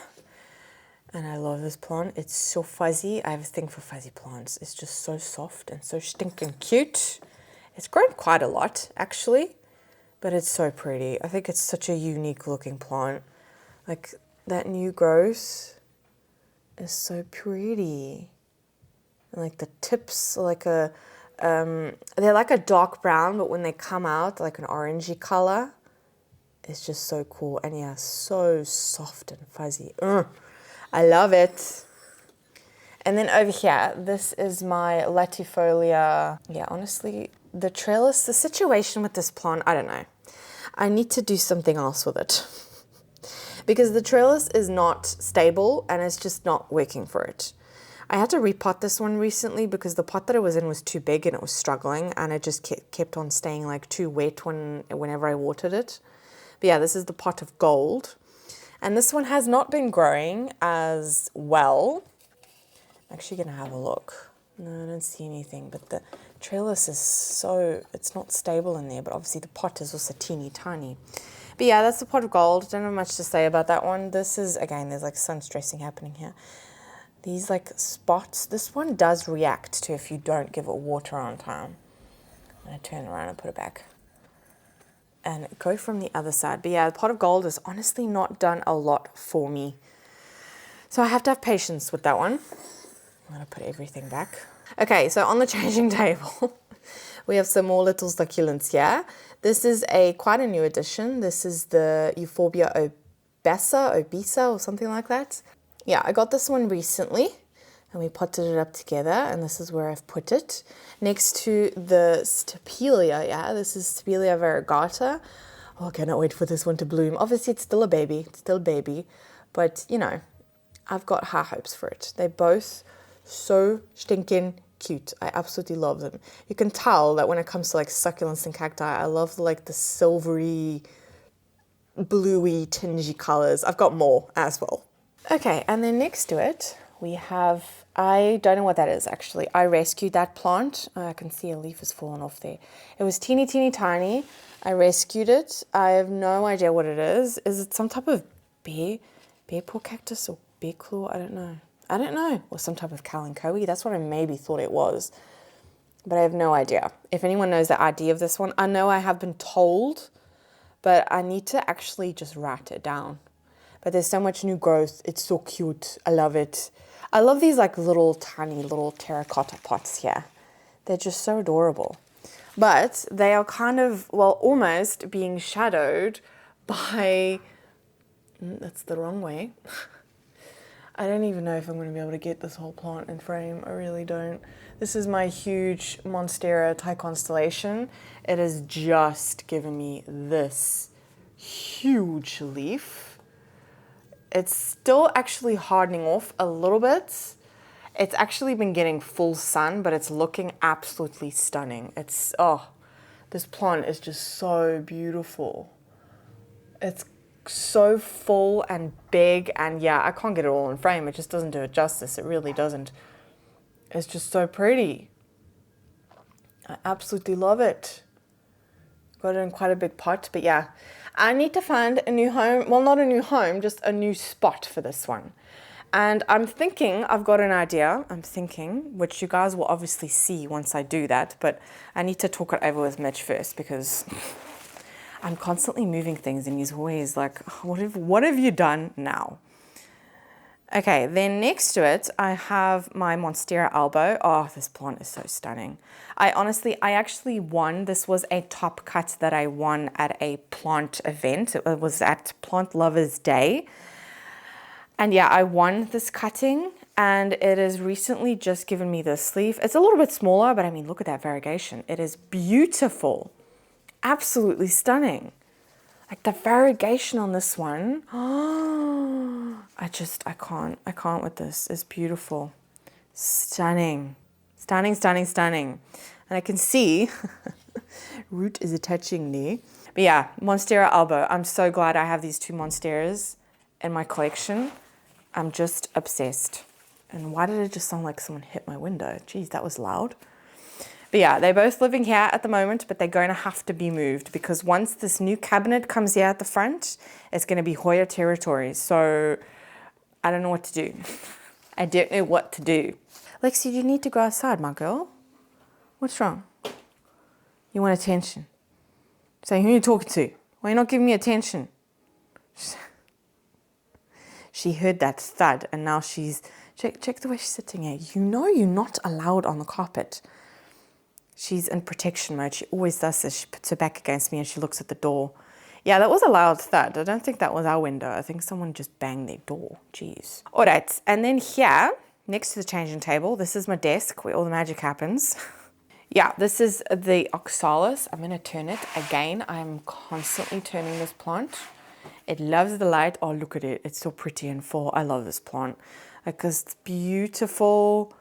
And I love this plant. It's so fuzzy. I have a thing for fuzzy plants. It's just so soft and so stinking cute. It's grown quite a lot, actually. But it's so pretty. I think it's such a unique looking plant. Like, that new growth is so pretty. And like the tips are like they're like a dark brown, but when they come out, like an orangey color. It's just so cool. And yeah, so soft and fuzzy. I love it. And then over here, this is my latifolia. Yeah, honestly, the trellis, the situation with this plant, I don't know. I need to do something else with it. Because the trellis is not stable and it's just not working for it. I had to repot this one recently because the pot that it was in was too big and it was struggling, and it just kept on staying like too wet whenever I watered it. But yeah, this is the pot of gold. And this one has not been growing as well. I'm actually going to have a look. No, I don't see anything, but the trellis is it's not stable in there, but obviously the pot is also teeny tiny. But yeah, that's the pot of gold. Don't have much to say about that one. This is, again, there's like sun stressing happening here. These like spots, this one does react to if you don't give it water on time. I'm going to turn around and put it back. And go from the other side. But yeah, the pot of gold has honestly not done a lot for me. So I have to have patience with that one. I'm going to put everything back. Okay, so on the changing table, we have some more little succulents here. This is quite a new addition. This is the Euphorbia obesa or something like that. Yeah, I got this one recently and we potted it up together, and this is where I've put it. Next to the Stapelia, yeah, this is Stapelia variegata. Oh, I cannot wait for this one to bloom. Obviously, it's still a baby, but you know, I've got high hopes for it. They're both so stinking cute. I absolutely love them. You can tell that when it comes to like succulents and cacti, I love like the silvery, bluey, tingy colors. I've got more as well. Okay, and then next to it, we have, I don't know what that is actually. I rescued that plant. I can see a leaf has fallen off there. It was teeny, teeny, tiny. I rescued it. I have no idea what it is. Is it some type of bear paw cactus or bear claw? I don't know. Or some type of kalanchoe. That's what I maybe thought it was. But I have no idea. If anyone knows the ID of this one, I know I have been told, but I need to actually just write it down. But there's so much new growth. It's so cute. I love it. I love these like tiny little terracotta pots here. They're just so adorable. But they are kind of, well, almost being shadowed by, that's the wrong way. I don't even know if I'm going to be able to get this whole plant in frame. I really don't. This is my huge monstera Thai constellation. It has just given me this huge leaf. It's still actually hardening off a little bit. It's actually been getting full sun, but it's looking absolutely stunning. It's, oh, this plant is just so beautiful. It's so full and big, and yeah, I can't get it all in frame. It just doesn't do it justice. It really doesn't. It's just so pretty. I absolutely love it. Got it in quite a big pot, but yeah. I need to find a new home. Well, not a new home, just a new spot for this one. And I'm thinking, I've got an idea. Which you guys will obviously see once I do that, but I need to talk it over with Mitch first because I'm constantly moving things and he's always like, what have you done now? Okay, then next to it, I have my Monstera elbow. Oh, this plant is so stunning. I actually won. This was a top cut that I won at a plant event. It was at Plant Lovers Day. And yeah, I won this cutting and it has recently just given me this leaf. It's a little bit smaller, but I mean, look at that variegation. It is beautiful. Absolutely stunning. Like the variegation on this one. Oh, I can't with this. It's beautiful. Stunning. Stunning, stunning, stunning. And I can see root is attaching there. But yeah, Monstera elbow. I'm so glad I have these two Monsteras in my collection. I'm just obsessed. And why did it just sound like someone hit my window? Geez, that was loud. But yeah, they're both living here at the moment, but they're going to have to be moved because once this new cabinet comes here at the front, it's going to be Hoya territory. So I don't know what to do. I don't know what to do. Lexi, you need to go outside, my girl. What's wrong? You want attention? Say, who are you talking to? Why are you not giving me attention? She heard that thud and now she's, check the way she's sitting here. You know you're not allowed on the carpet. She's in protection mode. She always does this. She puts her back against me and she looks at the door. Yeah, that was a loud thud. I don't think that was our window. I think someone just banged their door. Jeez. All right, and then here, next to the changing table, this is my desk where all the magic happens. Yeah, this is the oxalis. I'm going to turn it again. I'm constantly turning this plant. It loves the light. Oh, look at it. It's so pretty and full. I love this plant because it's beautiful.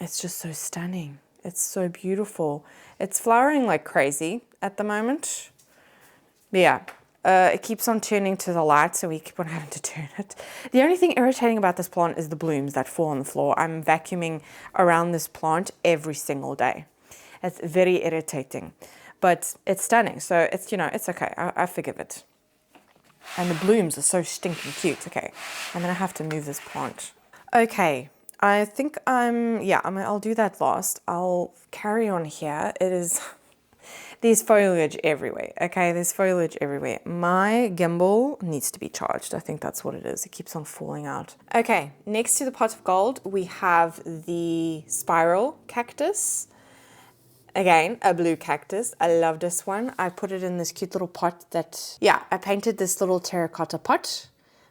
It's just so stunning. It's so beautiful. It's flowering like crazy at the moment. But yeah, it keeps on turning to the light, so we keep on having to turn it. The only thing irritating about this plant is the blooms that fall on the floor. I'm vacuuming around this plant every single day. It's very irritating, but it's stunning. So it's, you know, it's okay. I forgive it. And the blooms are so stinking cute. Okay, I'm gonna have to move this plant. Okay, I think I'll do that last. I'll carry on here. It is... There's foliage everywhere, okay? There's foliage everywhere. My gimbal needs to be charged. I think that's what it is. It keeps on falling out. Okay, next to the pot of gold, we have the spiral cactus. Again, a blue cactus. I love this one. I put it in this cute little pot that, yeah, I painted this little terracotta pot.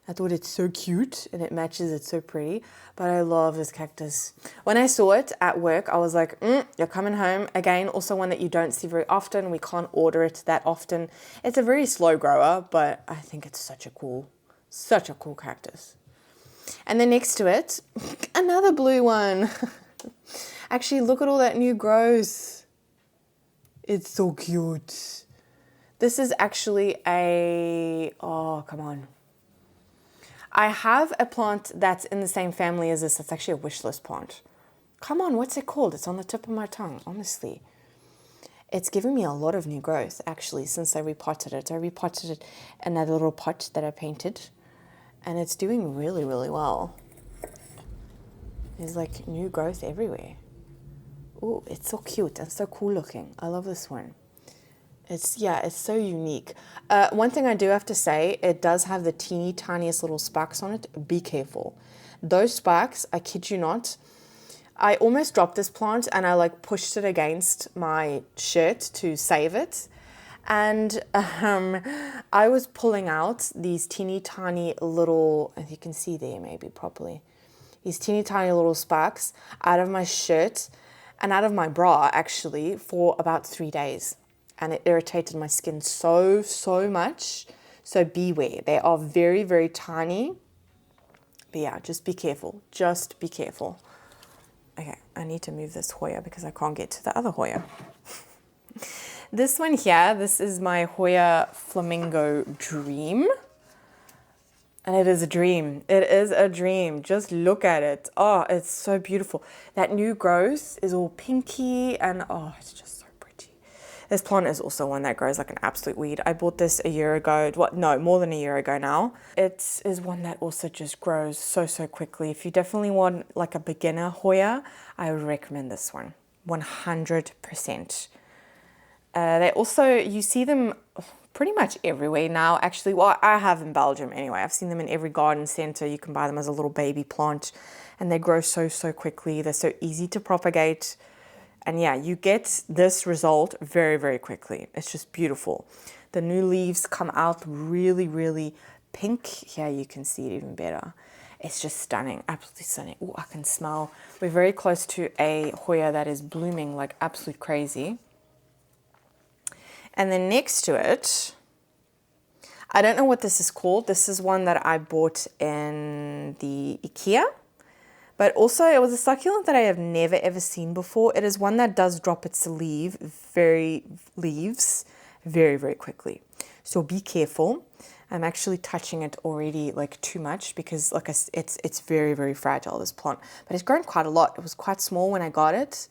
I thought it's so cute and it matches, it's so pretty, but I love this cactus. When I saw it at work, I was like, you're coming home. Again, also one that you don't see very often. We can't order it that often. It's a very slow grower, but I think it's such a cool cactus. And then next to it, another blue one. Actually, look at all that new growth. It's so cute. This is actually oh, come on. I have a plant that's in the same family as this. It's actually a wish list plant. Come on, what's it called? It's on the tip of my tongue, honestly. It's given me a lot of new growth, actually, since I repotted it. I repotted it in that little pot that I painted, and it's doing really, really well. There's like new growth everywhere. Oh, it's so cute and so cool looking. I love this one. It's so unique. One thing I do have to say, it does have the teeny tiniest little sparks on it. Be careful. Those sparks, I kid you not, I almost dropped this plant and I like pushed it against my shirt to save it. And I was pulling out these teeny tiny little, if you can see there maybe properly, these teeny tiny little sparks out of my shirt and out of my bra actually for about 3 days. And it irritated my skin so much. So beware. They are very, very tiny. But yeah, just be careful. Just be careful. Okay, I need to move this Hoya because I can't get to the other Hoya. This one here, this is my Hoya Flamingo Dream. And it is a dream. It is a dream. Just look at it. Oh, it's so beautiful. That new growth is all pinky and oh, it's just so pretty. This plant is also one that grows like an absolute weed. I bought this a year ago. No, more than a year ago now. It is one that also just grows so quickly. If you definitely want like a beginner Hoya, I would recommend this one. 100%. They also, you see them pretty much everywhere now, actually. Well, I have in Belgium anyway. I've seen them in every garden center. You can buy them as a little baby plant and they grow so quickly. They're so easy to propagate. And yeah, you get this result very quickly. It's just beautiful. The new leaves come out really pink. Here you can see it even better. It's just stunning, absolutely stunning. Oh, I can smell. We're very close to a Hoya that is blooming like absolute crazy. And then next to it, I don't know what this is called. This is one that I bought in the Ikea. But also it was a succulent that I have never ever seen before. It is one that does drop its leaves very quickly. So be careful. I'm actually touching it already like too much because like it's very fragile, this plant. But it's grown quite a lot. It was quite small when I got it.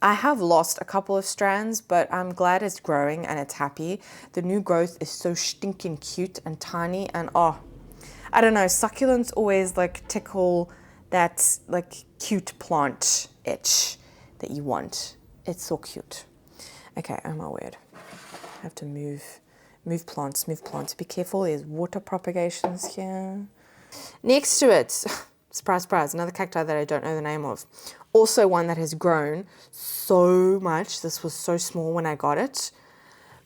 I have lost a couple of strands, but I'm glad it's growing and it's happy. The new growth is so stinking cute and tiny and oh, I don't know, succulents always like tickle that like cute plant itch that you want. It's so cute. Okay, oh my word. I have to move plants. Be careful, there's water propagations here. Next to it, surprise, another cacti that I don't know the name of. Also one that has grown so much. This was so small when I got it.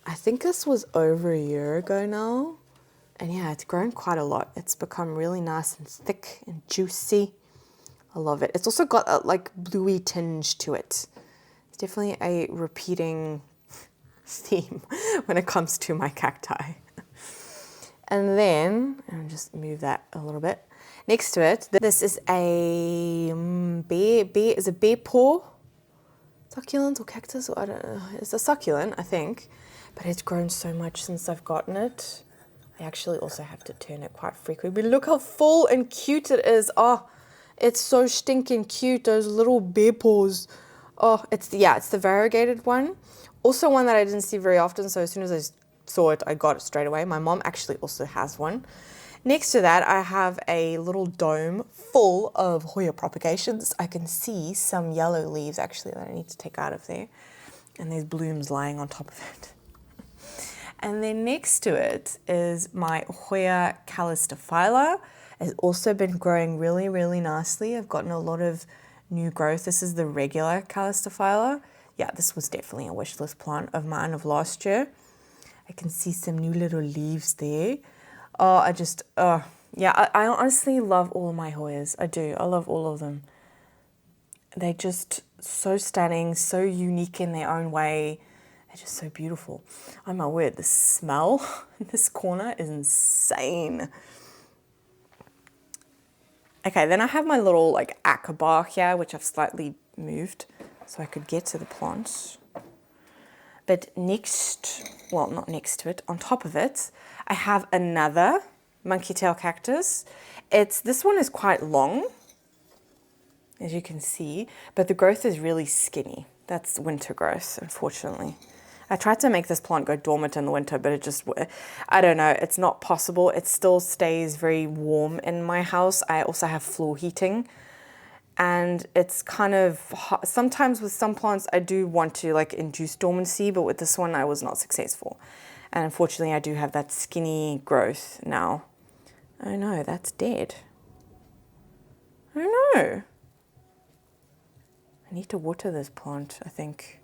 I think this was over a year ago now. And yeah, it's grown quite a lot. It's become really nice and thick and juicy. I love it. It's also got a like bluey tinge to it. It's definitely a repeating theme when it comes to my cacti. And then, I'll just move that a little bit. Next to it, this is a bear paw succulent or cactus, or I don't know. It's a succulent, I think, but it's grown so much since I've gotten it. I actually also have to turn it quite frequently. But look how full and cute it is. Oh, it's so stinking cute, those little bear paws. Oh, it's the variegated one. Also one that I didn't see very often, so as soon as I saw it, I got it straight away. My mom actually also has one. Next to that, I have a little dome full of Hoya propagations. I can see some yellow leaves actually that I need to take out of there. And there's blooms lying on top of it. And then next to it is my Hoya calistophylla. It's also been growing really, really nicely. I've gotten a lot of new growth. This is the regular calistophylla. Yeah, this was definitely a wish list plant of mine of last year. I can see some new little leaves there. Oh, I honestly love all my Hoyas. I do. I love all of them. They're just so stunning, so unique in their own way. They're just so beautiful. Oh my word, the smell in this corner is insane. Okay, then I have my little like acabar here, which I've slightly moved so I could get to the plant. But not next to it, on top of it, I have another monkey tail cactus. This one is quite long, as you can see, but the growth is really skinny. That's winter growth, unfortunately. I tried to make this plant go dormant in the winter, but I don't know, it's not possible. It still stays very warm in my house. I also have floor heating, and it's kind of hot. Sometimes with some plants I do want to like induce dormancy, but with this one I was not successful. And unfortunately I do have that skinny growth now. Oh no, that's dead. Oh no. I need to water this plant, I think.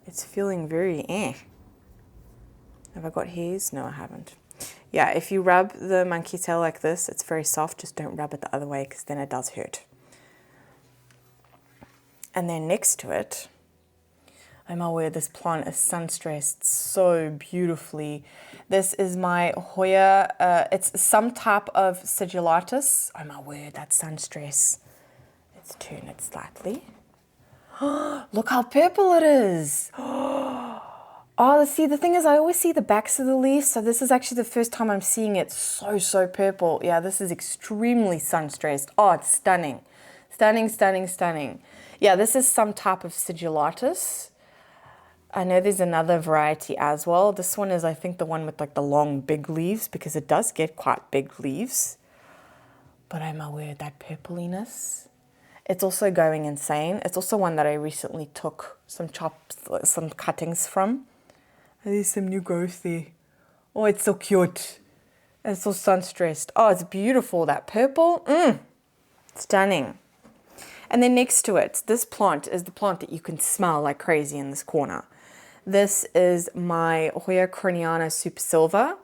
It's feeling very Have I got hairs? No, I haven't. Yeah, if you rub the monkey tail like this, it's very soft. Just don't rub it the other way because then it does hurt. And then next to it, I'm aware this plant is sun-stressed so beautifully. This is my Hoya. It's some type of sigillatus. Oh my word, that's sun-stress. Let's turn it slightly. Look how purple it is. Oh, see, the thing is I always see the backs of the leaves, so this is actually the first time I'm seeing it so purple. Yeah, this is extremely sun-stressed. Oh, it's stunning. Stunning, stunning, stunning. Yeah, this is some type of sigillatus. I know there's another variety as well. This one is, I think, the one with like the long, big leaves, because it does get quite big leaves. But oh my word, that purpliness. It's also going insane. It's also one that I recently took some cuttings from. There's some new growth there. Oh, it's so cute. It's so sun-stressed. Oh, it's beautiful, that purple. Stunning. And then next to it, this plant is the plant that you can smell like crazy in this corner. This is my Hoya craniana super silver.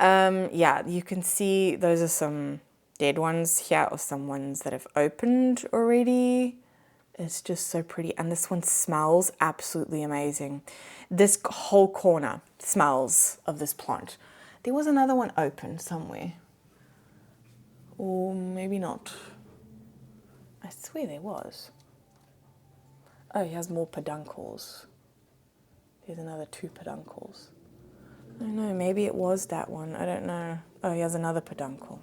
Yeah, you can see those are some dead ones here, or some ones that have opened already. It's just so pretty, and this one smells absolutely amazing. This whole corner smells of this plant. There was another one open somewhere, or maybe not. I swear there was. Oh, he has more peduncles. There's another 2 peduncles. I don't know, maybe it was that one. I don't know. Oh, he has another peduncle.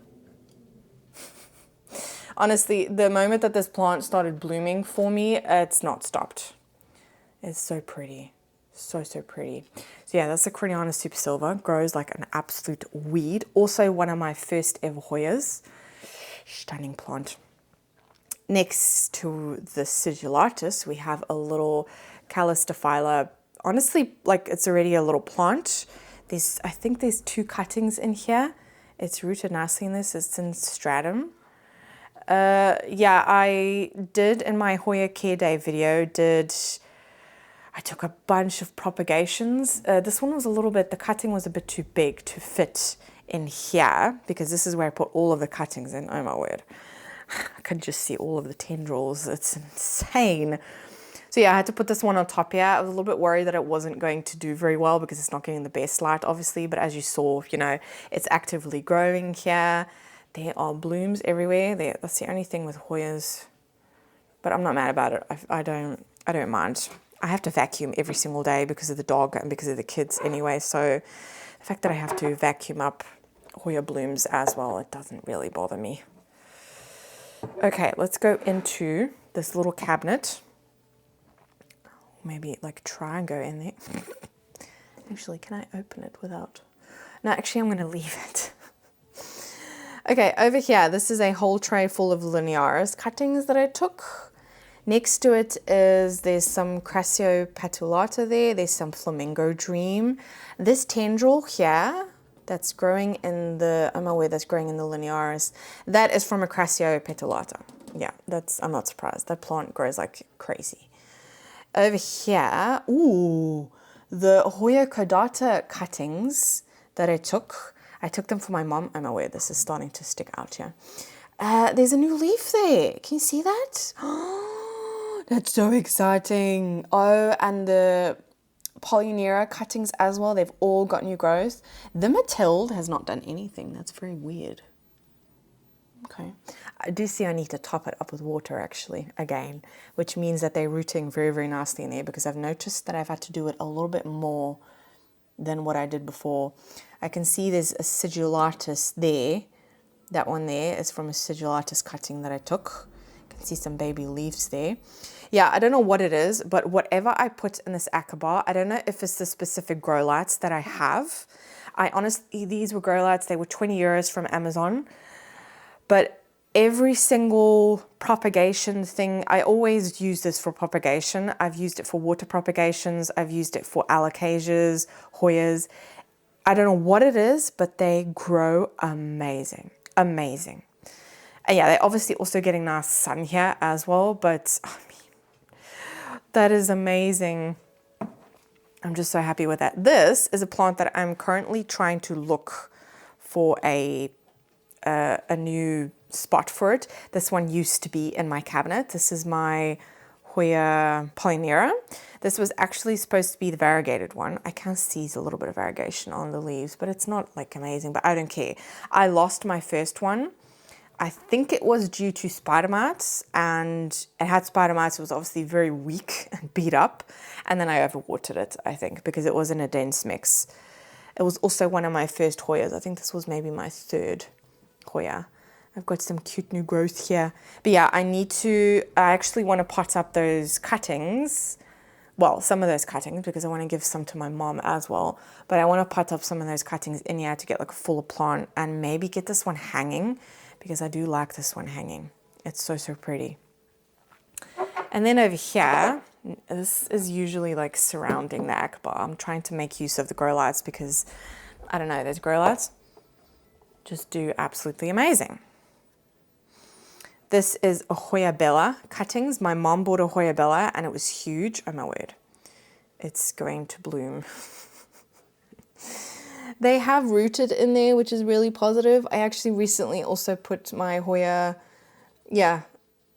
Honestly, the moment that this plant started blooming for me, it's not stopped. It's so pretty. So pretty. So yeah, that's the Craniana Super Silver. Grows like an absolute weed. Also one of my first ever Hoyas. Stunning plant. Next to the sigillatus, we have a little calistophylla. Honestly, like it's already a little plant. I think there's 2 cuttings in here. It's rooted nicely in this. It's in stratum. Yeah, I did in my Hoya Care Day video, I took a bunch of propagations. This one was the cutting was a bit too big to fit in here, because this is where I put all of the cuttings in, oh my word. I can just see all of the tendrils. It's insane. So yeah, I had to put this one on top here. I was a little bit worried that it wasn't going to do very well because it's not getting the best light, obviously. But as you saw, you know, it's actively growing here. There are blooms everywhere. That's the only thing with Hoyas. But I'm not mad about it. I don't mind. I have to vacuum every single day because of the dog and because of the kids anyway. So the fact that I have to vacuum up Hoya blooms as well, it doesn't really bother me. Okay, let's go into this little cabinet. Maybe like try and go in there. Actually, can I open it without? No, actually I'm gonna leave it. Okay, over here, this is a whole tray full of linearis cuttings that I took. Next to it there's some Crassio patulata there. There's some flamingo dream. This tendril here, that's growing in the, I'm aware that's growing in the linearis. That is from a Crassio petulata. Yeah, I'm not surprised. That plant grows like crazy. Over here, ooh, the Hoya caudata cuttings that I took them for my mom. I'm aware this is starting to stick out here. There's a new leaf there. Can you see that? Oh, that's so exciting. Oh, and the Polynera cuttings as well. They've all got new growth. The Matilde has not done anything. That's very weird. Okay. I do see I need to top it up with water actually, again, which means that they're rooting very, very nicely in there because I've noticed that I've had to do it a little bit more than what I did before. I can see there's a sigillitis there. That one there is from a sigillitis cutting that I took. You can see some baby leaves there. Yeah, I don't know what it is, but whatever I put in this acabar, I don't know if it's the specific grow lights that I have. I honestly, these were grow lights. They were 20 euros from Amazon. But every single propagation thing, I always use this for propagation. I've used it for water propagations. I've used it for alocasias, hoyas. I don't know what it is, but they grow amazing, amazing. And yeah, they're obviously also getting nice sun here as well, but I mean, that is amazing. I'm just so happy with that. This is a plant that I'm currently trying to look for a new spot for it. This one used to be in my cabinet. This is my Hoya Polynera. This was actually supposed to be the variegated one. I can see a little bit of variegation on the leaves, but it's not like amazing, but I don't care. I lost my first one. I think it was due to spider mites, and it had spider mites. It was obviously very weak and beat up, and then I overwatered it, I think, because it was in a dense mix. It was also one of my first Hoyas. I think this was maybe my third Hoya. I've got some cute new growth here. But yeah, I actually want to pot up those cuttings. Well, some of those cuttings, because I want to give some to my mom as well. But I want to pot up some of those cuttings in here to get like a fuller plant and maybe get this one hanging, because I do like this one hanging. It's so, so pretty. And then over here, this is usually like surrounding the acabar. I'm trying to make use of the grow lights because, I don't know, those grow lights just do absolutely amazing. This is a Hoya Bella cuttings. My mom bought a Hoya Bella and it was huge. Oh my word. It's going to bloom. They have rooted in there, which is really positive. I actually recently also put my Hoya, yeah,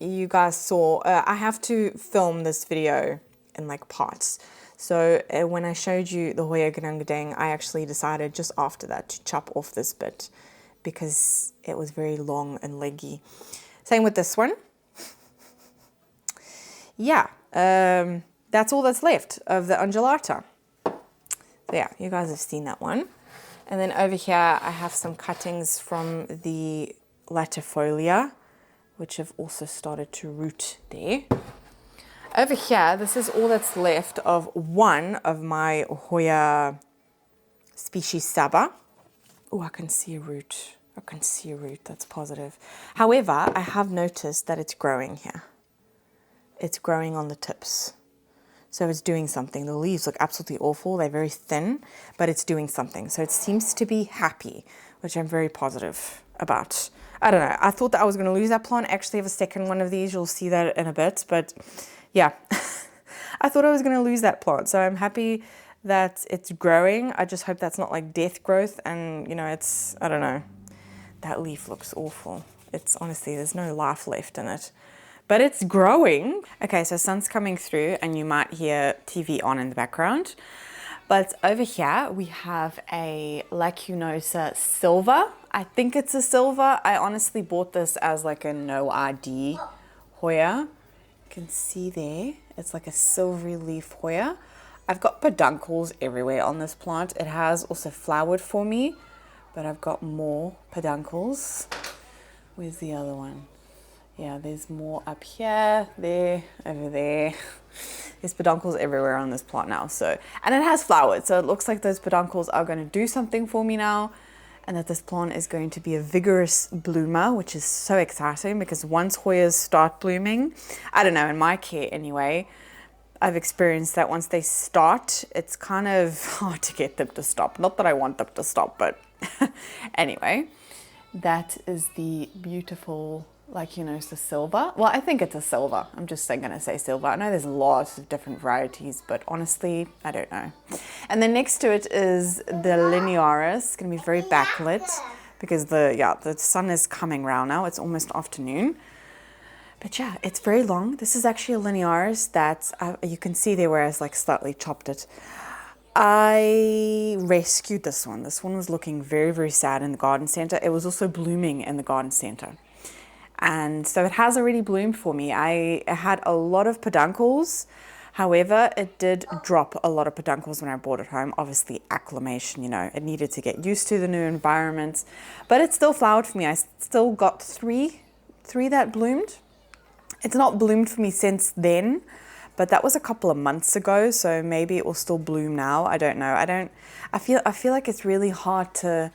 you guys saw, I have to film this video in like parts. So when I showed you the Hoya Ganungadang, I actually decided just after that to chop off this bit because it was very long and leggy. Same with this one. Yeah, that's all that's left of the undulata. So yeah, you guys have seen that one. And then over here, I have some cuttings from the latifolia, which have also started to root there. Over here, this is all that's left of one of my Hoya species Saba. Oh, I can see a root. I can see a root, that's positive. However, I have noticed that it's growing here. It's growing on the tips. So it's doing something. The leaves look absolutely awful. They're very thin, but it's doing something. So it seems to be happy, which I'm very positive about. I don't know. I thought that I was going to lose that plant. I actually have a second one of these. You'll see that in a bit. But yeah, I thought I was going to lose that plant. So I'm happy that it's growing. I just hope that's not like death growth. And, you know, it's, I don't know. That leaf looks awful. It's honestly, there's no life left in it. But it's growing. Okay, so sun's coming through and you might hear TV on in the background. But over here we have a Lacunosa silver. I think it's a silver. I honestly bought this as like a no ID Hoya. You can see there, it's like a silvery leaf Hoya. I've got peduncles everywhere on this plant. It has also flowered for me, but I've got more peduncles. Where's the other one? Yeah, there's more up here, there, over there. There's peduncles everywhere on this plant now. So, and it has flowered, so it looks like those peduncles are going to do something for me now, and that this plant is going to be a vigorous bloomer, which is so exciting because once Hoyas start blooming, I don't know, in my care anyway, I've experienced that once they start, it's kind of hard to get them to stop. Not that I want them to stop, but anyway, that is the beautiful, like, you know, it's a silver. Well, I think it's a silver. I'm just going to say silver. I know there's lots of different varieties, but honestly, I don't know. And then next to it is the linearis. It's going to be very backlit because the sun is coming round now. It's almost afternoon. But yeah, it's very long. This is actually a linearis that you can see there where I like slightly chopped it. I rescued this one. This one was looking very, very sad in the garden center. It was also blooming in the garden center. And so it has already bloomed for me. I had a lot of peduncles. However, it did drop a lot of peduncles when I brought it home. Obviously, acclimation, you know, it needed to get used to the new environment. But it still flowered for me. I still got three that bloomed. It's not bloomed for me since then, but that was a couple of months ago, so maybe it will still bloom now. I don't know. I feel like it's really hard to,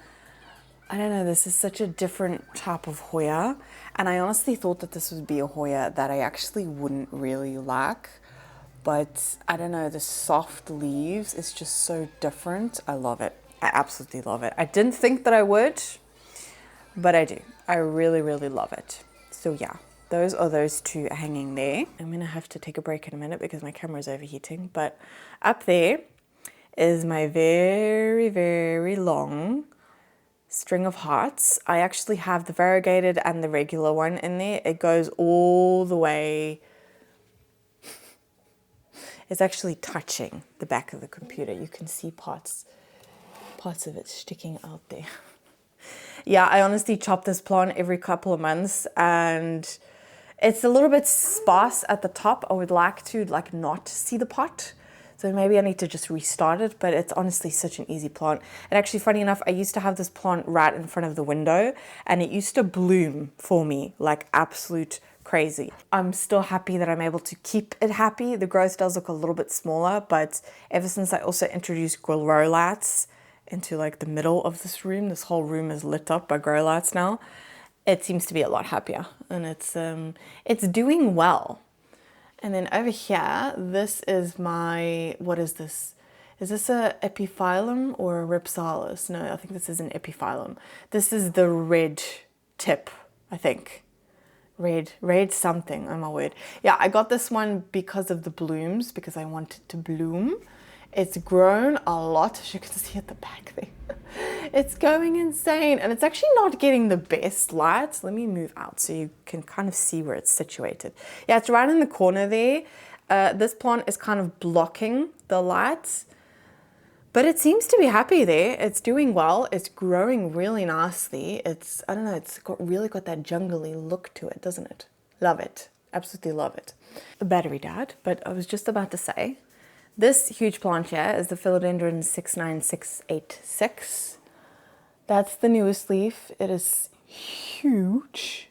I don't know, this is such a different type of Hoya, and I honestly thought that this would be a Hoya that I actually wouldn't really like, but I don't know, the soft leaves is just so different. I love it. I absolutely love it. I didn't think that I would, but I do. I really, really love it. So yeah. Those are those two hanging there. I'm gonna have to take a break in a minute because my camera is overheating, but up there is my very, very long string of hearts. I actually have the variegated and the regular one in there. It goes all the way. It's actually touching the back of the computer. You can see parts of it sticking out there. Yeah, I honestly chop this plant every couple of months and it's a little bit sparse at the top. I would like to not see the pot. So maybe I need to just restart it, but it's honestly such an easy plant. And actually, funny enough, I used to have this plant right in front of the window and it used to bloom for me like absolute crazy. I'm still happy that I'm able to keep it happy. The growth does look a little bit smaller, but ever since I also introduced grow lights into like the middle of this room, this whole room is lit up by grow lights now. It seems to be a lot happier and it's doing well. And then over here, this is my, what is this? Is this a epiphyllum or a ripsalis? No, I think this is an epiphyllum. This is the red tip, I think. Red something, oh my word. Yeah, I got this one because of the blooms, because I want it to bloom. It's grown a lot, as you can see at the back there. It's going insane, and it's actually not getting the best light. Let me move out so you can kind of see where it's situated. Yeah, it's right in the corner there. This plant is kind of blocking the light, but it seems to be happy there. It's doing well. It's growing really nicely. I don't know, it's really got that jungly look to it, doesn't it? Love it. Absolutely love it. The battery died, but I was just about to say, this huge plant here is the philodendron 69686. That's the newest leaf. It is huge.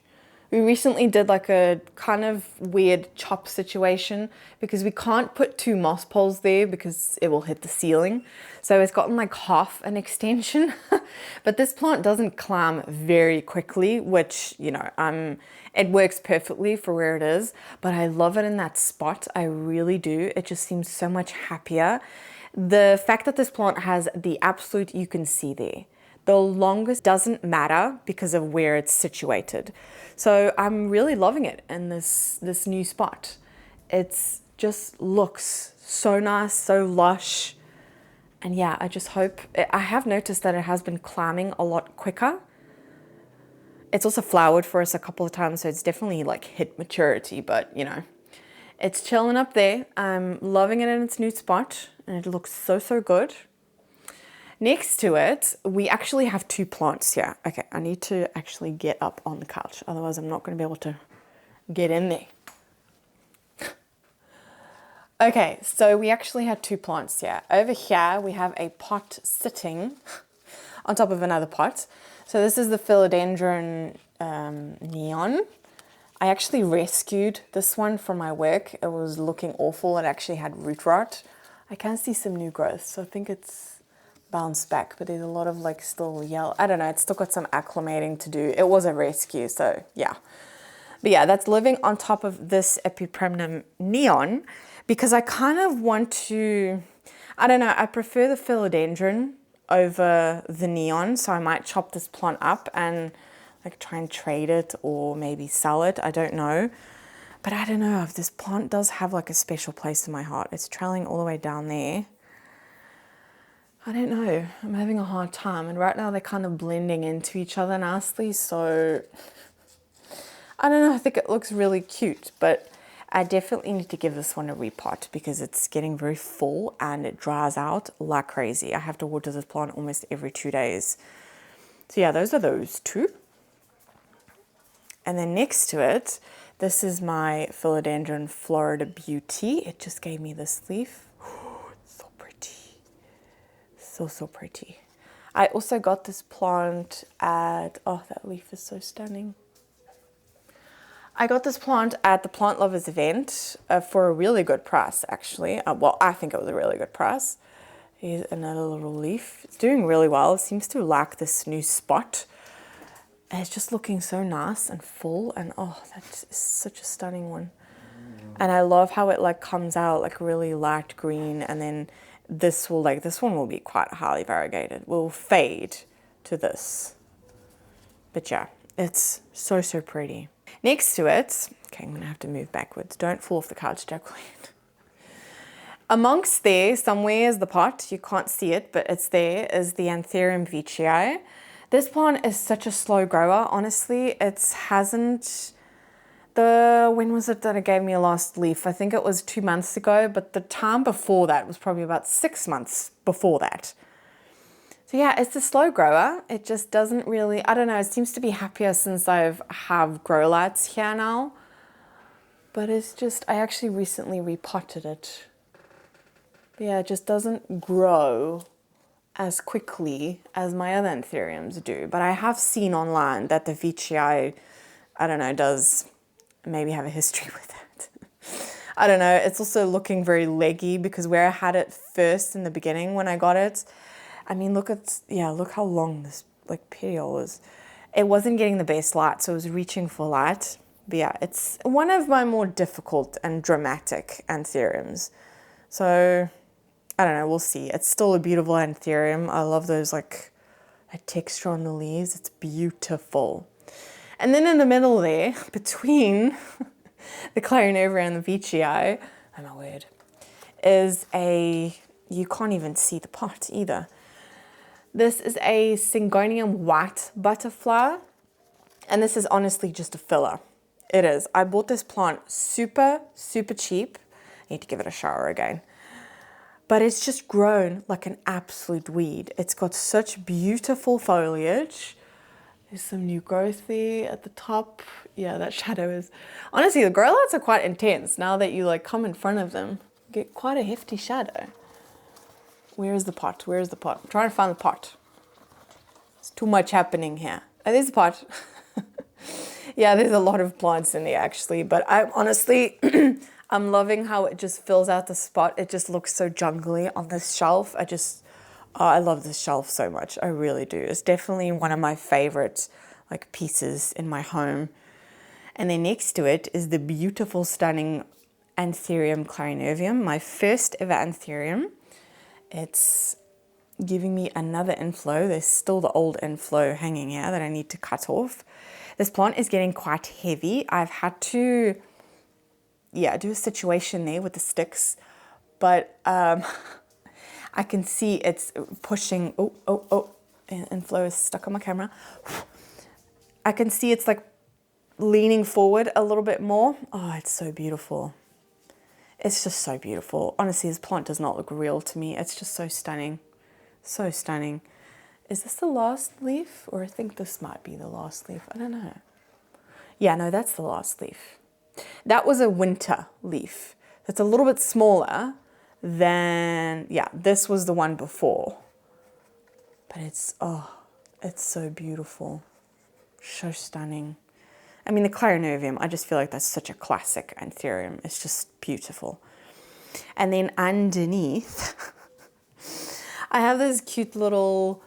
We recently did like a kind of weird chop situation because we can't put 2 moss poles there because it will hit the ceiling. So it's gotten like half an extension. But this plant doesn't climb very quickly, which, you know, it works perfectly for where it is. But I love it in that spot. I really do. It just seems so much happier. The fact that this plant has the absolute, you can see there, the longest doesn't matter because of where it's situated. So I'm really loving it in this new spot. It's just looks so nice, so lush. And yeah, I just hope, I have noticed that it has been climbing a lot quicker. It's also flowered for us a couple of times, so it's definitely like hit maturity, but you know, it's chilling up there. I'm loving it in its new spot, and it looks so, so good. Next to it, we actually have two plants here. Okay, I need to actually get up on the couch, otherwise I'm not going to be able to get in there. Okay, so we actually have two plants here. Over here, we have a pot sitting on top of another pot. So this is the philodendron neon. I actually rescued this one from my work. It was looking awful. It actually had root rot. I can see some new growth, so I think it's bounced back, but there's a lot of like still yellow. I don't know, it's still got some acclimating to do. It was a rescue, so yeah. But yeah, that's living on top of this epipremnum neon because I kind of want to, I don't know, I prefer the philodendron over the neon, so I might chop this plant up and like try and trade it or maybe sell it. I don't know. But I don't know if this plant does have like a special place in my heart. It's trailing all the way down there. I don't know. I'm having a hard time. And right now they're kind of blending into each other nicely. So I don't know. I think it looks really cute. But I definitely need to give this one a repot because it's getting very full and it dries out like crazy. I have to water this plant almost every 2 days. So yeah, those are those two. And then next to it, this is my philodendron Florida Beauty. It just gave me this leaf. So pretty. So, so pretty. I also got this plant at, oh, that leaf is so stunning. I got this plant at the Plant Lovers event for a really good price, actually. Well, I think it was a really good price. Here's another little leaf. It's doing really well. It seems to like this new spot. And it's just looking so nice and full. And oh, that's such a stunning one. And I love how it like comes out like really light green. And then this one will be quite highly variegated. Will fade to this. But yeah, it's so, so pretty. Next to it, okay, I'm gonna have to move backwards. Don't fall off the couch, Jacqueline. Amongst there, somewhere is the pot. You can't see it, but it's there, is the anthurium veitchii. This plant is such a slow grower, honestly. It hasn't, when was it that it gave me a last leaf? I think it was 2 months ago, but the time before that was probably about 6 months before that. So yeah, it's a slow grower. It just doesn't really, I don't know, it seems to be happier since I have grow lights here now. But it's just, I actually recently repotted it. But yeah, it just doesn't grow as quickly as my other anthuriums do. But I have seen online that the veitchii, I don't know, does maybe have a history with it. I don't know, it's also looking very leggy because where I had it first in the beginning when I got it, I mean, look how long this like petiole is. It wasn't getting the best light, so it was reaching for light. But yeah, it's one of my more difficult and dramatic anthuriums. So I don't know, we'll see. It's still a beautiful anthurium. I love those like a texture on the leaves. It's beautiful. And then in the middle there, between the Clarinovia and the veitchii, oh my word, is you can't even see the pot either. This is a Syngonium white butterfly, and this is honestly just a filler. It is. I bought this plant super, super cheap. I need to give it a shower again. But it's just grown like an absolute weed. It's got such beautiful foliage. There's some new growth there at the top. Yeah, that shadow is... Honestly, the grow lights are quite intense. Now that you like come in front of them, you get quite a hefty shadow. Where is the pot? Where is the pot? I'm trying to find the pot. There's too much happening here. Oh, there's the pot. Yeah, there's a lot of plants in there actually, but I'm honestly, I'm loving how it just fills out the spot. It just looks so jungly on this shelf. I love this shelf so much. I really do. It's definitely one of my favorite like pieces in my home. And then next to it is the beautiful, stunning Anthurium clarinovium, my first ever Anthurium. It's giving me another inflow. There's still the old inflow hanging here that I need to cut off. This plant is getting quite heavy. I've had to, do a situation there with the sticks, but I can see it's pushing, inflow is stuck on my camera. I can see it's like leaning forward a little bit more. Oh, it's so beautiful. It's just so beautiful. Honestly, this plant does not look real to me. It's just so stunning. So stunning. Is this the last leaf? Or I think this might be the last leaf. I don't know. Yeah, no, that's the last leaf. That was a winter leaf. That's a little bit smaller than, yeah, this was the one before. But it's, oh, it's so beautiful. So stunning. I mean, the Clarinervium, I just feel like that's such a classic anthurium. It's just beautiful. And then underneath, I have this cute little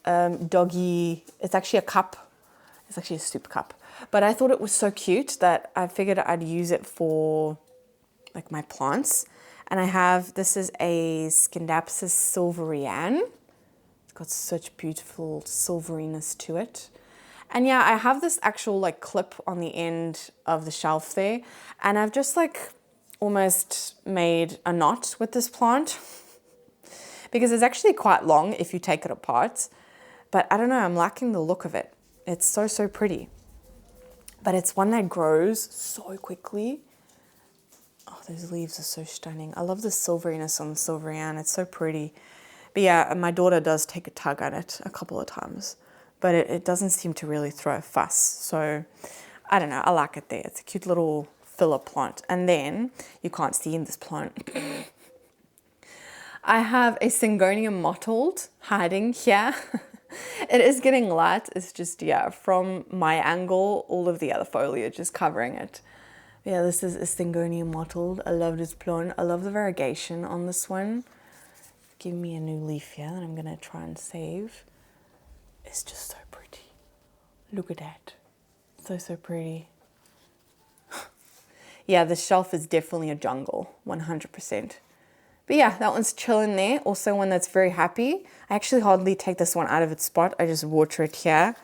doggy, it's actually a cup. It's actually a soup cup. But I thought it was so cute that I figured I'd use it for like my plants. And I have, this is a Scindapsus silverian. It's got such beautiful silveriness to it. And yeah, I have this actual like clip on the end of the shelf there. And I've just like almost made a knot with this plant because it's actually quite long if you take it apart. But I don't know, I'm liking the look of it. It's so, so pretty. But it's one that grows so quickly. Oh, those leaves are so stunning. I love the silveriness on the silverian. It's so pretty. But yeah, my daughter does take a tug at it a couple of times. But it doesn't seem to really throw a fuss. So I don't know, I like it there. It's a cute little filler plant. And then you can't see in this plant. I have a Syngonium mottled hiding here. It is getting light. It's just, yeah, from my angle, all of the other foliage is covering it. Yeah, this is a Syngonium mottled. I love this plant. I love the variegation on this one. Give me a new leaf here that I'm gonna try and save. It's just so pretty. Look at that. So, so pretty. Yeah, this shelf is definitely a jungle, 100%. But yeah, that one's chilling there. Also one that's very happy. I actually hardly take this one out of its spot. I just water it here.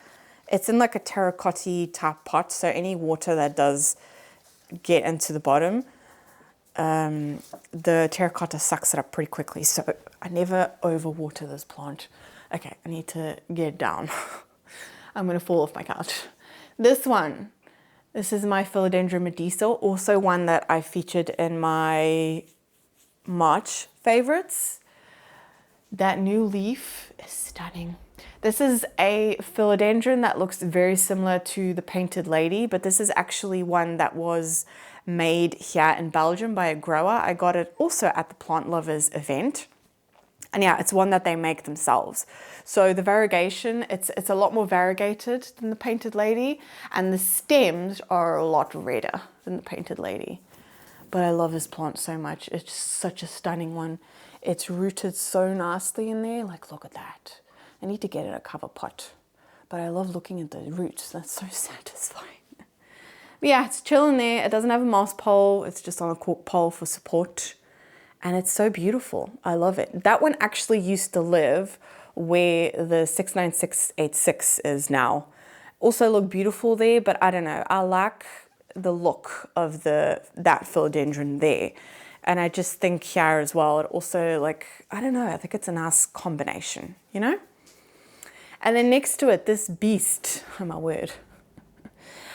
It's in like a terracotta type pot, so any water that does get into the bottom, the terracotta sucks it up pretty quickly. So I never overwater this plant. Okay, I need to get down. I'm gonna fall off my couch. This one, this is my philodendron medica, also one that I featured in my March favorites. That new leaf is stunning. This is a philodendron that looks very similar to the painted lady, but this is actually one that was made here in Belgium by a grower. I got it also at the Plant Lovers event. And yeah, it's one that they make themselves. So the variegation, it's a lot more variegated than the painted lady, and the stems are a lot redder than the painted lady. But I love this plant so much. It's such a stunning one. It's rooted so nicely in there. Like, look at that. I need to get it a cover pot. But I love looking at the roots. That's so satisfying. But yeah, it's chilling there. It doesn't have a moss pole. It's just on a cork pole for support. And it's so beautiful. I love it. That one actually used to live where the 69686 is now. Also look beautiful there, but I don't know. I like the look of that philodendron there. And I just think here as well, it also like, I don't know, I think it's a nice combination, you know? And then next to it, this beast, oh my word.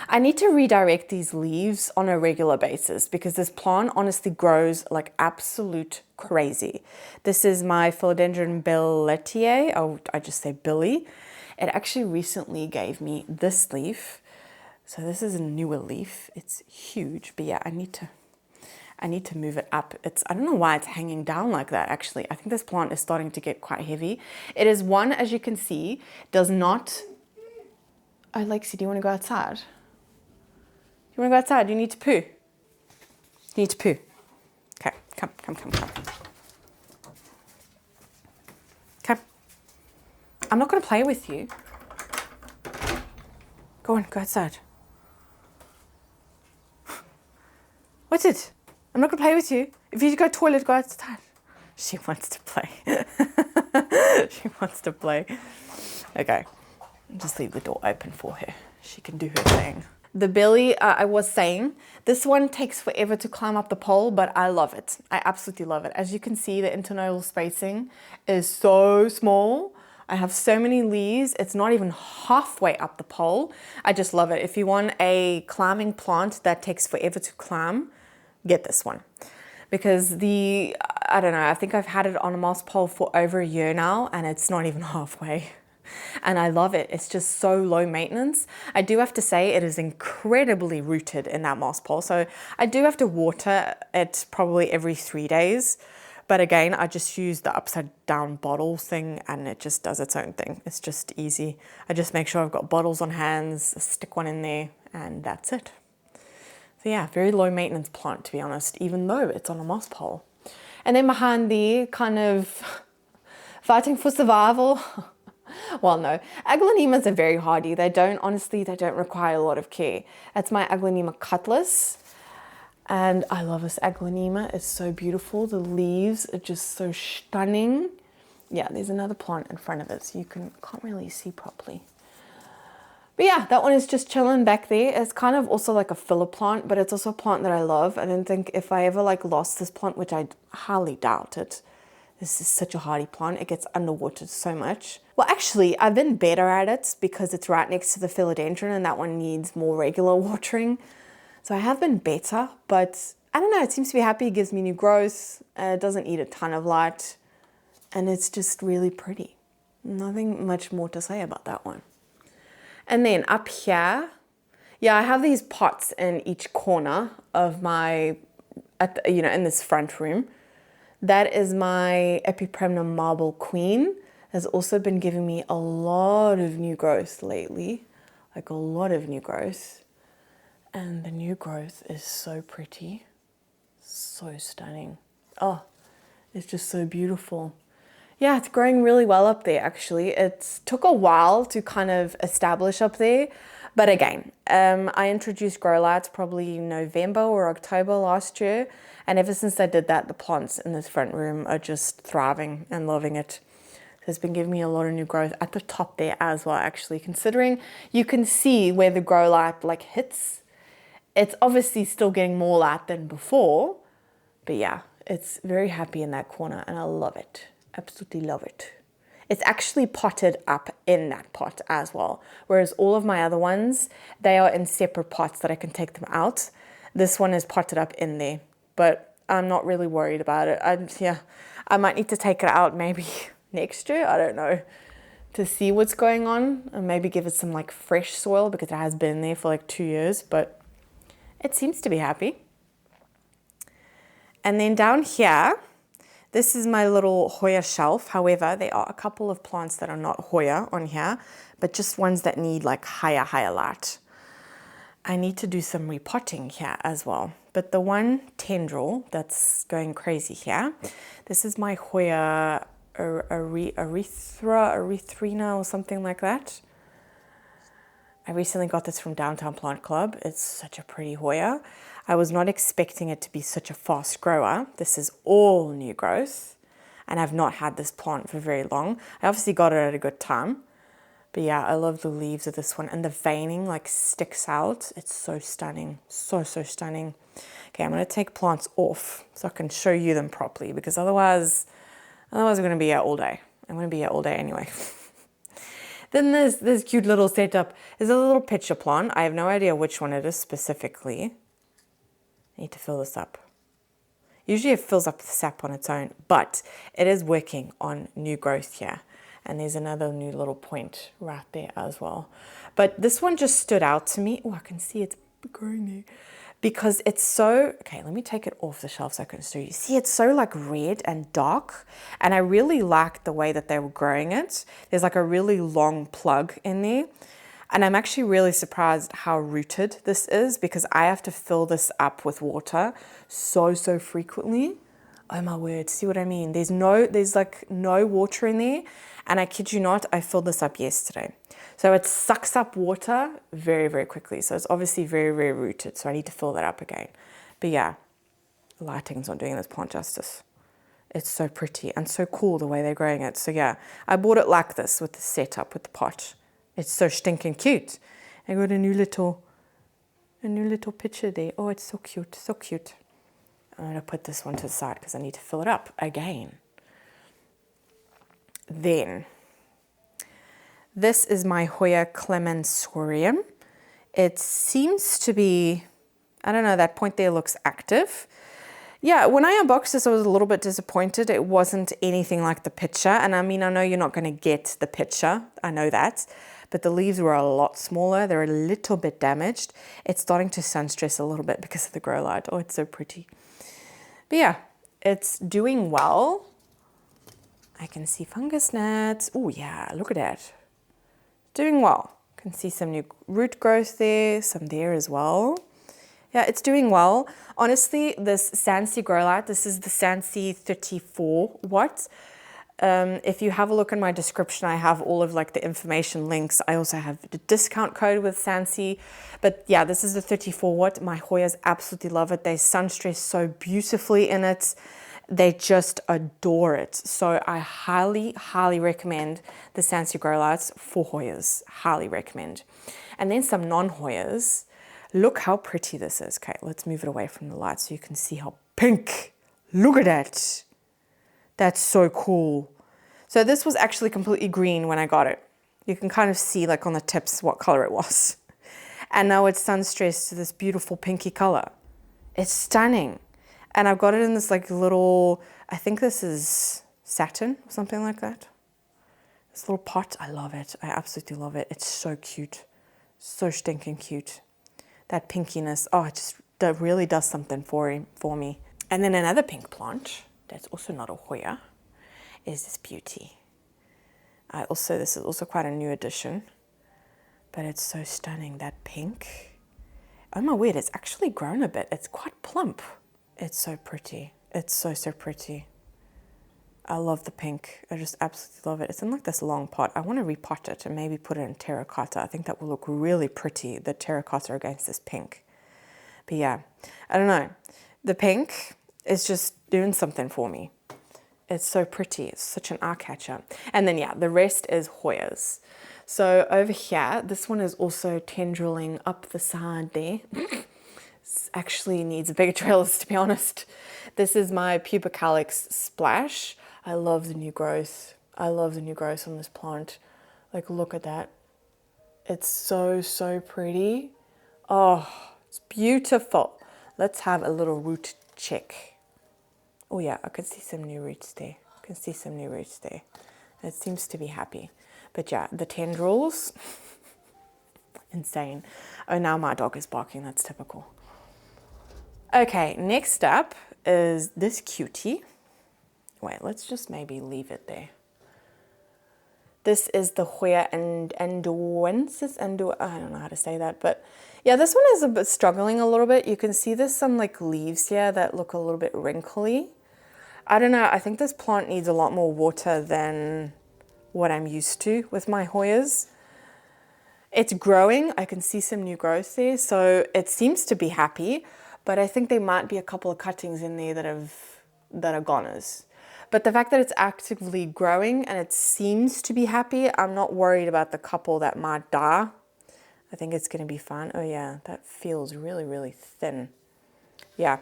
I need to redirect these leaves on a regular basis because this plant honestly grows like absolute crazy. This is my philodendron belletier, oh, I just say Billy. It actually recently gave me this leaf. So this is a newer leaf. It's huge, but yeah, I need to move it up. I don't know why it's hanging down like that actually. I think this plant is starting to get quite heavy. It is one, as you can see, does not... Oh, Lexi, do you want to go outside? You want to go outside? You need to poo. You need to poo. Okay, come. Come. I'm not going to play with you. Go on, go outside. What's it? I'm not going to play with you. If you go to the toilet, go outside. She wants to play. She wants to play. Okay, just leave the door open for her. She can do her thing. The belly, I was saying, this one takes forever to climb up the pole, but I love it. I absolutely love it. As you can see, the internodal spacing is so small. I have so many leaves. It's not even halfway up the pole. I just love it. If you want a climbing plant that takes forever to climb, get this one. Because I don't know, I think I've had it on a moss pole for over a year now and it's not even halfway. And I love it. It's just so low maintenance. I do have to say it is incredibly rooted in that moss pole. So I do have to water it probably every 3 days. But again, I just use the upside down bottle thing and it just does its own thing. It's just easy. I just make sure I've got bottles on hands, stick one in there, and that's it. So yeah, very low maintenance plant, to be honest, even though it's on a moss pole. And then behind there, kind of fighting for survival. Well, no, aglaonemas are very hardy. They don't require a lot of care. That's my aglaonema cutlass. And I love this aglaonema. It's so beautiful. The leaves are just so stunning. Yeah, there's another plant in front of it, so you can't really see properly. But yeah, that one is just chilling back there. It's kind of also like a filler plant, but it's also a plant that I love. I don't think if I ever like lost this plant, which I highly doubt it, this is such a hardy plant. It gets underwatered so much. Well, actually, I've been better at it because it's right next to the philodendron and that one needs more regular watering. So I have been better, but I don't know, it seems to be happy. It gives me new growth. It doesn't need a ton of light. And it's just really pretty. Nothing much more to say about that one. And then up here, yeah, I have these pots in each corner of my, in this front room. That is my Epipremnum marble queen. Has also been giving me a lot of new growth lately, like a lot of new growth. And the new growth is so pretty, so stunning. Oh, it's just so beautiful. Yeah, it's growing really well up there, actually. It took a while to kind of establish up there. But again, I introduced grow lights probably November or October last year. And ever since I did that, the plants in this front room are just thriving and loving it. It's been giving me a lot of new growth at the top there as well, actually, considering you can see where the grow light like hits. It's obviously still getting more light than before, but yeah, it's very happy in that corner and I love it. Absolutely love it. It's actually potted up in that pot as well, whereas all of my other ones, they are in separate pots that I can take them out. This one is potted up in there, but I'm not really worried about it. I might need to take it out maybe next year, I don't know, to see what's going on and maybe give it some like fresh soil because it has been there for like 2 years, but it seems to be happy. And then down here, this is my little Hoya shelf. However, there are a couple of plants that are not Hoya on here, but just ones that need like higher light. I need to do some repotting here as well. But the one tendril that's going crazy here, this is my Hoya erythrina or something like that. I recently got this from Downtown Plant Club. It's such a pretty Hoya. I was not expecting it to be such a fast grower. This is all new growth and I've not had this plant for very long. I obviously got it at a good time. But yeah, I love the leaves of this one and the veining like sticks out. It's so stunning, so stunning. Okay, I'm gonna take plants off so I can show you them properly because otherwise we're gonna be here all day. I'm gonna be here all day anyway. Then there's this cute little setup. There's a little pitcher plant. I have no idea which one it is specifically. I need to fill this up. Usually it fills up with sap on its own, but it is working on new growth here. And there's another new little point right there as well. But this one just stood out to me. Oh, I can see it's growing there. Because it's so, okay, let me take it off the shelf so I can show you. See, it's so like red and dark. And I really liked the way that they were growing it. There's like a really long plug in there. And I'm actually really surprised how rooted this is because I have to fill this up with water so frequently. Oh my word, see what I mean? There's like no water in there. And I kid you not, I filled this up yesterday. So it sucks up water very quickly. So it's obviously very rooted. So I need to fill that up again. But yeah, the lighting's not doing this plant justice. It's so pretty and so cool the way they're growing it. So yeah, I bought it like this with the setup, with the pot. It's so stinking cute. I got a new little picture there. Oh, it's so cute, so cute. I'm gonna put this one to the side because I need to fill it up again. Then This is my Hoya clemensorium. It seems to be, I don't know, that point there looks active. Yeah, when I unboxed this, I was a little bit disappointed. It wasn't anything like the picture. And I mean, I know you're not going to get the picture. I know that. But the leaves were a lot smaller. They're a little bit damaged. It's starting to sun stress a little bit because of the grow light. Oh, it's so pretty. But yeah, it's doing well. I can see fungus gnats. Oh yeah, look at that. Doing well. Can see some new root growth there, some there as well. Yeah, it's doing well. Honestly, this SANSI grow light, this is the SANSI 34 watt. If you have a look in my description, I have all of like the information links. I also have the discount code with SANSI. But yeah, this is the 34 watt. My Hoyas absolutely love it. They sun stress so beautifully in it. They just adore it. So I highly, highly recommend the SANSI grow lights for Hoyas. Highly recommend. And then some non-Hoyas. Look how pretty this is. Okay, let's move it away from the light so you can see how pink. Look at that. That's so cool. So this was actually completely green when I got it. You can kind of see like on the tips what color it was. And now it's sun stressed to this beautiful pinky color. It's stunning. And I've got it in this like little, I think this is satin or something like that. This little pot, I love it. I absolutely love it. It's so cute. So stinking cute. That pinkiness, oh, that really does something for me. And then another pink plant that's also not a Hoya is this beauty. This is also quite a new addition, but it's so stunning, that pink. Oh my word, it's actually grown a bit. It's quite plump. It's so pretty. It's so, so pretty. I love the pink. I just absolutely love it. It's in like this long pot. I want to repot it and maybe put it in terracotta. I think that will look really pretty, the terracotta against this pink. But yeah, I don't know. The pink is just doing something for me. It's so pretty. It's such an eye catcher. And then yeah, the rest is Hoyas. So over here, this one is also tendriling up the side there. Actually needs a bigger trellis, to be honest. This is my Pubicalyx Splash. I love the new growth. I love the new growth on this plant. Like, look at that. It's so, so pretty. Oh, it's beautiful. Let's have a little root check. Oh yeah, I can see some new roots there. I can see some new roots there. It seems to be happy. But yeah, the tendrils, insane. Oh, now my dog is barking. That's typical. Okay, next up is this cutie. Wait, let's just maybe leave it there. This is the Hoya andoensis. I don't know how to say that, but yeah, this one is a bit struggling a little bit. You can see there's some like leaves here that look a little bit wrinkly. I don't know, I think this plant needs a lot more water than what I'm used to with my Hoyas. It's growing. I can see some new growth there, so it seems to be happy. But I think there might be a couple of cuttings in there that are goners. But the fact that it's actively growing and it seems to be happy, I'm not worried about the couple that might die. I think it's going to be fine. Oh yeah, that feels really, really thin. Yeah.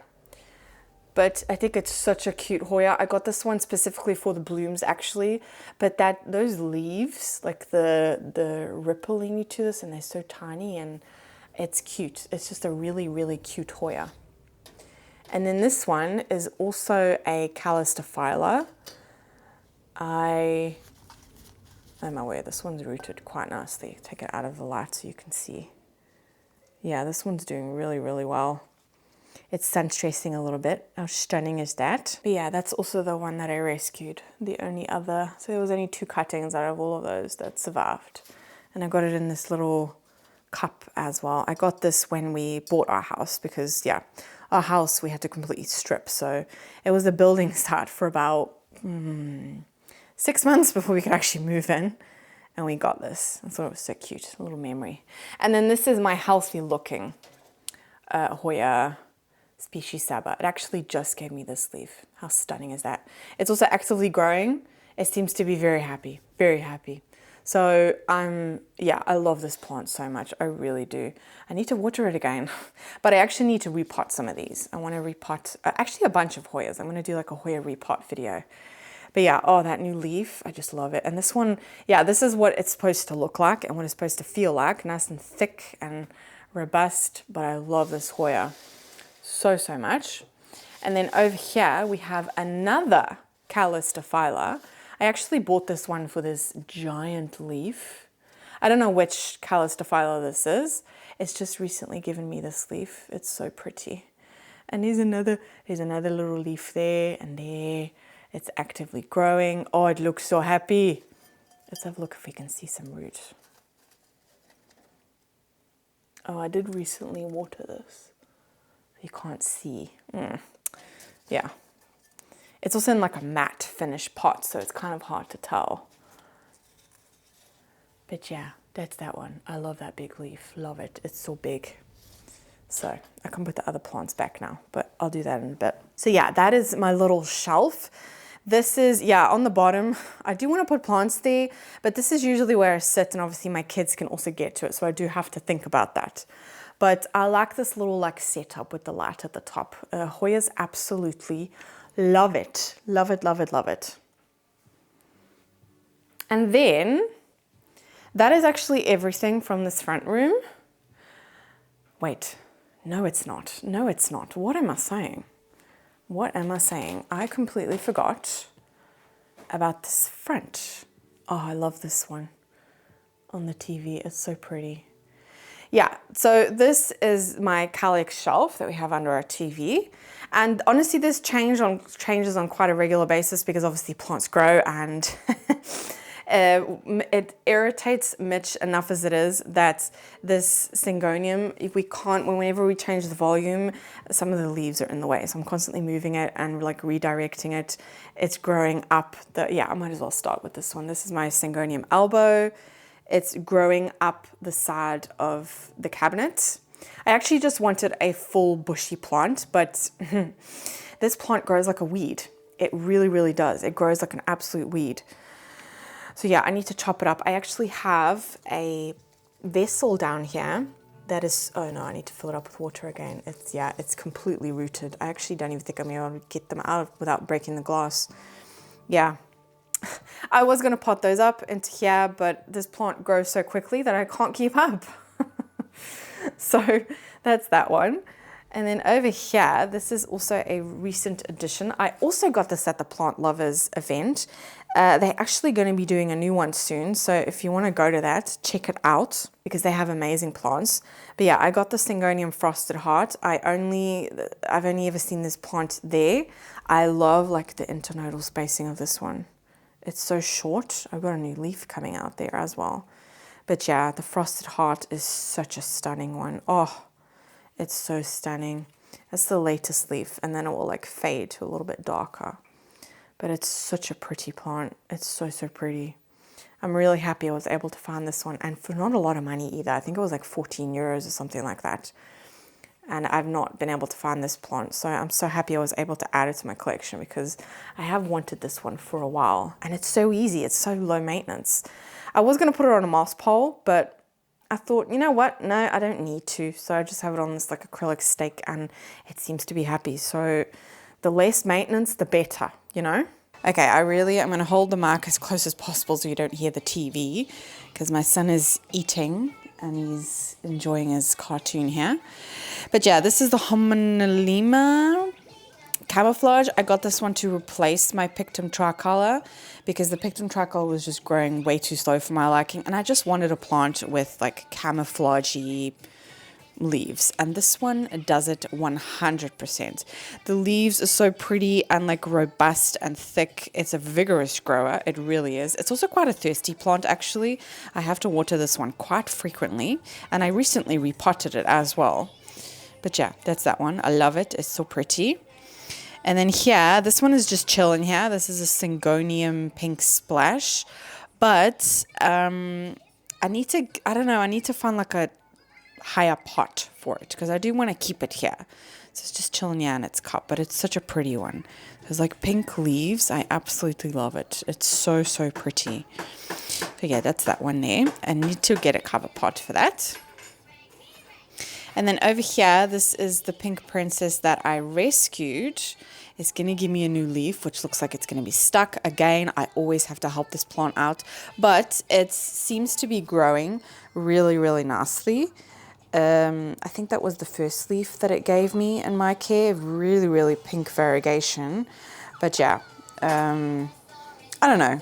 But I think it's such a cute Hoya. I got this one specifically for the blooms actually. But those leaves, like the rippling to this, and they're so tiny and it's cute. It's just a really, really cute Hoya. And then this one is also a Calistophylla. Oh my word, this one's rooted quite nicely. Take it out of the light so you can see. Yeah, this one's doing really, really well. It's sun stressing a little bit. How stunning is that? But yeah, that's also the one that I rescued. The only other, so there was only 2 cuttings out of all of those that survived. And I got it in this little cup as well. I got this when we bought our house because yeah, our house we had to completely strip. So it was a building site for about 6 months before we could actually move in. And we got this. I thought it was so cute, a little memory. And then this is my healthy looking Hoya species Saba. It actually just gave me this leaf. How stunning is that? It's also actively growing. It seems to be very happy, very happy. So I love this plant so much. I really do. I need to water it again, but I actually need to repot some of these. I want to repot actually a bunch of Hoyas. I'm going to do like a Hoya repot video. But yeah, oh, that new leaf, I just love it. And this one, yeah, this is what it's supposed to look like and what it's supposed to feel like. Nice and thick and robust, but I love this Hoya so, so much. And then over here, we have another Calistophylla. I actually bought this one for this giant leaf. I don't know which Calistophylla this is. It's just recently given me this leaf. It's so pretty. And there's another little leaf there and there. It's actively growing. Oh, it looks so happy. Let's have a look if we can see some root. Oh, I did recently water this. You can't see. Yeah. It's also in like a matte finish pot, so it's kind of hard to tell. But yeah, that's that one. I love that big leaf. Love it. It's so big. So I can put the other plants back now, but I'll do that in a bit. So yeah, that is my little shelf. This is, yeah, on the bottom. I do want to put plants there, but this is usually where I sit, and obviously my kids can also get to it, so I do have to think about that. But I like this little like setup with the light at the top. Hoyas absolutely love it. Love it, love it, love it. And then that is actually everything from this front room. Wait, no, it's not. No, it's not. What am I saying? What am I saying? I completely forgot about this front. Oh, I love this one on the TV. It's so pretty. Yeah, so this is my calyx shelf that we have under our TV. And honestly, this changes on quite a regular basis because obviously plants grow, and it irritates Mitch enough as it is that this syngonium, whenever we change the volume, some of the leaves are in the way. So I'm constantly moving it and like redirecting it. It's growing up I might as well start with this one. This is my syngonium elbow. It's growing up the side of the cabinet. I actually just wanted a full bushy plant, but this plant grows like a weed. It really, really does. It grows like an absolute weed. So yeah, I need to chop it up. I actually have a vessel down here that is, oh no, I need to fill it up with water again. It's completely rooted. I actually don't even think I'm able to get them out without breaking the glass. Yeah. I was going to pot those up into here, but this plant grows so quickly that I can't keep up. So that's that one. And then over here, this is also a recent addition. I also got this at the Plant Lovers event. They're actually going to be doing a new one soon. So if you want to go to that, check it out because they have amazing plants. But yeah, I got the Syngonium Frosted Heart. I've only ever seen this plant there. I love like the internodal spacing of this one. It's so short. I've got a new leaf coming out there as well. But yeah, the Frosted Heart is such a stunning one. Oh, it's so stunning. That's the latest leaf, and then it will like fade to a little bit darker. But it's such a pretty plant. It's so, so pretty. I'm really happy I was able to find this one, and for not a lot of money either. I think it was like 14 euros or something like that. And I've not been able to find this plant, so I'm so happy I was able to add it to my collection because I have wanted this one for a while, and it's so easy. It's so low maintenance. I was going to put it on a moss pole, but I thought, you know what? No, I don't need to. So I just have it on this like acrylic stake, and it seems to be happy. So the less maintenance, the better, you know? Okay, I'm going to hold the mic as close as possible so you don't hear the TV because my son is eating and he's enjoying his cartoon here. But yeah, this is the Homonolima camouflage. I got this one to replace my Pictum tricolor because the Pictum tricolor was just growing way too slow for my liking, and I just wanted a plant with like camouflagey leaves, and this one does it 100%. The leaves are so pretty and like robust and thick. It's a vigorous grower. It really is. It's also quite a thirsty plant actually. I have to water this one quite frequently, and I recently repotted it as well. But yeah, that's that one. I love it. It's so pretty. And then here, this one is just chilling here. This is a Syngonium Pink Splash. But I need to find like a higher pot for it because I do want to keep it here. So it's just chilling here in its cup, but it's such a pretty one. There's like pink leaves. I absolutely love it. It's so, so pretty. So yeah, that's that one there. I need to get a cover pot for that. And then over here, this is the pink princess that I rescued is going to give me a new leaf, which looks like it's going to be stuck. Again, I always have to help this plant out, but it seems to be growing really, really nicely. I think that was the first leaf that it gave me in my care. Really, really pink variegation. But yeah, I don't know.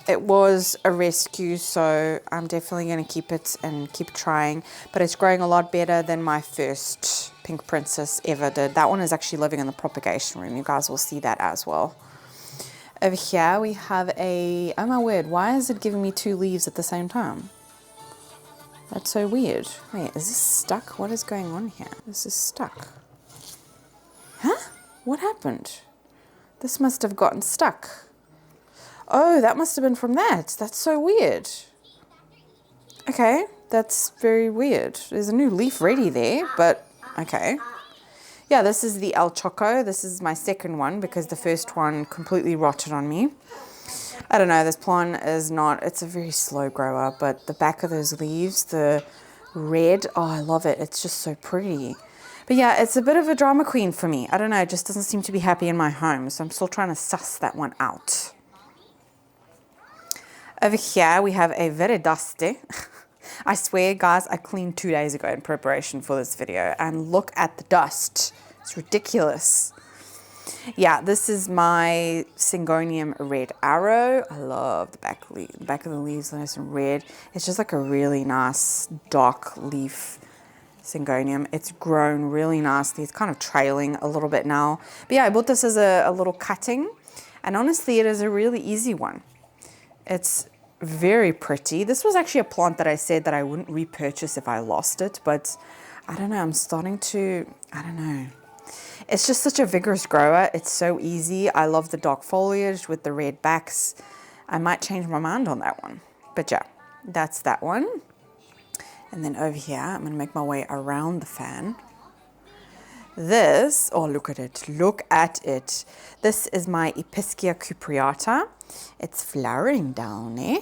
It was a rescue, so I'm definitely going to keep it and keep trying. But it's growing a lot better than my first pink princess ever did. That one is actually living in the propagation room. You guys will see that as well. Over here we have a... Oh my word, why is it giving me 2 leaves at the same time? That's so weird. Wait, is this stuck? What is going on here? This is stuck. Huh? What happened? This must have gotten stuck. Oh, that must have been from that. That's so weird. Okay, that's very weird. There's a new leaf ready there, but okay. Yeah, this is the El Choco. This is my second one because the first one completely rotted on me. I don't know, this plant is not, it's a very slow grower, but the back of those leaves, the red, oh, I love it. It's just so pretty. But yeah, it's a bit of a drama queen for me. I don't know, it just doesn't seem to be happy in my home, so I'm still trying to suss that one out. Over here, we have a Veredaste. I swear, guys, I cleaned 2 days ago in preparation for this video, and look at the dust. It's ridiculous. Yeah, this is my Syngonium Red Arrow. I love the back of the leaves, nice and red. It's just like a really nice dark leaf Syngonium. It's grown really nicely. It's kind of trailing a little bit now. But yeah, I bought this as a little cutting, and honestly, it is a really easy one. It's very pretty. This was actually a plant that I said that I wouldn't repurchase if I lost it, but I don't know, I'm starting to, I don't know. It's just such a vigorous grower. It's so easy. I love the dark foliage with the red backs. I might change my mind on that one. But yeah, that's that one. And then over here, I'm going to make my way around the fan. This, oh, look at it. Look at it. This is my Epischia cupreata. It's flowering down there.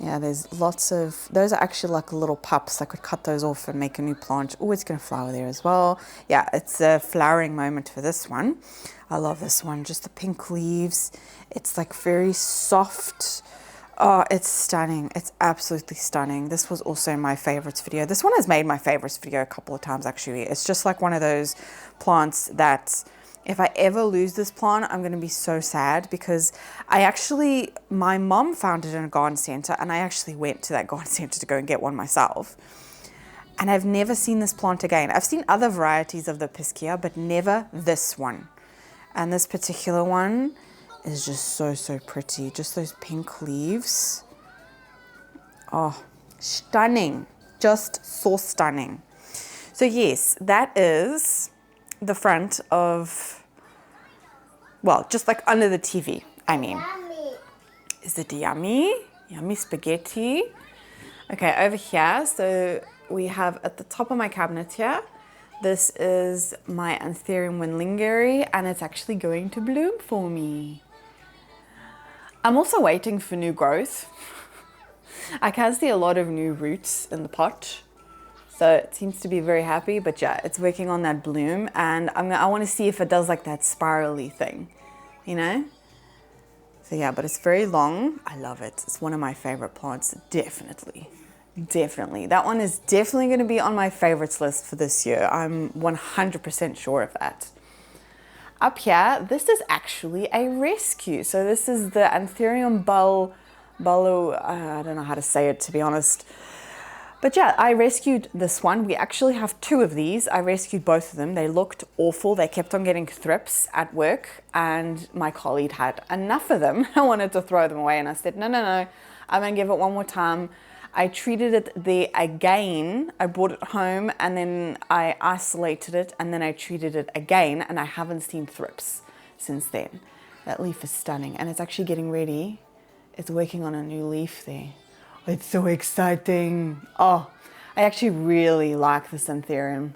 Yeah, there's lots of, those are actually like little pups. I could cut those off and make a new plant. Oh, it's going to flower there as well. Yeah, it's a flowering moment for this one. I love this one. Just the pink leaves. It's like very soft. Oh, it's stunning. It's absolutely stunning. This was also my favorites video. This one has made my favorites video a couple of times actually. It's just like one of those plants that if I ever lose this plant, I'm going to be so sad because my mom found it in a garden center and I actually went to that garden center to go and get one myself. And I've never seen this plant again. I've seen other varieties of the Epischia, but never this one. And this particular one is just so, so pretty. Just those pink leaves. Oh, stunning. Just so stunning. So yes, that is the front of, well, just like under the TV, I mean. Yummy. Is it yummy? Yummy spaghetti. Okay, over here, so we have at the top of my cabinet here, this is my anthurium windlingeri, and it's actually going to bloom for me. I'm also waiting for new growth. I can see a lot of new roots in the pot. So it seems to be very happy, but yeah, it's working on that bloom, and I want to see if it does like that spirally thing, you know? So yeah, but it's very long. I love it. It's one of my favorite plants, definitely. Definitely. That one is definitely going to be on my favorites list for this year. I'm 100% sure of that. Up here, this is actually a rescue. So this is the anthurium I don't know how to say it, to be honest. But yeah, I rescued this one. We actually have 2 of these. I rescued both of them. They looked awful. They kept on getting thrips at work, and my colleague had enough of them. I wanted to throw them away, and I said, no, I'm gonna give it one more time. I treated it there again. I brought it home, and then I isolated it, and then I treated it again, and I haven't seen thrips since then. That leaf is stunning, and it's actually getting ready. It's working on a new leaf there. It's so exciting. Oh, I actually really like this anthurium.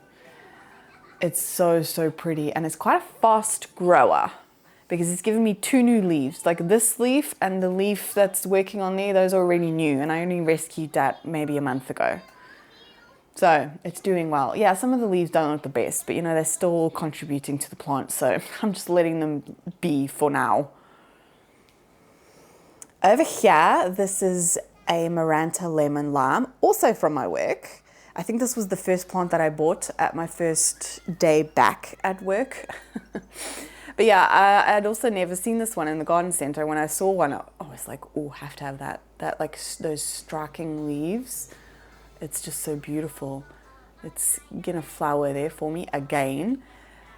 It's so, so pretty, and it's quite a fast grower because it's given me 2 new leaves. Like this leaf and the leaf that's working on there, those are already new, and I only rescued that maybe a month ago. So it's doing well. Yeah, some of the leaves don't look the best, but you know, they're still contributing to the plant. So I'm just letting them be for now. Over here, this is a Maranta lemon lime, also from my work. I think this was the first plant that I bought at my first day back at work. But yeah, I had also never seen this one in the garden center. When I saw one, I was like, oh, have to have that. That like those striking leaves. It's just so beautiful. It's gonna flower there for me again.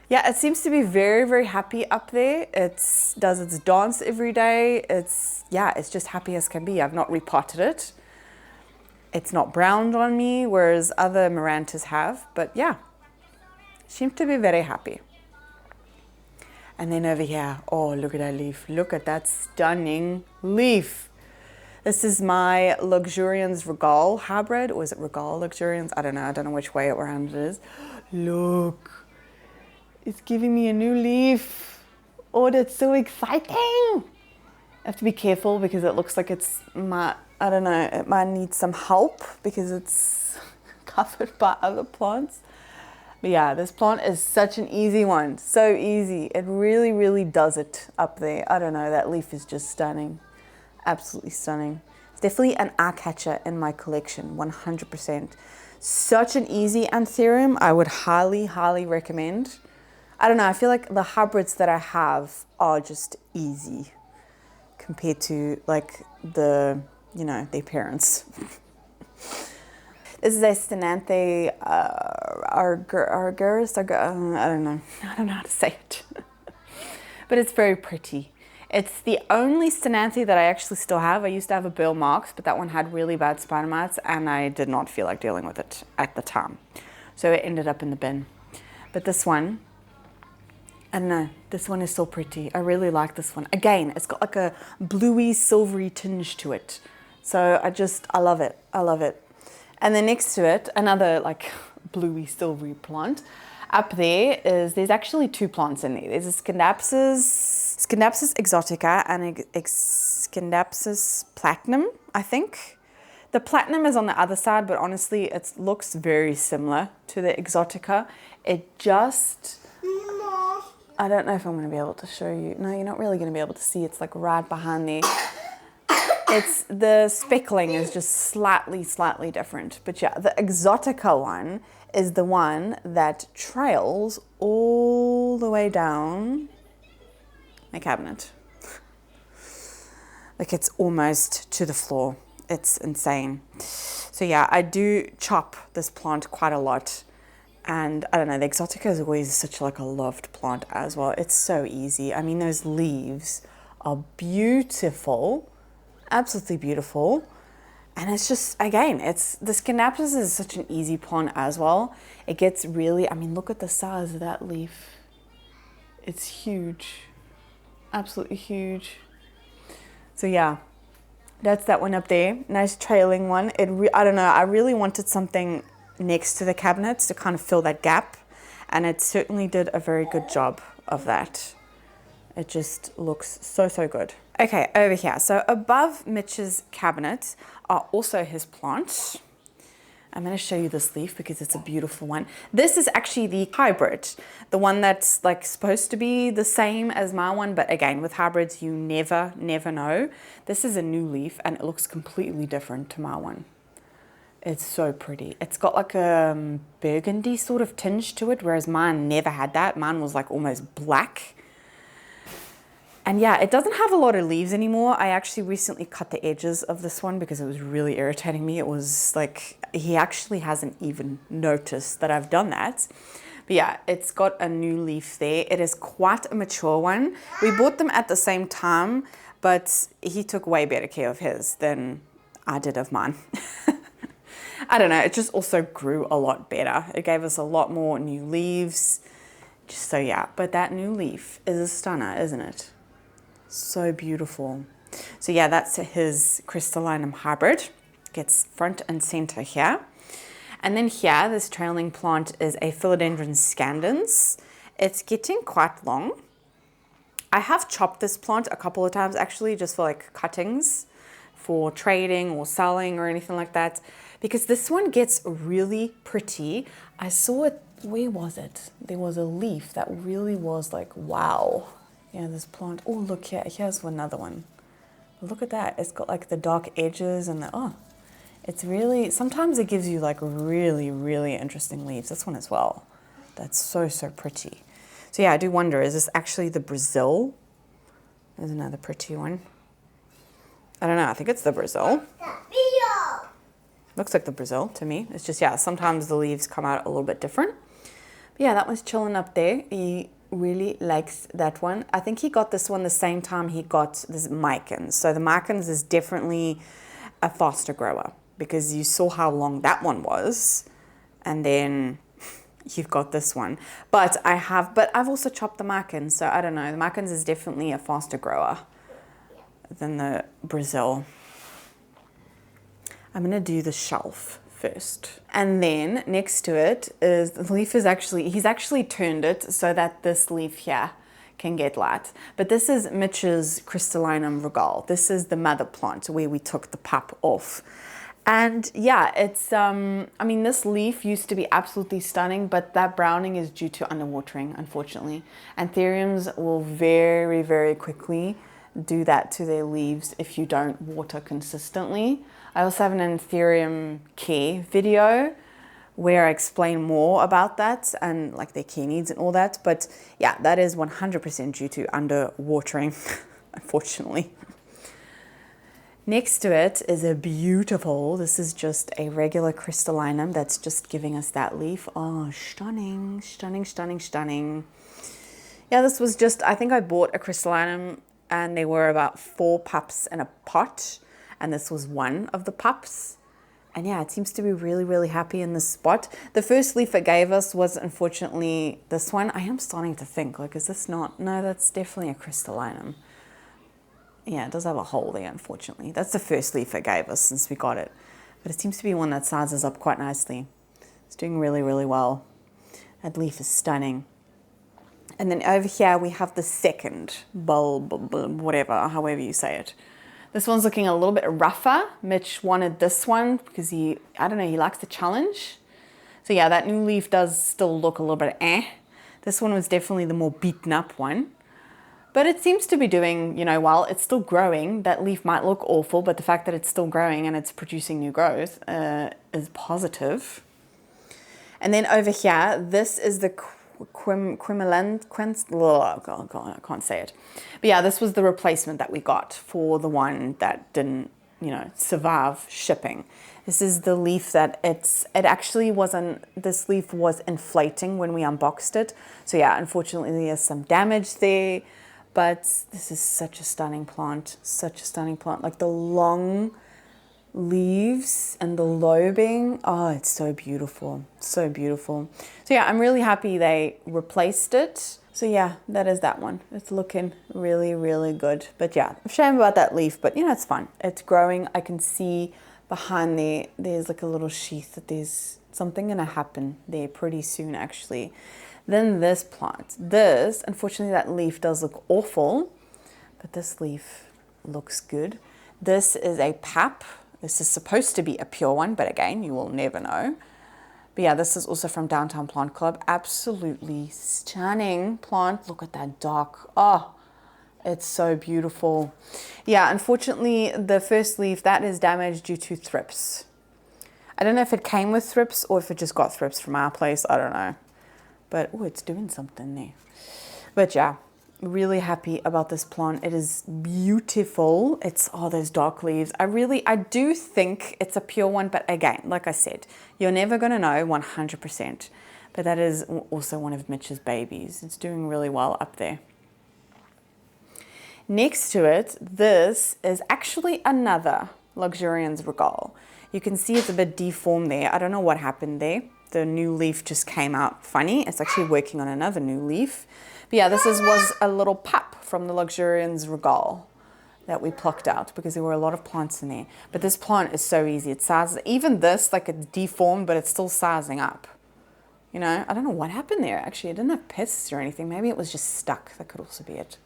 Yeah, it seems to be very, very happy up there. It does its dance every day. It's just happy as can be. I've not repotted it. It's not browned on me, whereas other Marantas have, but yeah, seems to be very happy. And then over here, oh, look at that leaf. Look at that stunning leaf. This is my Luxurians Regal hybrid, or is it Regal Luxurians? I don't know which way around it is. Look, it's giving me a new leaf. Oh, that's so exciting. I have to be careful because it looks like it might need some help because it's covered by other plants. But yeah, this plant is such an easy one, so easy. It really, really does it up there. I don't know, that leaf is just stunning, absolutely stunning. It's definitely an eye catcher in my collection, 100%. Such an easy anthurium, I would highly, highly recommend. I don't know, I feel like the hybrids that I have are just easy compared to like their parents. This is a Sthenanthe argyris. I don't know how to say it. But it's very pretty. It's the only Sthenanthe that I actually still have. I used to have a Burl Marx, but that one had really bad spider mites and I did not feel like dealing with it at the time. So it ended up in the bin. But this one, I don't know, this one is so pretty. I really like this one. Again, it's got like a bluey, silvery tinge to it. So I love it. I love it. And then next to it, another like bluey, silvery plant. Up there's actually two plants in there. There's a Scindapsus exotica and a Scindapsus platinum, I think. The platinum is on the other side, but honestly, it looks very similar to the exotica. It just, I don't know if I'm going to be able to show you. No, you're not really going to be able to see. It's like right behind there. It's the speckling is just slightly different. But yeah, the exotica one is the one that trails all the way down my cabinet. Like it's almost to the floor. It's insane. So yeah, I do chop this plant quite a lot. And I don't know, the exotica is always such like a loved plant as well. It's so easy. I mean, those leaves are beautiful. Absolutely beautiful. And it's just, again, the Scindapsus is such an easy plant as well. It gets really, I mean, look at the size of that leaf. It's huge, absolutely huge. So yeah, that's that one up there. Nice trailing one. I don't know, I really wanted something next to the cabinets to kind of fill that gap. And it certainly did a very good job of that. It just looks so, so good. Okay, over here. So above Mitch's cabinet are also his plants. I'm going to show you this leaf because it's a beautiful one. This is actually the hybrid, the one that's like supposed to be the same as my one. But again, with hybrids, you never know. This is a new leaf and it looks completely different to my one. It's so pretty. It's got like a burgundy sort of tinge to it, whereas mine never had that. Mine was like almost black. And yeah, it doesn't have a lot of leaves anymore. I actually recently cut the edges of this one because it was really irritating me. It was like, he actually hasn't even noticed that I've done that. But yeah, it's got a new leaf there. It is quite a mature one. We bought them at the same time, but he took way better care of his than I did of mine. I don't know, it just also grew a lot better. It gave us a lot more new leaves. Just so yeah, but that new leaf is a stunner, isn't it? So beautiful. So yeah, that's his crystallinum hybrid. Gets front and center here. And then here, this trailing plant is a philodendron scandens. It's getting quite long. I have chopped this plant a couple of times actually, just for like cuttings for trading or selling or anything like that, because this one gets really pretty. I saw it, where was it? There was a leaf that really was like, wow. Yeah, this plant, oh look here, here's another one. Look at that, it's got like the dark edges and the, oh, it's really, sometimes it gives you like really, really interesting leaves. This one as well. That's so, so pretty. So yeah, I do wonder, is this actually the Brazil? There's another pretty one. I don't know, I think it's the Brazil. Looks like the Brazil to me. It's just, yeah, sometimes the leaves come out a little bit different. But yeah, that one's chilling up there. He really likes that one. I think he got this one the same time he got this Mycans. So the Mycans is definitely a faster grower because you saw how long that one was. And then you've got this one. But I've also chopped the Mycans. So I don't know, the Mycans is definitely a faster grower than the Brazil. I'm gonna do the shelf first. And then next to it is, the leaf is actually, he's actually turned it so that this leaf here can get light. But this is Mitch's Crystallinum regale. This is the mother plant where we took the pap off. And yeah, it's, I mean, this leaf used to be absolutely stunning, but that browning is due to underwatering, unfortunately. Anthuriums will very, very quickly do that to their leaves if you don't water consistently. I also have an anthurium care video where I explain more about that and like their care needs and all that. But yeah, that is 100% due to underwatering, unfortunately. Next to it is a beautiful, this is just a regular crystallinum that's just giving us that leaf. Oh, stunning, stunning, stunning, stunning. Yeah, this was just, I think I bought a crystallinum and there were about 4 pups in a pot. And this was one of the pups. And yeah, it seems to be really, really happy in this spot. The first leaf it gave us was unfortunately this one. I am starting to think, like, is this not? No, that's definitely a crystallinum. Yeah, it does have a hole there, unfortunately. That's the first leaf it gave us since we got it. But it seems to be one that sizes up quite nicely. It's doing really, really well. That leaf is stunning. And then over here we have the second bulb, whatever, however you say it. This one's looking a little bit rougher. Mitch wanted this one because he, I don't know, he likes the challenge. So yeah, that new leaf does still look a little bit eh. This one was definitely the more beaten up one. But it seems to be doing, you know, well, it's still growing. That leaf might look awful, but the fact that it's still growing and it's producing new growth is positive. And then over here, this is the I can't say it. But yeah, this was the replacement that we got for the one that didn't, you know, survive shipping. This is the leaf that it actually wasn't, this leaf was inflating when we unboxed it. So yeah, unfortunately there's some damage there, but this is such a stunning plant, such a stunning plant. Like the long leaves and the lobing, oh, it's so beautiful, so beautiful. So yeah, I'm really happy they replaced it. So yeah, that is that one. It's looking really, really good. But yeah, shame about that leaf, but you know, it's fun. It's growing. I can see behind there, there's like a little sheath that there's something gonna happen there pretty soon actually. Then this plant, this, unfortunately that leaf does look awful, but this leaf looks good. This is a pap. This is supposed to be a pure one, but again, you will never know. But yeah, this is also from Downtown Plant Club. Absolutely stunning plant. Look at that dark. Oh, it's so beautiful. Yeah, unfortunately, the first leaf, that is damaged due to thrips. I don't know if it came with thrips or if it just got thrips from our place. I don't know. But, oh, it's doing something there. But yeah, really happy about this plant. It is beautiful. It's, oh, those dark leaves. I do think it's a pure one, but again, like I said, you're never going to know 100%. But that is also one of Mitch's babies. It's doing really well up there. Next to it, this is actually another Luxurians regale. You can see it's a bit deformed there. I don't know what happened there. The new leaf just came out funny. It's actually working on another new leaf. But yeah, this was a little pup from the Luxurians regale that we plucked out because there were a lot of plants in there. But this plant is so easy. It sizes, even this, like it's deformed, but it's still sizing up. You know, I don't know what happened there actually. It didn't have pests or anything. Maybe it was just stuck. That could also be it.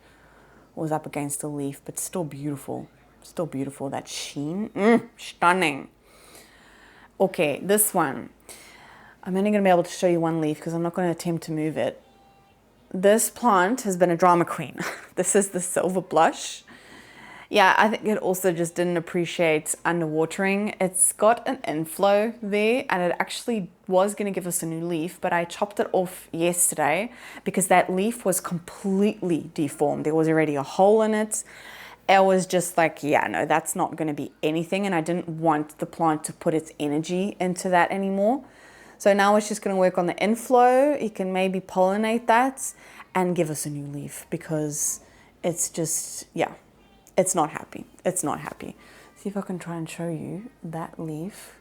Or was up against a leaf, but still beautiful. Still beautiful, that sheen. Stunning. Okay, this one. I'm only going to be able to show you one leaf because I'm not going to attempt to move it. This plant has been a drama queen. This is the silver blush. Yeah, I think it also just didn't appreciate underwatering. It's got an inflow there and it actually was going to give us a new leaf, but I chopped it off yesterday because that leaf was completely deformed. There was already a hole in it. It was just like, yeah, no, that's not going to be anything. And I didn't want the plant to put its energy into that anymore. So now it's just going to work on the inflow. It can maybe pollinate that and give us a new leaf because it's just, yeah. It's not happy. It's not happy. See if I can try and show you that leaf.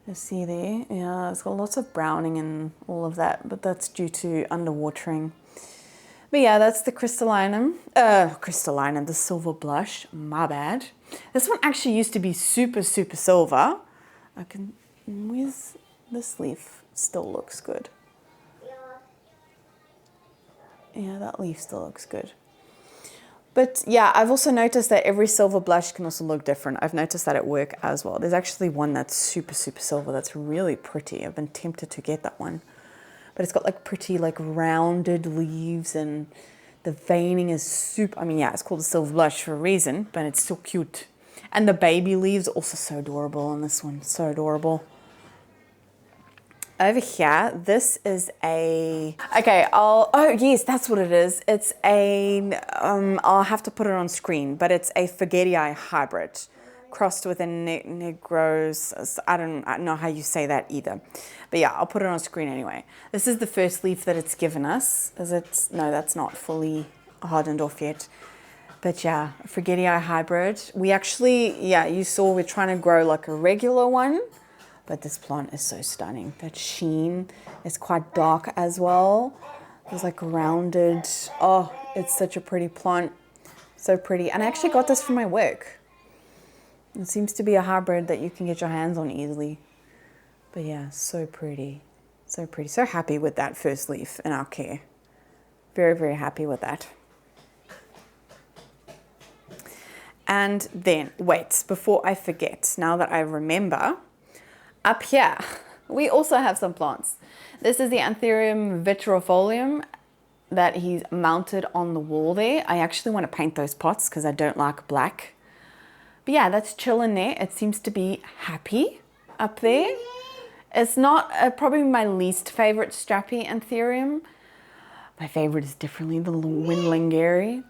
You see there? Yeah, it's got lots of browning and all of that, but that's due to underwatering. But yeah, that's the crystallinum, the silver blush, my bad. This one actually used to be super, super silver. Where's this leaf? Still looks good. Yeah, that leaf still looks good. But yeah, I've also noticed that every silver blush can also look different. I've noticed that at work as well. There's actually one that's super, super silver that's really pretty. I've been tempted to get that one. But it's got like pretty like rounded leaves and the veining is super, I mean, yeah, it's called a silver blush for a reason, but it's still cute. And the baby leaves are also so adorable on this one, so adorable. Over here, this is oh yes, that's what it is. It's I'll have to put it on screen, but it's a Forgetii hybrid crossed with a Negros. I don't know how you say that either. But yeah, I'll put it on screen anyway. This is the first leaf that it's given us. No, that's not fully hardened off yet. But yeah, Forgetii hybrid. We actually, yeah, you saw we're trying to grow like a regular one. But this plant is so stunning. That sheen is quite dark as well. It's like rounded. Oh, it's such a pretty plant. So pretty. And I actually got this from my work. It seems to be a hybrid that you can get your hands on easily. But yeah, so pretty. So pretty. So happy with that first leaf in our care. Very, very happy with that. And then, wait, before I forget, now that I remember, up here, we also have some plants. This is the anthurium vitrifolium that he's mounted on the wall there. I actually want to paint those pots because I don't like black. But yeah, that's chilling there. It seems to be happy up there. It's not probably my least favorite strappy anthurium. My favorite is definitely the windlingeri.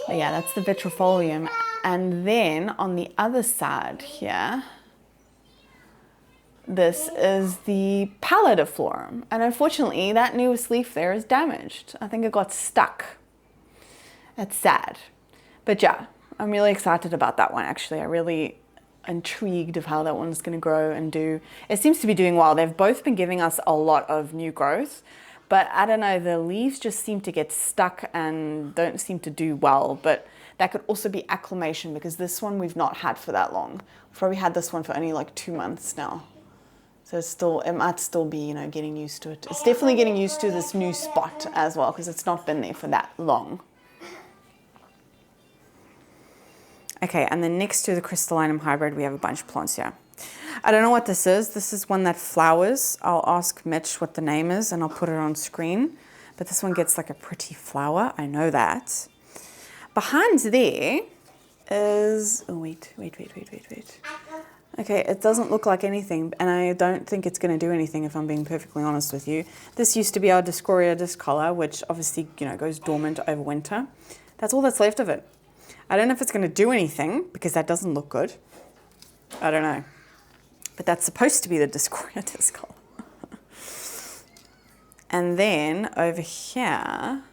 But yeah, that's the vitrifolium. And then on the other side here, this is the pallidiflorum, and unfortunately that newest leaf there is damaged. I think it got stuck. It's sad. But yeah, I'm really excited about that one actually. I'm really intrigued of how that one's going to grow and do. It seems to be doing well. They've both been giving us a lot of new growth, but I don't know, the leaves just seem to get stuck and don't seem to do well. But that could also be acclimation because this one we've not had for that long. We've probably had this one for only like 2 months now. So it might still be, you know, getting used to it. It's definitely getting used to this new spot as well because it's not been there for that long. Okay, and then next to the crystallinum hybrid, we have a bunch of plants here. I don't know what this is. This is one that flowers. I'll ask Mitch what the name is and I'll put it on screen. But this one gets like a pretty flower. I know that. Behind there is, oh, wait. Okay, it doesn't look like anything, and I don't think it's going to do anything if I'm being perfectly honest with you. This used to be our Discoria discolor, which obviously, you know, goes dormant over winter. That's all that's left of it. I don't know if it's going to do anything because that doesn't look good. I don't know. But that's supposed to be the Discoria discolor. And then over here,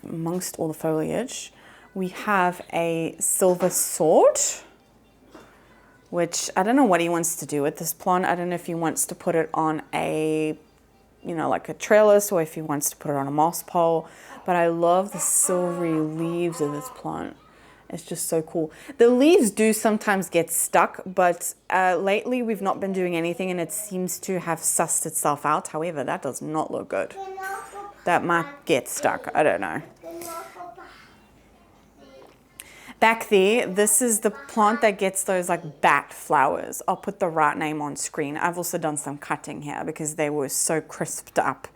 amongst all the foliage, we have a silver sword, which I don't know what he wants to do with this plant. I don't know if he wants to put it on a, you know, like a trellis or if he wants to put it on a moss pole. But I love the silvery leaves of this plant. It's just so cool. The leaves do sometimes get stuck, but lately we've not been doing anything and it seems to have sussed itself out. However, that does not look good. That might get stuck. I don't know. Back there, this is the plant that gets those like bat flowers. I'll put the right name on screen. I've also done some cutting here because they were so crisped up.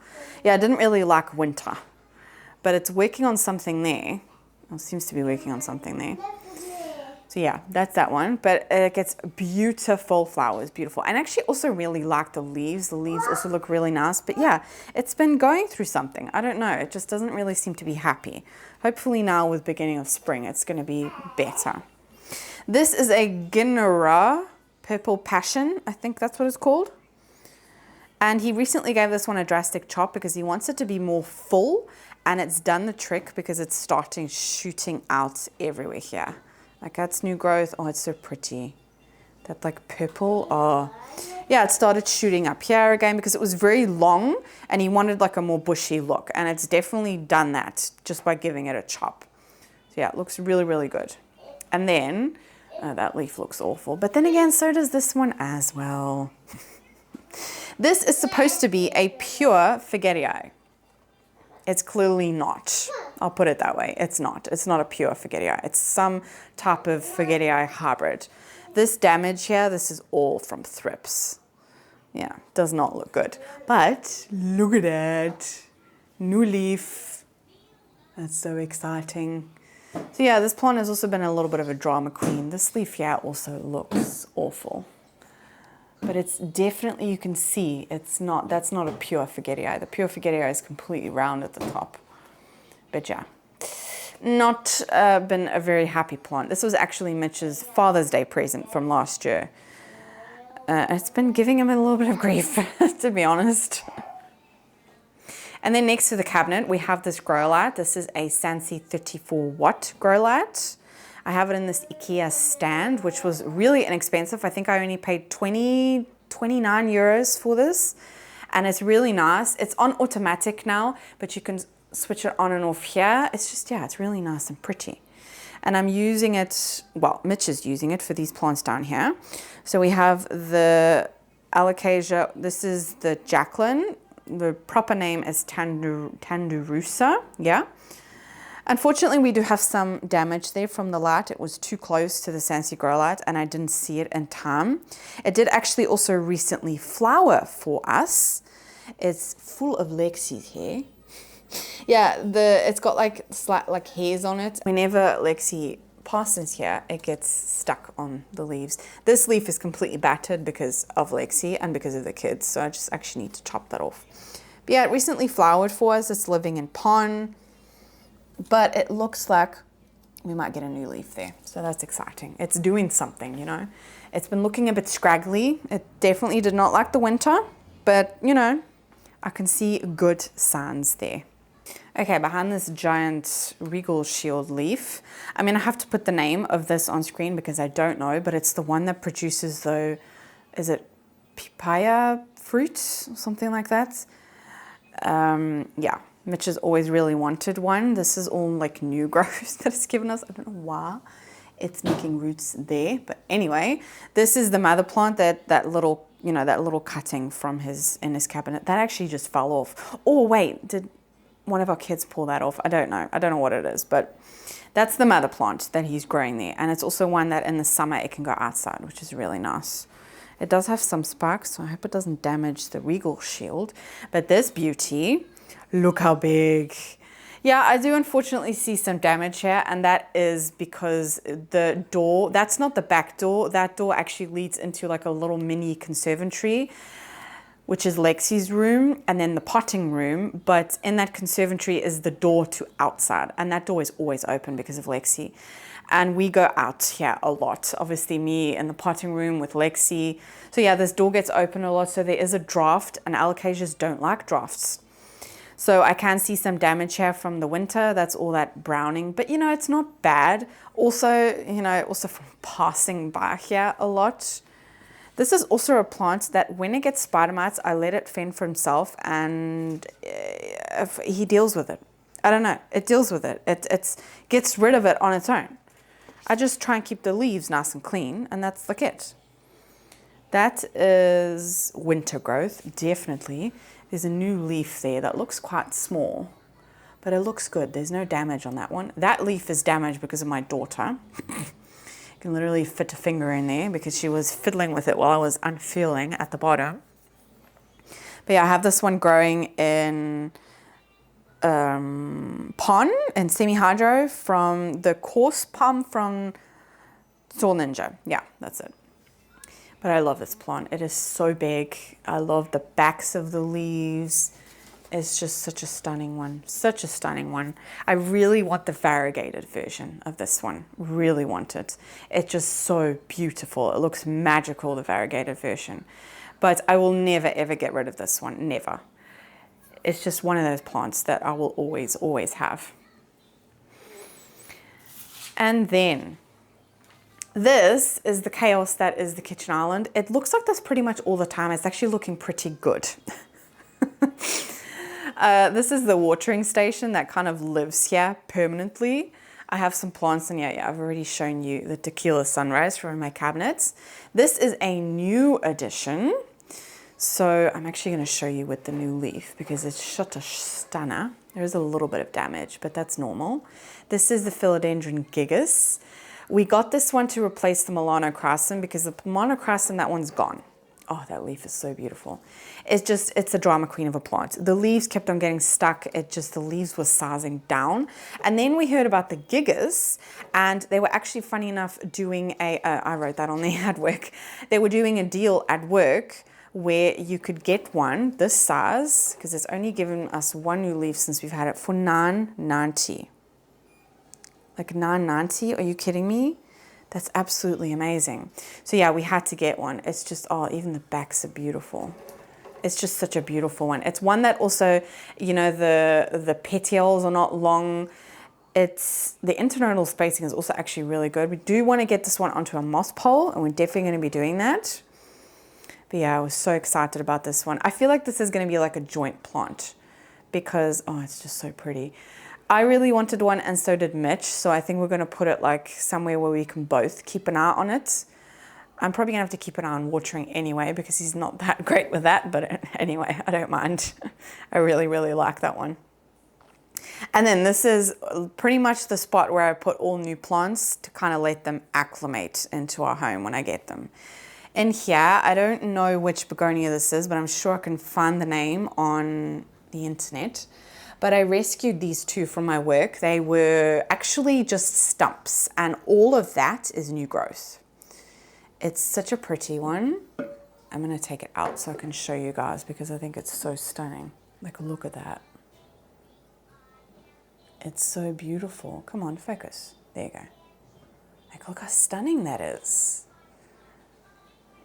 Yeah, I didn't really like winter, but it's working on something there. It seems to be working on something there. So yeah, that's that one, but it gets beautiful flowers, beautiful. And I actually also really like the leaves. The leaves also look really nice, but yeah, it's been going through something. I don't know, it just doesn't really seem to be happy. Hopefully now with beginning of spring, it's gonna be better. This is a Guinera Purple Passion, I think that's what it's called. And he recently gave this one a drastic chop because he wants it to be more full, and it's done the trick because it's starting shooting out everywhere here. Like that's new growth. Oh, it's so pretty. That like purple. Oh, yeah, it started shooting up here again because it was very long and he wanted like a more bushy look. And it's definitely done that just by giving it a chop. So yeah, it looks really, really good. And then, that leaf looks awful. But then again, so does this one as well. This is supposed to be a pure Forgetii. It's clearly not. I'll put it that way. It's not. It's not a pure Forgetii. It's some type of Forgetii hybrid. This damage here, this is all from thrips. Yeah, does not look good. But look at that. New leaf. That's so exciting. So yeah, this plant has also been a little bit of a drama queen. This leaf here also looks awful. But it's definitely, you can see, it's not, that's not a pure Forgetii. The pure Forgetii is completely round at the top. But yeah, not been a very happy plant. This was actually Mitch's Father's Day present from last year. It's been giving him a little bit of grief, to be honest. And then next to the cabinet, we have this grow light. This is a SANSI 34 watt grow light. I have it in this Ikea stand, which was really inexpensive. I think I only paid 29 euros for this. And it's really nice. It's on automatic now, but you can switch it on and off here. It's just, yeah, it's really nice and pretty. And I'm using it, well, Mitch is using it for these plants down here. So we have the Alocasia. This is the Jacqueline. The proper name is Tandurusa, yeah. Unfortunately, we do have some damage there from the light. It was too close to the SANSI grow light and I didn't see it in time. It did actually also recently flower for us. It's full of Lexi's hair. Yeah, it's got like slight like hairs on it. Whenever Lexi passes here, it gets stuck on the leaves. This leaf is completely battered because of Lexi and because of the kids. So I just actually need to chop that off. But yeah, it recently flowered for us. It's living in pond. But it looks like we might get a new leaf there. So that's exciting. It's doing something, you know. It's been looking a bit scraggly. It definitely did not like the winter, but you know, I can see good signs there. Okay, behind this giant regal shield leaf, I'm gonna have to put the name of this on screen because I don't know, but it's the one that produces the, is it papaya fruit or something like that? Yeah. Mitch has always really wanted one. This is all like new growth that it's given us. I don't know why it's making roots there. But anyway, this is the mother plant that little, you know, that little cutting from in his cabinet. That actually just fell off. Oh, wait, did one of our kids pull that off? I don't know. I don't know what it is, but that's the mother plant that he's growing there. And it's also one that in the summer it can go outside, which is really nice. It does have some sparks, so I hope it doesn't damage the regal shield. But this beauty, look how big. Yeah, I do unfortunately see some damage here, and that is because the door, that's not the back door. That door actually leads into like a little mini conservatory, which is Lexi's room, and then the potting room. But in that conservatory is the door to outside, and that door is always open because of Lexi. And we go out here a lot. Obviously me in the potting room with Lexi. So yeah, this door gets open a lot, so there is a draft, and alocasias don't like drafts. So I can see some damage here from the winter. That's all that browning, but you know, it's not bad. Also, you know, also from passing by here a lot. This is also a plant that when it gets spider mites, I let it fend for himself and he deals with it. I don't know, it deals with it. It gets rid of it on its own. I just try and keep the leaves nice and clean, and that's like it. That is winter growth, definitely. There's a new leaf there that looks quite small, but it looks good. There's no damage on that one. That leaf is damaged because of my daughter. You can literally fit a finger in there because she was fiddling with it while I was unfurling at the bottom. But yeah, I have this one growing in pon and semi-hydro from the coarse palm from Soul Ninja. Yeah, that's it. But I love this plant. It is so big. I love the backs of the leaves. It's just such a stunning one. Such a stunning one. I really want the variegated version of this one. Really want it. It's just so beautiful. It looks magical, the variegated version. But I will never ever get rid of this one. Never. It's just one of those plants that I will always, always have. And then this is the chaos that is the kitchen island. It looks like this pretty much all the time. It's actually looking pretty good. This is the watering station that kind of lives here permanently. I have some plants in here. Yeah, I've already shown you the tequila sunrise from my cabinets. This is a new addition. So I'm actually going to show you with the new leaf because it's such a stunner. There is a little bit of damage, but that's normal. This is the philodendron gigas. We got this one to replace the melanocrasum because the melanocrasum, that one's gone. Oh, that leaf is so beautiful. It's a drama queen of a plant. The leaves kept on getting stuck. The leaves were sizing down. And then we heard about the gigas, and they were actually, funny enough, doing I wrote that on there at work. They were doing a deal at work where you could get one this size, because it's only given us one new leaf since we've had it, for $9.90. Like $9.90? Are you kidding me? That's absolutely amazing. So yeah, we had to get one. It's just, oh, even the backs are beautiful. It's just such a beautiful one. It's one that also, you know, the petioles are not long. The internodal spacing is also actually really good. We do want to get this one onto a moss pole, and we're definitely going to be doing that. But yeah, I was so excited about this one. I feel like this is going to be like a joint plant because, oh, it's just so pretty. I really wanted one, and so did Mitch. So I think we're going to put it like somewhere where we can both keep an eye on it. I'm probably going to have to keep an eye on watering anyway because he's not that great with that. But anyway, I don't mind. I really, really like that one. And then this is pretty much the spot where I put all new plants to kind of let them acclimate into our home when I get them. In here, I don't know which begonia this is, but I'm sure I can find the name on the internet. But I rescued these two from my work. They were actually just stumps, and all of that is new growth. It's such a pretty one. I'm gonna take it out so I can show you guys because I think it's so stunning. Like, look at that. It's so beautiful. Come on, focus. There you go. Like, look how stunning that is.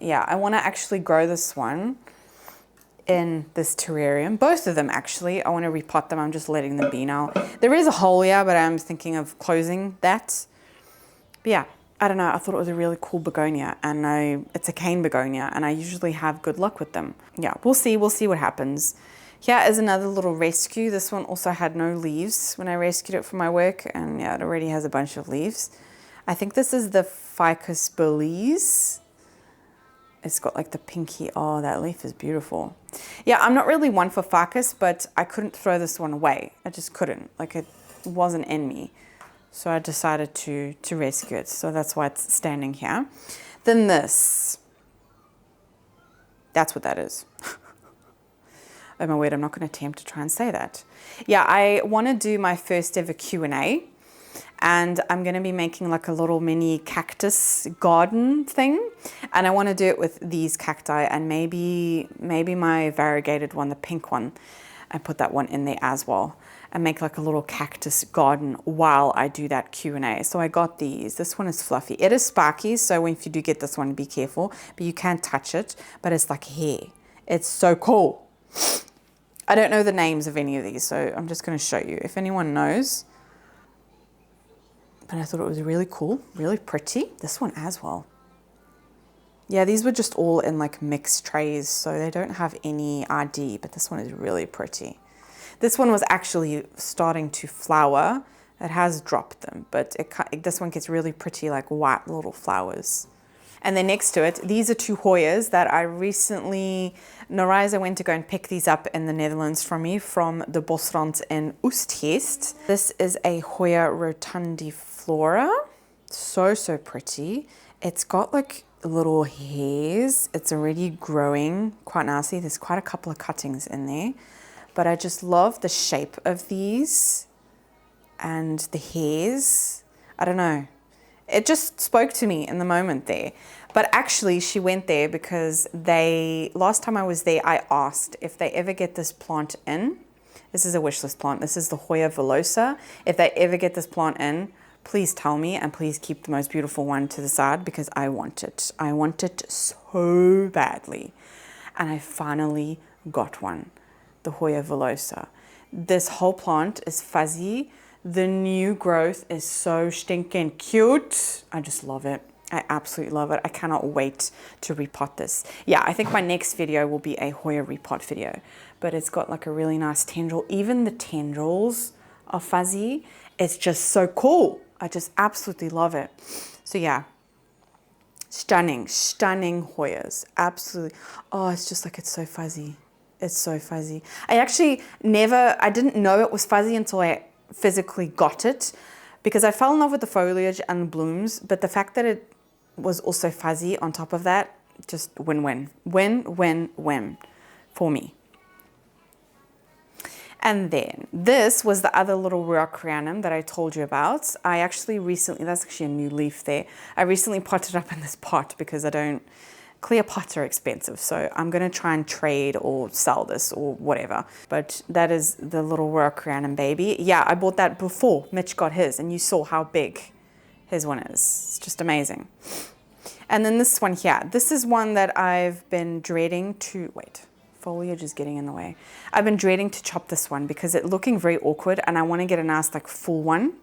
Yeah, I want to actually grow this one in this terrarium. Both of them, actually. I want to repot them. I'm just letting them be now. There is a hoya, but I'm thinking of closing that. But yeah, I don't know. I thought it was a really cool begonia, and it's a cane begonia, and I usually have good luck with them. Yeah, we'll see. We'll see what happens. Here is another little rescue. This one also had no leaves when I rescued it from my work, and yeah, it already has a bunch of leaves. I think this is the Ficus Belize. It's got like the pinky, oh, that leaf is beautiful. Yeah, I'm not really one for ficus, but I couldn't throw this one away. I just couldn't, like it wasn't in me. So I decided to rescue it. So that's why it's standing here. Then this, that's what that is. Oh my word, I'm not gonna attempt to try and say that. Yeah, I wanna do my first ever Q&A. And I'm going to be making like a little mini cactus garden thing, and I want to do it with these cacti and maybe my variegated one, the pink one, and put that one in there as well, and make like a little cactus garden while I do that Q&A. So I got these. This one is fluffy. It is sparky, so if you do get this one, be careful, but you can't touch it, but it's like hair. It's so cool. I don't know the names of any of these, so I'm just going to show you if anyone knows. But I thought it was really cool, really pretty. This one as well. Yeah, these were just all in like mixed trays, so they don't have any ID, but this one is really pretty. This one was actually starting to flower. It has dropped them, but this one gets really pretty like white little flowers. And then next to it, these are two Hoyas that I recently, Noriza went to go and pick these up in the Netherlands from me from the Bosrand in Oostgeest. This is a Hoya rotundiflora. So, so pretty. It's got like little hairs. It's already growing quite nicely. There's quite a couple of cuttings in there. But I just love the shape of these and the hairs. I don't know. It just spoke to me in the moment there. But actually she went there because last time I was there, I asked if they ever get this plant in. This is a wishlist plant. This is the Hoya villosa. If they ever get this plant in, please tell me and please keep the most beautiful one to the side because I want it. I want it so badly. And I finally got one, the Hoya villosa. This whole plant is fuzzy. The new growth is so stinking cute. I just love it. I absolutely love it. I cannot wait to repot this. Yeah, I think my next video will be a Hoya repot video, but it's got like a really nice tendril. Even the tendrils are fuzzy. It's just so cool. I just absolutely love it. So yeah, stunning, stunning Hoyas. Absolutely. Oh, it's just like, it's so fuzzy. It's so fuzzy. I didn't know it was fuzzy until I physically got it because I fell in love with the foliage and the blooms, but the fact that it was also fuzzy on top of that, just win-win. Win-win-win for me. And then this was the other little Raucrianum that I told you about. I actually recently, that's actually a new leaf there. I recently potted up in this pot because clear pots are expensive. So I'm going to try and trade or sell this or whatever. But that is the little Raucrianum baby. Yeah, I bought that before Mitch got his and you saw how big his one is. It's just amazing. And then this one here, this is one that I've been dreading to, foliage is getting in the way. I've been dreading to chop this one because it's looking very awkward and I want to get a nice like full one,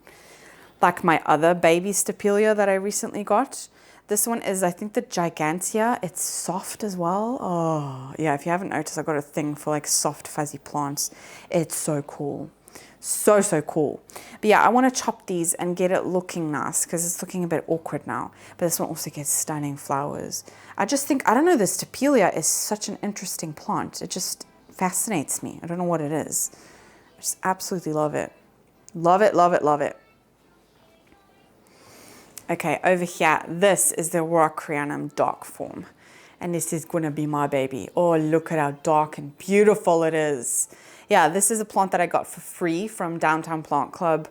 like my other baby Stapelia that I recently got. This one is, I think, the Gigantea. It's soft as well. Oh, yeah, if you haven't noticed, I've got a thing for like soft fuzzy plants. It's so cool. So, so cool. But yeah, I want to chop these and get it looking nice because it's looking a bit awkward now. But this one also gets stunning flowers. I just think, I don't know, the Stapelia is such an interesting plant. It just fascinates me. I don't know what it is. I just absolutely love it. Love it, love it, love it. Okay, over here, this is the Raucrianum dark form. And this is going to be my baby. Oh, look at how dark and beautiful it is. Yeah, this is a plant that I got for free from Downtown Plant Club.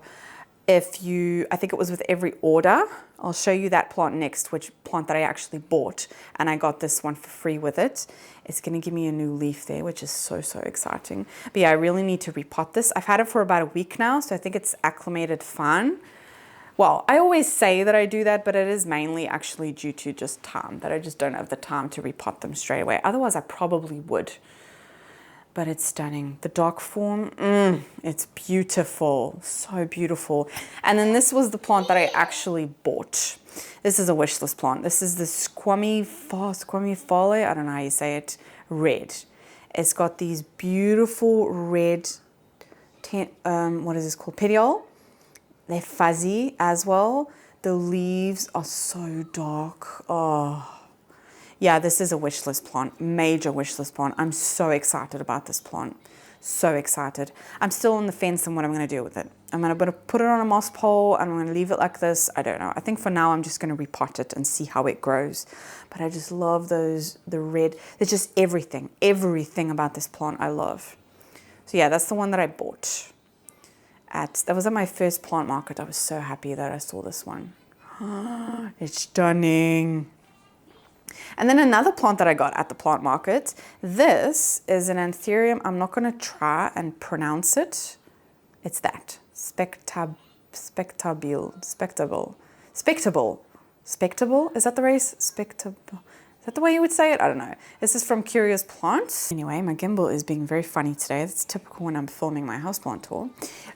I think it was with every order. I'll show you that plant next, which plant that I actually bought. And I got this one for free with it. It's going to give me a new leaf there, which is so, so exciting. But yeah, I really need to repot this. I've had it for about a week now, so I think it's acclimated fine. Well, I always say that I do that, but it is mainly actually due to just time, that I just don't have the time to repot them straight away. Otherwise, I probably would. But it's stunning. The dark form, it's beautiful. So beautiful. And then this was the plant that I actually bought. This is a wishlist plant. This is the squamifale, I don't know how you say it, red. It's got these beautiful red, what is this called, petiole. They're fuzzy as well. The leaves are so dark. Oh, yeah, this is a wishlist plant, major wishlist plant. I'm so excited about this plant. So excited. I'm still on the fence on what I'm going to do with it. I'm going to put it on a moss pole and I'm going to leave it like this. I don't know. I think for now I'm just going to repot it and see how it grows. But I just love the red. There's just everything about this plant I love. So yeah, that's the one that I bought. That was at my first plant market. I was so happy that I saw this one. It's stunning. And then another plant that I got at the plant market. This is an anthurium. I'm not going to try and pronounce it. It's that. Spectable. Is that the race? Spectable. Is that the way you would say it? I don't know. This is from Curious Plants. Anyway, my gimbal is being very funny today. It's typical when I'm filming my houseplant tour.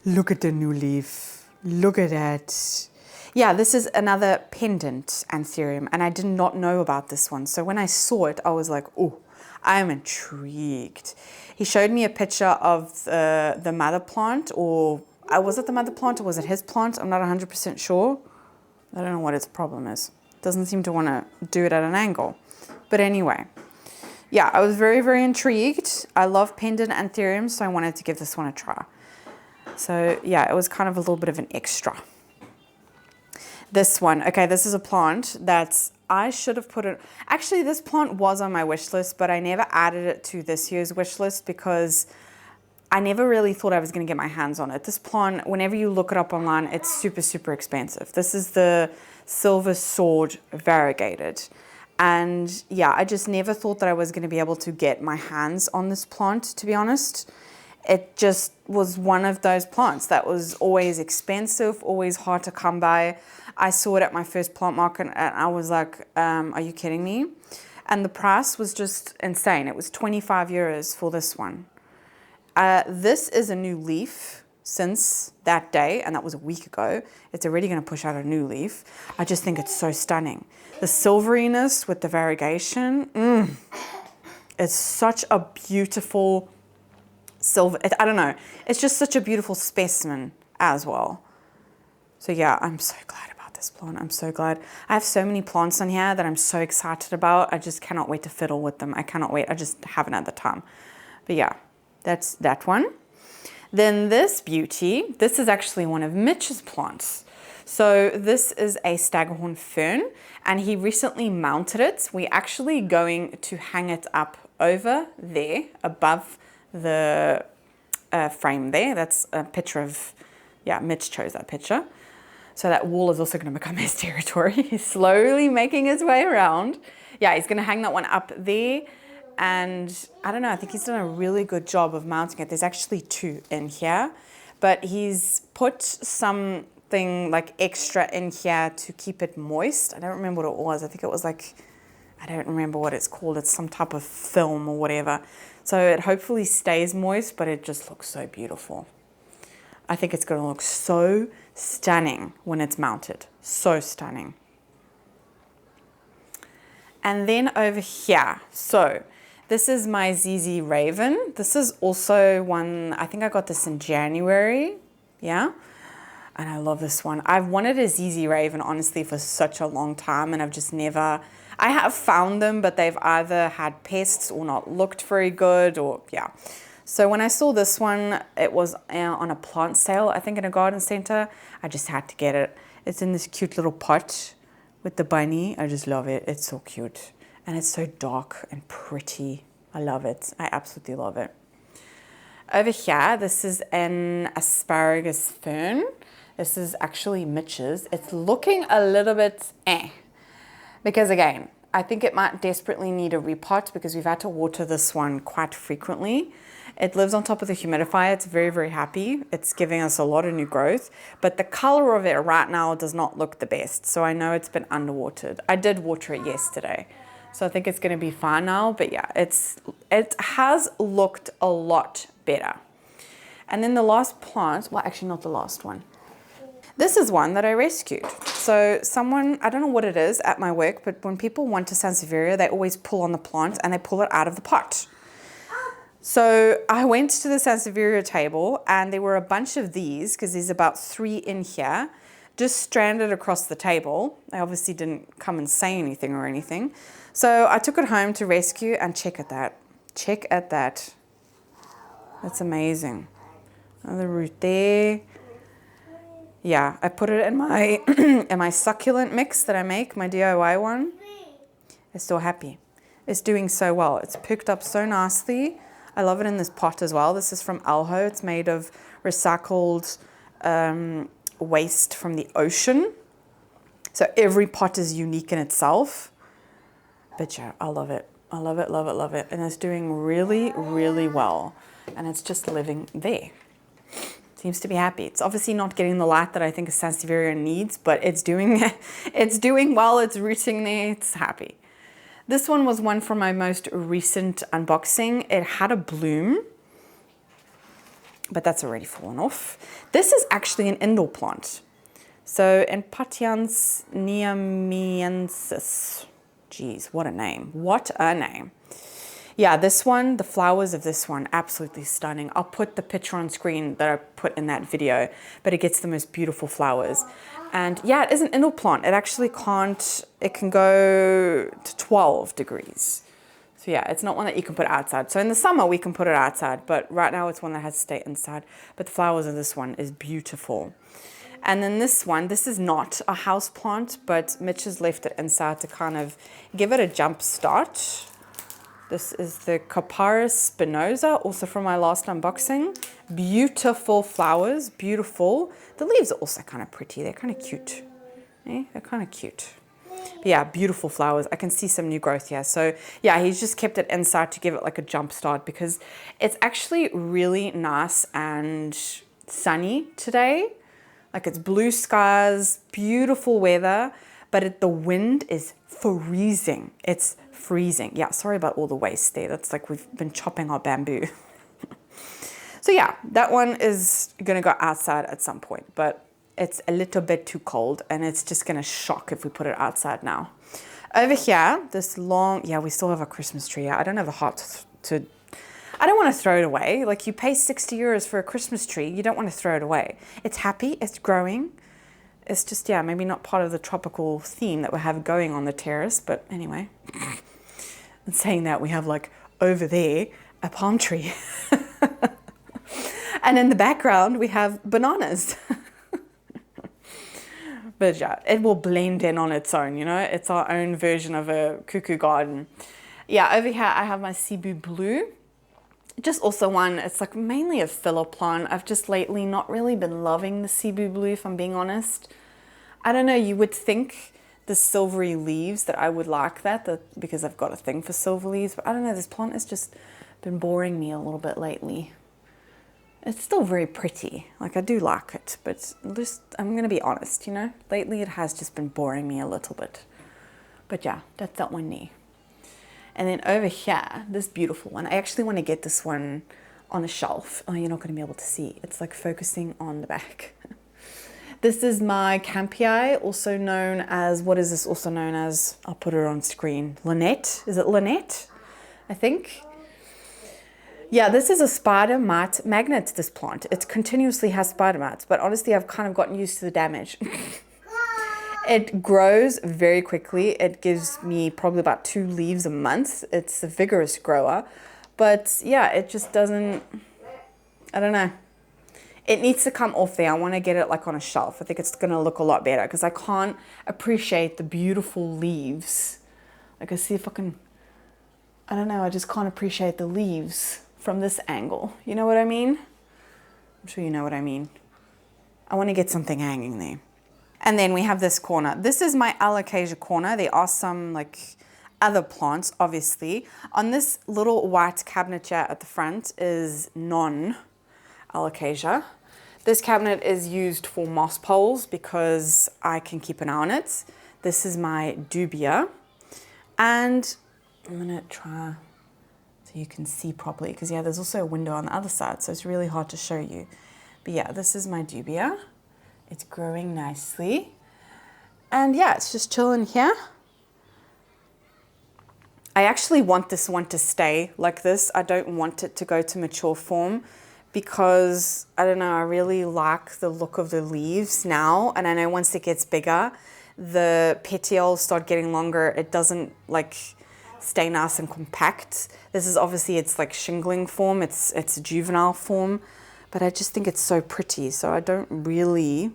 Look at the new leaf. Look at that. Yeah, this is another pendant anthurium, and I did not know about this one. So when I saw it, I was like, oh, I'm intrigued. He showed me a picture of the mother plant, or was it the mother plant or was it his plant? I'm not 100% sure. I don't know what its problem is. Doesn't seem to want to do it at an angle. But anyway, yeah, I was very, very intrigued. I love pendant anthuriums, so I wanted to give this one a try. So yeah, it was kind of a little bit of an extra. This one, okay, this is a plant that I should have put it. Actually, this plant was on my wish list, but I never added it to this year's wish list because I never really thought I was going to get my hands on it. This plant, whenever you look it up online, it's super, super expensive. This is the silver sword variegated. And yeah, I just never thought that I was going to be able to get my hands on this plant, to be honest. It just was one of those plants that was always expensive, always hard to come by. I saw it at my first plant market and I was like, are you kidding me? And the price was just insane. It was 25 euros for this one. This is a new leaf since that day, and that was a week ago. It's already going to push out a new leaf. I just think it's so stunning. The silveriness with the variegation, it's such a beautiful silver. I don't know. It's just such a beautiful specimen as well. So yeah, I'm so glad about this plant. I'm so glad. I have so many plants on here that I'm so excited about. I just cannot wait to fiddle with them. I cannot wait. I just haven't had the time. But yeah, that's that one. Then this beauty, this is actually one of Mitch's plants. So this is a staghorn fern and he recently mounted it. We're actually going to hang it up over there above the frame there. That's a picture of, yeah, Mitch chose that picture. So that wall is also going to become his territory. He's slowly making his way around. Yeah, he's going to hang that one up there. And I don't know, I think he's done a really good job of mounting it. There's actually two in here, but he's put something like extra in here to keep it moist. I don't remember what it was. I think it was like, I don't remember what it's called. It's some type of film or whatever. So it hopefully stays moist, but it just looks so beautiful. I think it's going to look so stunning when it's mounted. So stunning. And then over here, so this is my ZZ Raven. This is also one, I think I got this in January. Yeah. And I love this one. I've wanted a ZZ Raven, honestly, for such a long time. And I've just never, I have found them, but they've either had pests or not looked very good or, yeah. So when I saw this one, it was on a plant sale, I think in a garden center. I just had to get it. It's in this cute little pot with the bunny. I just love it. It's so cute. And it's so dark and pretty. I love it. I absolutely love it. Over here, this is an asparagus fern. This is actually Mitch's. It's looking a little bit because again, I think it might desperately need a repot because we've had to water this one quite frequently. It lives on top of the humidifier. It's very, very happy. It's giving us a lot of new growth, but the color of it right now does not look the best. So I know it's been underwatered. I did water it yesterday. So I think it's going to be fine now, but yeah, it has looked a lot better. And then the last plant, well, actually not the last one. This is one that I rescued. So someone, I don't know what it is at my work, but when people want a Sansevieria, they always pull on the plant and they pull it out of the pot. So I went to the Sansevieria table and there were a bunch of these, because there's about 3 in here, just stranded across the table. They obviously didn't come and say anything or anything. So I took it home to rescue and check at that. Check at that. That's amazing. Another root there. Yeah, I put it in my in my succulent mix that I make, my DIY one. It's still happy. It's doing so well. It's picked up so nicely. I love it in this pot as well. This is from Alho. It's made of recycled waste from the ocean. So every pot is unique in itself. But yeah, I love it. I love it, love it, love it. And it's doing really, really well. And it's just living there. Seems to be happy. It's obviously not getting the light that I think a Sansevieria needs, but it's doing well. It's rooting there. It's happy. This one was one from my most recent unboxing. It had a bloom, but that's already fallen off. This is actually an indoor plant. So Empatians neamiensis. Geez, what a name. What a name. Yeah, this one, the flowers of this one, absolutely stunning. I'll put the picture on screen that I put in that video, but it gets the most beautiful flowers. And yeah, it is an indoor plant. It actually can't, it can go to 12 degrees. So yeah, it's not one that you can put outside. So in the summer, we can put it outside, but right now it's one that has to stay inside. But the flowers of this one is beautiful. And then this one, this is not a house plant, but Mitch has left it inside to kind of give it a jump start. This is the Capparis spinosa, also from my last unboxing. Beautiful flowers, beautiful. The leaves are also kind of pretty. They're kind of cute. They're kind of cute. But yeah, beautiful flowers. I can see some new growth here. So yeah, he's just kept it inside to give it like a jump start because it's actually really nice and sunny today. Like it's blue skies, beautiful weather, but the wind is freezing. It's freezing. Yeah, sorry about all the waste there. That's like we've been chopping our bamboo. So yeah, that one is gonna go outside at some point, but it's a little bit too cold and it's just gonna shock if we put it outside now. Over here, this long, yeah, we still have a Christmas tree. I don't have a heart to, I don't want to throw it away. Like you pay 60 euros for a Christmas tree, you don't want to throw it away. It's happy, it's growing. It's just, yeah, maybe not part of the tropical theme that we have going on the terrace, but anyway. And saying that, we have like over there, a palm tree. And in the background, we have bananas. But yeah, it will blend in on its own, you know? It's our own version of a cuckoo garden. Yeah, over here, I have my Cebu Blue. Just also one, it's like mainly a filler plant. I've just lately not really been loving the Cebu Blue, if I'm being honest. I don't know, you would think the silvery leaves that I would like that because I've got a thing for silver leaves, but I don't know, this plant has just been boring me a little bit lately. It's still very pretty, like I do like it, but just, I'm gonna be honest, you know, lately it has just been boring me a little bit. But yeah, that's that one there. And then over here, this beautiful one, I actually want to get this one on a shelf. Oh, you're not going to be able to see. It's like focusing on the back. This is my Campii, also known as, what is this also known as? I'll put it on screen. Lynette, is it Lynette? I think. Yeah, this is a spider mite magnet, this plant. It continuously has spider mites, but honestly, I've kind of gotten used to the damage. It grows very quickly. It gives me probably about 2 leaves a month. It's a vigorous grower, but yeah, it just doesn't, I don't know. It needs to come off there. I want to get it like on a shelf. I think it's going to look a lot better because I can't appreciate the beautiful leaves. Like I see if I can, I don't know, I just can't appreciate the leaves from this angle. You know what I mean? I'm sure you know what I mean. I want to get something hanging there. And then we have this corner. This is my Alocasia corner. There are some like other plants, obviously. On this little white cabinet here at the front is non-Alocasia. This cabinet is used for moss poles because I can keep an eye on it. This is my dubia. And I'm gonna try so you can see properly because yeah, there's also a window on the other side, so it's really hard to show you. But yeah, this is my dubia. It's growing nicely. And yeah, it's just chilling here. I actually want this one to stay like this. I don't want it to go to mature form because, I don't know, I really like the look of the leaves now. And I know once it gets bigger, the petioles start getting longer. It doesn't like stay nice and compact. This is obviously, it's like shingling form. It's a juvenile form. But I just think it's so pretty, so I don't really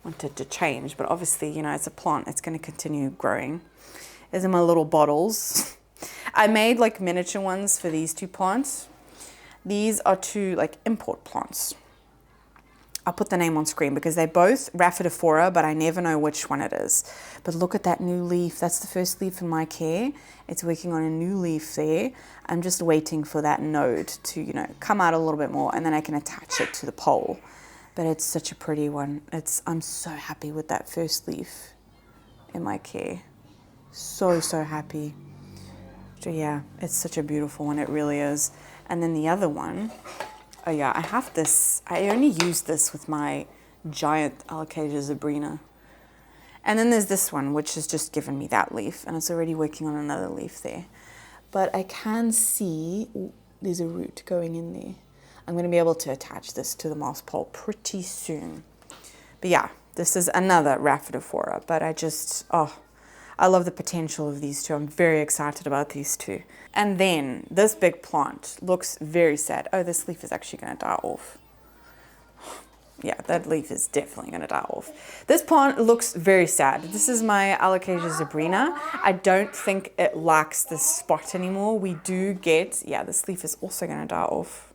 want it to change. But obviously, you know, it's a plant, it's going to continue growing. These are my little bottles. I made like miniature ones for these 2 plants. These are 2 like import plants. I'll put the name on screen because they're both Rhaphidophora, but I never know which one it is. But look at that new leaf. That's the first leaf in my care. It's working on a new leaf there. I'm just waiting for that node to, you know, come out a little bit more and then I can attach it to the pole. But it's such a pretty one. I'm so happy with that first leaf in my care. So happy. So yeah, it's such a beautiful one. It really is. And then the other one, oh yeah, I have this. I only use this with my giant Alocasia zebrina. And then there's this one, which has just given me that leaf, and it's already working on another leaf there. but I can see, ooh, there's a root going in there. I'm going to be able to attach this to the moss pole pretty soon. But yeah, this is another Rhaphidophora, but I love the potential of these two. I'm very excited about these two. And then this big plant looks very sad. Oh, this leaf is actually going to die off. Yeah, that leaf is definitely going to die off. This plant looks very sad. This is my Alocasia zebrina. I don't think it likes this spot anymore. We do get, yeah, this leaf is also going to die off.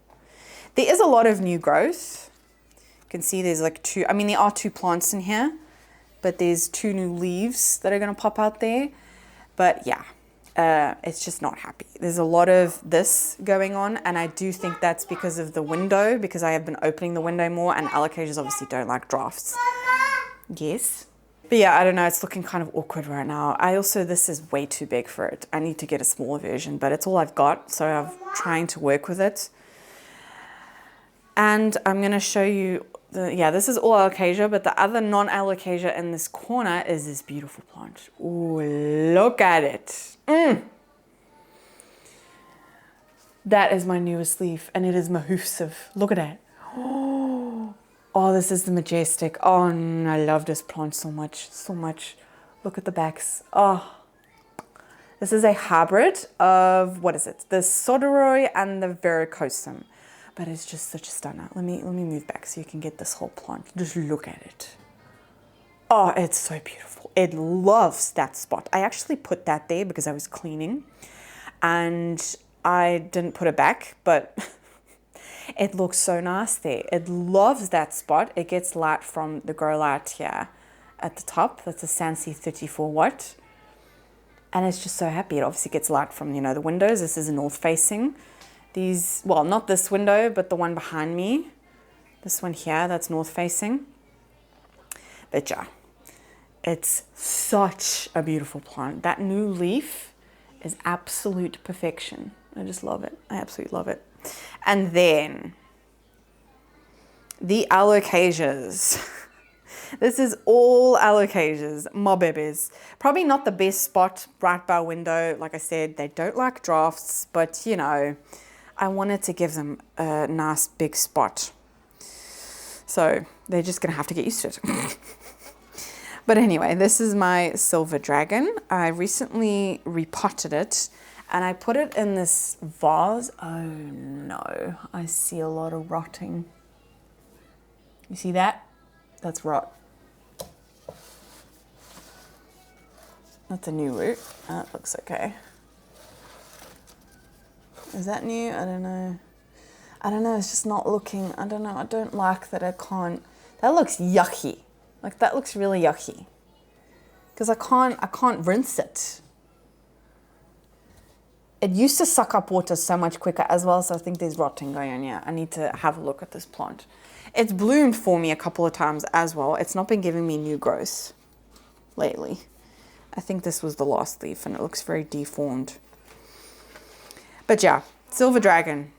There is a lot of new growth. You can see there's like two, I mean, there are two plants in here, but there's two new leaves that are going to pop out there. But yeah, it's just not happy. There's a lot of this going on, and I do think that's because of the window, because I have been opening the window more, and Alocasias obviously don't like drafts. Yes. But yeah, I don't know, it's looking kind of awkward right now. This is way too big for it. I need to get a smaller version, but it's all I've got, so I'm trying to work with it. And I'm going to show you, this is all Alocasia, but the other non-Alocasia in this corner is this beautiful plant. Ooh, look at it. That is my newest leaf, and it is massive. Look at it. Oh, this is the majestic. Oh, I love this plant so much, so much. Look at the backs. Oh, this is a hybrid of, what is it? The Soderoi and the Verrucosum. But it's just such a stunner. Let me move back so you can get this whole plant. Just look at it. Oh, it's so beautiful. It loves that spot. I actually put that there because I was cleaning and I didn't put it back, but it looks so nice there. It loves that spot. It gets light from the grow light here at the top. That's a SANSI 34 watt. And it's just so happy. It obviously gets light from, you know, the windows. This is a north facing. These, well, not this window, but the one behind me. This one here, that's north facing. But yeah, it's such a beautiful plant. That new leaf is absolute perfection. I just love it. I absolutely love it. And then the Alocasias. This is all Alocasias, my babies. Probably not the best spot right by a window. Like I said, they don't like drafts, but you know, I wanted to give them a nice big spot. So they're just gonna have to get used to it. But anyway, this is my silver dragon. I recently repotted it and I put it in this vase. Oh no, I see a lot of rotting. You see that? That's rot. That's a new root. That looks okay. Is that new? I don't know. I don't know, it's just not looking, I don't know, I don't like that I can't. That looks yucky. Like that looks really yucky. Because I can't rinse it. It used to suck up water so much quicker as well, so I think there's rotting going on here. I need to have a look at this plant. It's bloomed for me a couple of times as well. It's not been giving me new growth lately. I think this was the last leaf and it looks very deformed. But yeah, silver dragon.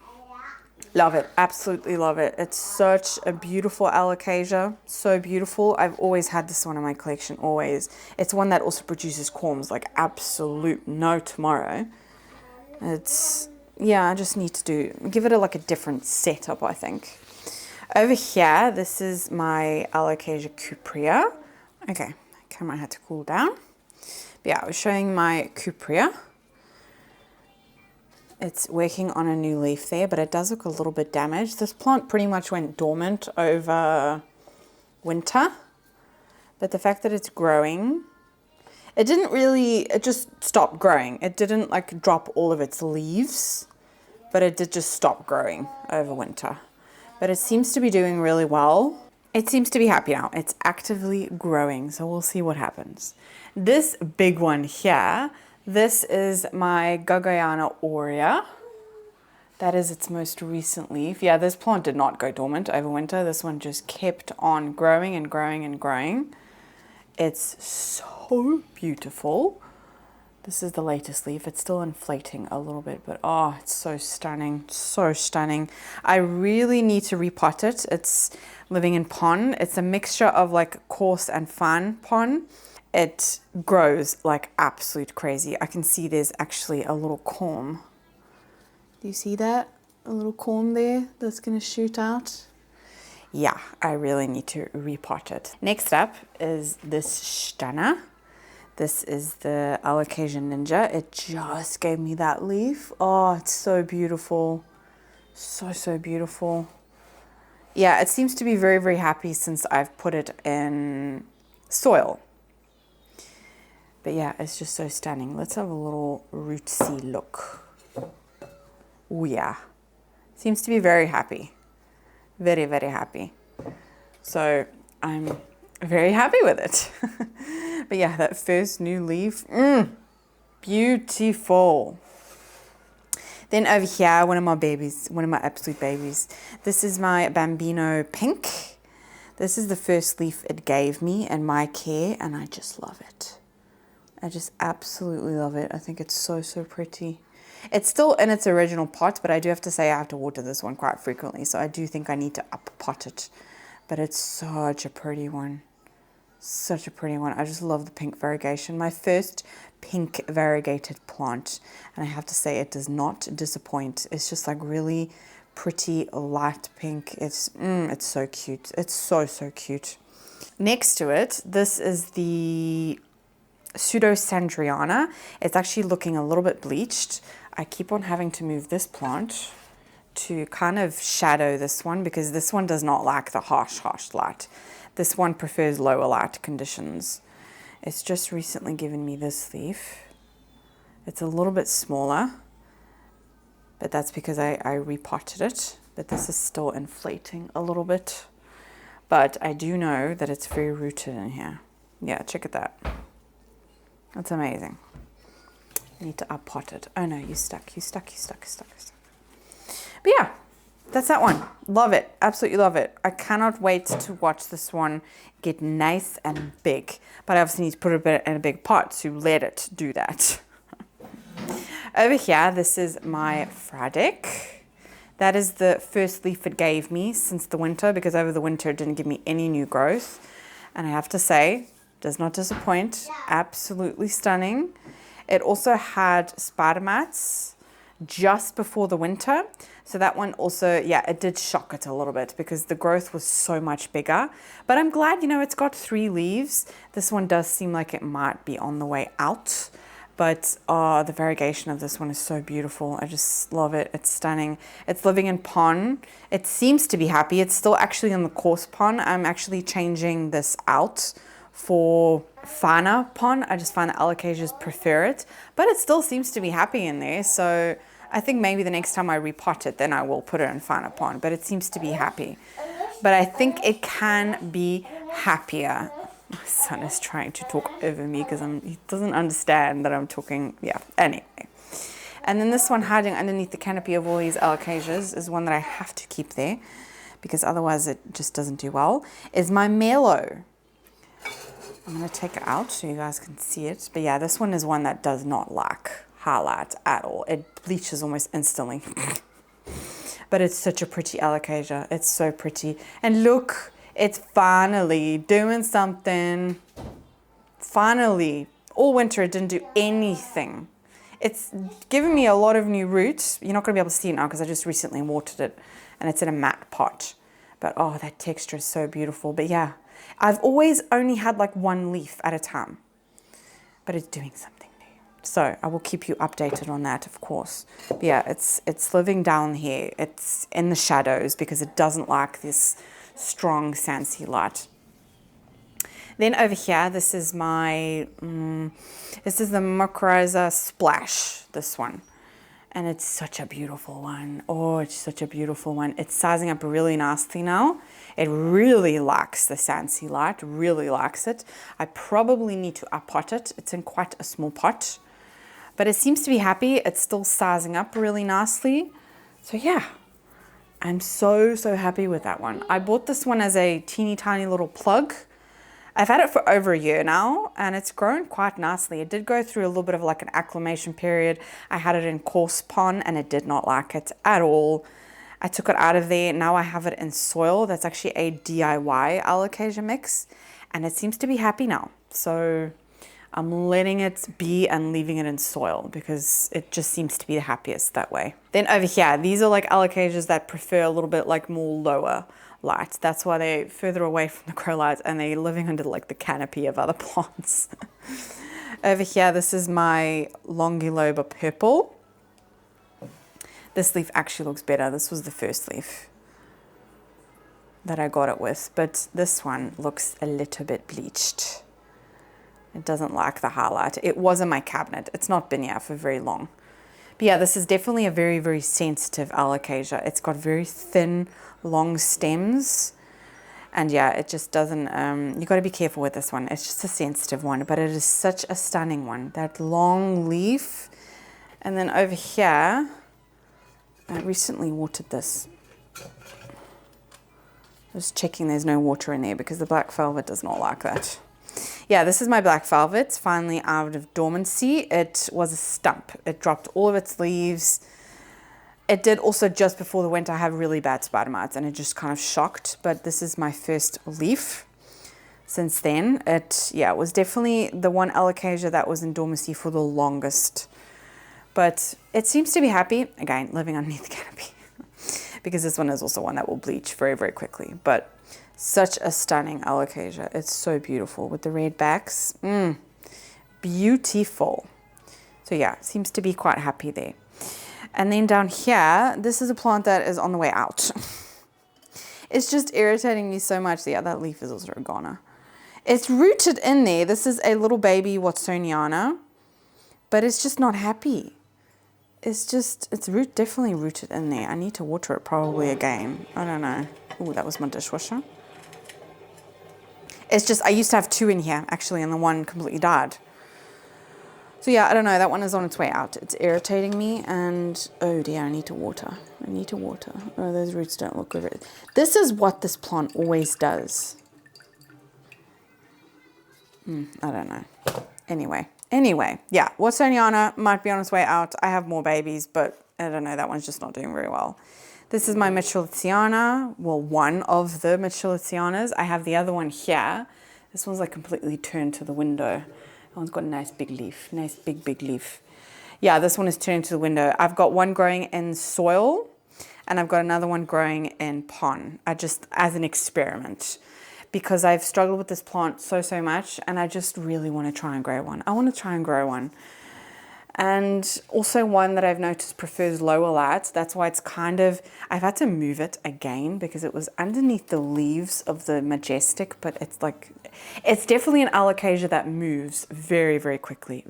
Love it, absolutely love it. It's such a beautiful Alocasia, so beautiful. I've always had this one in my collection, always. It's one that also produces corms, like absolute no tomorrow. It's, yeah, I just need to give it like a different setup, I think. Over here, this is my Alocasia cuprea. Okay, camera had to cool down. But yeah, I was showing my cuprea. It's working on a new leaf there, but it does look a little bit damaged. This plant pretty much went dormant over winter, but the fact that it's growing, it just stopped growing. It didn't like drop all of its leaves, but it did just stop growing over winter. But it seems to be doing really well. It seems to be happy now. It's actively growing, so we'll see what happens. This big one here, this is my Gagayana aurea. That is its most recent leaf. Yeah, this plant did not go dormant over winter. This one just kept on growing and growing and growing. It's so beautiful. This is the latest leaf. It's still inflating a little bit, but oh, it's so stunning, so stunning. I really need to repot it. It's living in pon. It's a mixture of like coarse and fine pon. it grows like absolute crazy. I can see there's actually a little corm. Do you see that? A little corm there that's gonna shoot out. Yeah, I really need to repot it. Next up is this Stana. This is the Alocasia Ninja. It just gave me that leaf. Oh, it's so beautiful. So beautiful. Yeah, it seems to be very, very happy since I've put it in soil. But yeah, it's just so stunning. Let's have a little rootsy look. Oh yeah, seems to be very happy. Very, very happy. So I'm very happy with it. But yeah, that first new leaf, beautiful. Then over here, one of my babies, one of my absolute babies. This is my Bambino Pink. This is the first leaf it gave me in my care, and I just love it. I just absolutely love it. I think it's so, so pretty. It's still in its original pot, but I do have to say I have to water this one quite frequently, so I do think I need to up pot it. But it's such a pretty one. Such a pretty one. I just love the pink variegation. My first pink variegated plant, and I have to say it does not disappoint. It's just like really pretty light pink. It's so cute. It's so, so cute. Next to it, this is the Pseudosandriana. It's actually looking a little bit bleached. I keep on having to move this plant to kind of shadow this one because this one does not like the harsh light. This one prefers lower light conditions. It's just recently given me this leaf. It's a little bit smaller, but that's because I repotted it. But this is still inflating a little bit. But I do know that it's very rooted in here. Yeah, check it out. That's amazing. I need to uppot it. Oh no, you stuck. But yeah, that's that one. Love it. Absolutely love it. I cannot wait to watch this one get nice and big. But I obviously need to put it in a big pot to let it do that. Over here, this is my Fradic. That is the first leaf it gave me since the winter, because over the winter it didn't give me any new growth. And I have to say, does not disappoint. Absolutely stunning. It also had spider mats just before the winter. So that one also, yeah, it did shock it a little bit because the growth was so much bigger. But I'm glad, you know, it's got 3 leaves. This one does seem like it might be on the way out. But the variegation of this one is so beautiful. I just love it. It's stunning. It's living in pon. It seems to be happy. It's still actually in the coarse pon. I'm actually changing this out for finer pon. I just find that alocasias prefer it, but it still seems to be happy in there. So I think maybe the next time I repot it, then I will put it in finer pon, but it seems to be happy. But I think it can be happier. My son is trying to talk over me because he doesn't understand that I'm talking. Yeah, anyway. And then this one hiding underneath the canopy of all these alocasias is one that I have to keep there because otherwise it just doesn't do well, is my Merlot. I'm going to take it out so you guys can see it. But yeah, this one is one that does not like highlight at all. It bleaches almost instantly. But it's such a pretty alocasia. It's so pretty. And look, it's finally doing something. Finally. All winter it didn't do anything. It's given me a lot of new roots. You're not going to be able to see it now because I just recently watered it. And it's in a matte pot. But oh, that texture is so beautiful. But yeah, I've always only had like 1 leaf at a time, but it's doing something new. So I will keep you updated on that, of course. But yeah, it's living down here. It's in the shadows because it doesn't like this strong SANSI light. Then over here, this is my, this is the Mycorrhiza Splash, this one. And it's such a beautiful one. Oh, it's such a beautiful one. It's sizing up really nicely now. It really likes the SANSI light, really likes it. I probably need to uppot it. It's in quite a small pot, but it seems to be happy. It's still sizing up really nicely. So yeah, I'm so, so happy with that one. I bought this one as a teeny tiny little plug. I've had it for over a year now and it's grown quite nicely. It did go through a little bit of like an acclimation period. I had it in coarse pon and it did not like it at all. I took it out of there. Now I have it in soil. That's actually a DIY Alocasia mix and it seems to be happy now. So I'm letting it be and leaving it in soil because it just seems to be the happiest that way. Then over here, these are like alocasias that prefer a little bit like more lower light. That's why they're further away from the grow light and they're living under like the canopy of other plants. Over here, this is my longiloba purple. This leaf actually looks better. This was the first leaf that I got it with, but this one looks a little bit bleached. It doesn't like the highlight. It was in my cabinet. It's not been here for very long. But yeah, this is definitely a very, very sensitive alocasia. It's got very thin, long stems. And yeah, it just doesn't, you got to be careful with this one. It's just a sensitive one, but it is such a stunning one. That long leaf. And then over here, I recently watered this. Just checking there's no water in there because the black velvet does not like that. Yeah, this is my black velvet. It's finally out of dormancy. It was a stump. It dropped all of its leaves. It did also just before the winter have really bad spider mites and it just kind of shocked. But this is my first leaf since then. It was definitely the one alocasia that was in dormancy for the longest. But it seems to be happy, again, living underneath the canopy. Because this one is also one that will bleach very, very quickly. But such a stunning alocasia. It's so beautiful with the red backs. Beautiful. So yeah, seems to be quite happy there. And then down here, this is a plant that is on the way out. It's just irritating me so much. Yeah, that leaf is also a goner. It's rooted in there. This is a little baby Watsoniana, but it's just not happy. It's definitely rooted in there. I need to water it probably again. I don't know. Oh, that was my dishwasher. It's just, I used to have two in here actually, and the one completely died. So yeah, I don't know. That one is on its way out. It's irritating me, and oh dear, I need to water. Oh, those roots don't look good. This is what this plant always does. I don't know. Anyway, yeah, Watsoniana might be on its way out. I have more babies, but I don't know, that one's just not doing very well. This is my Mitchellitziana, well, one of the Mitchellitzianas. I have the other one here. This one's like completely turned to the window. That one's got a nice big leaf, nice big leaf. Yeah, this one is turned to the window. I've got one growing in soil, and I've got another one growing in pon, as an experiment. Because I've struggled with this plant so much, and I just really want to try and grow one. I want to try and grow one. And also one that I've noticed prefers lower light. That's why it's I've had to move it again because it was underneath the leaves of the majestic, but it's definitely an alocasia that moves very, very quickly,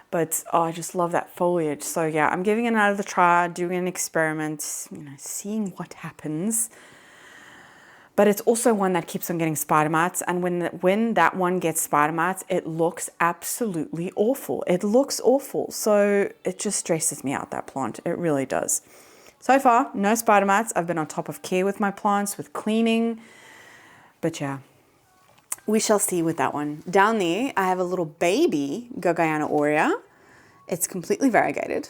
But I just love that foliage. So yeah, I'm giving it another try, doing an experiment, seeing what happens. But it's also one that keeps on getting spider mites. And when that one gets spider mites, it looks absolutely awful. It looks awful. So it just stresses me out, that plant. It really does. So far, no spider mites. I've been on top of care with my plants, with cleaning. But yeah, we shall see with that one. Down there, I have a little baby Gagayana aurea. It's completely variegated.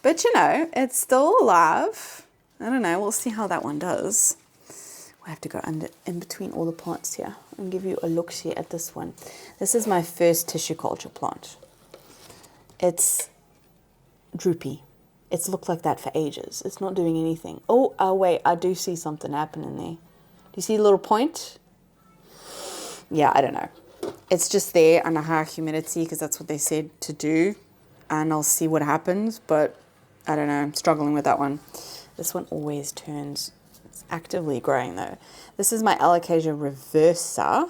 But it's still alive. I don't know. We'll see how that one does. I have to go in between all the plants here and give you a look see at this one. This is my first tissue culture plant. It's droopy. It's looked like that for ages. It's not doing anything. Oh, wait, I do see something happening there. Do you see a little point? Yeah, I don't know. It's just there under high humidity because that's what they said to do. And I'll see what happens, but I don't know. I'm struggling with that one. This one always turns. It's actively growing though. This is my Alocasia reversa.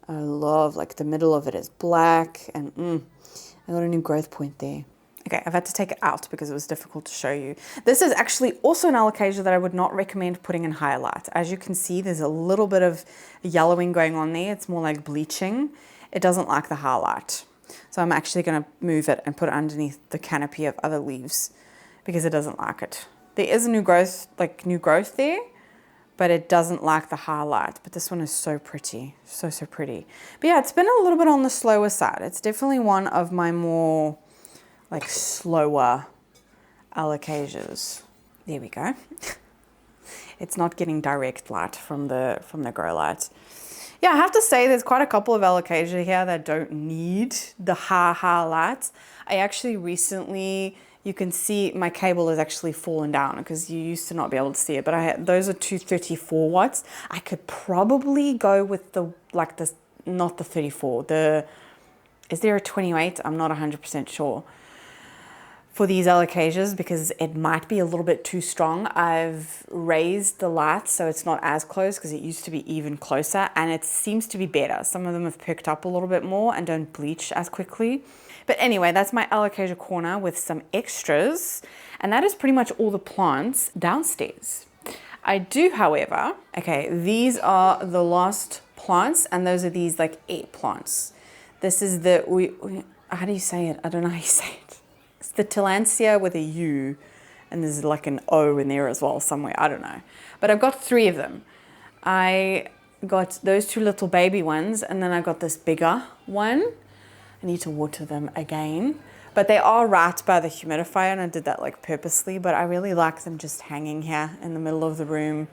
I love, the middle of it is black, and I got a new growth point there. Okay, I've had to take it out because it was difficult to show you. This is actually also an Alocasia that I would not recommend putting in higher light. As you can see, there's a little bit of yellowing going on there. It's more like bleaching. It doesn't like the high light. So I'm actually going to move it and put it underneath the canopy of other leaves because it doesn't like it. There is a new growth there, but it doesn't like the highlight. But this one is so pretty, so pretty. But yeah, it's been a little bit on the slower side. It's definitely one of my more slower alocasias. There we go. It's not getting direct light from the grow light. Yeah, I have to say there's quite a couple of Alocasia here that don't need the ha lights. I actually recently, you can see my cable has actually fallen down because you used to not be able to see it, but those are 234 watts. I could probably go with the, like this, not the 34, is there a 28? I'm not 100% sure. For these Alocasias, because it might be a little bit too strong, I've raised the lights so it's not as close because it used to be even closer, and it seems to be better. Some of them have picked up a little bit more and don't bleach as quickly. But anyway, that's my Alocasia corner with some extras, and that is pretty much all the plants downstairs. I do, however, okay, these are the last plants, and those are these like 8 plants. This is the, how do you say it? I don't know how you say it. It's the Tillandsia with a U, and there's like an O in there as well somewhere, I don't know. But I've got 3 of them. I got those 2 little baby ones, and then I got this bigger one. I need to water them again. But they are right by the humidifier, and I did that like purposely, but I really like them just hanging here in the middle of the room.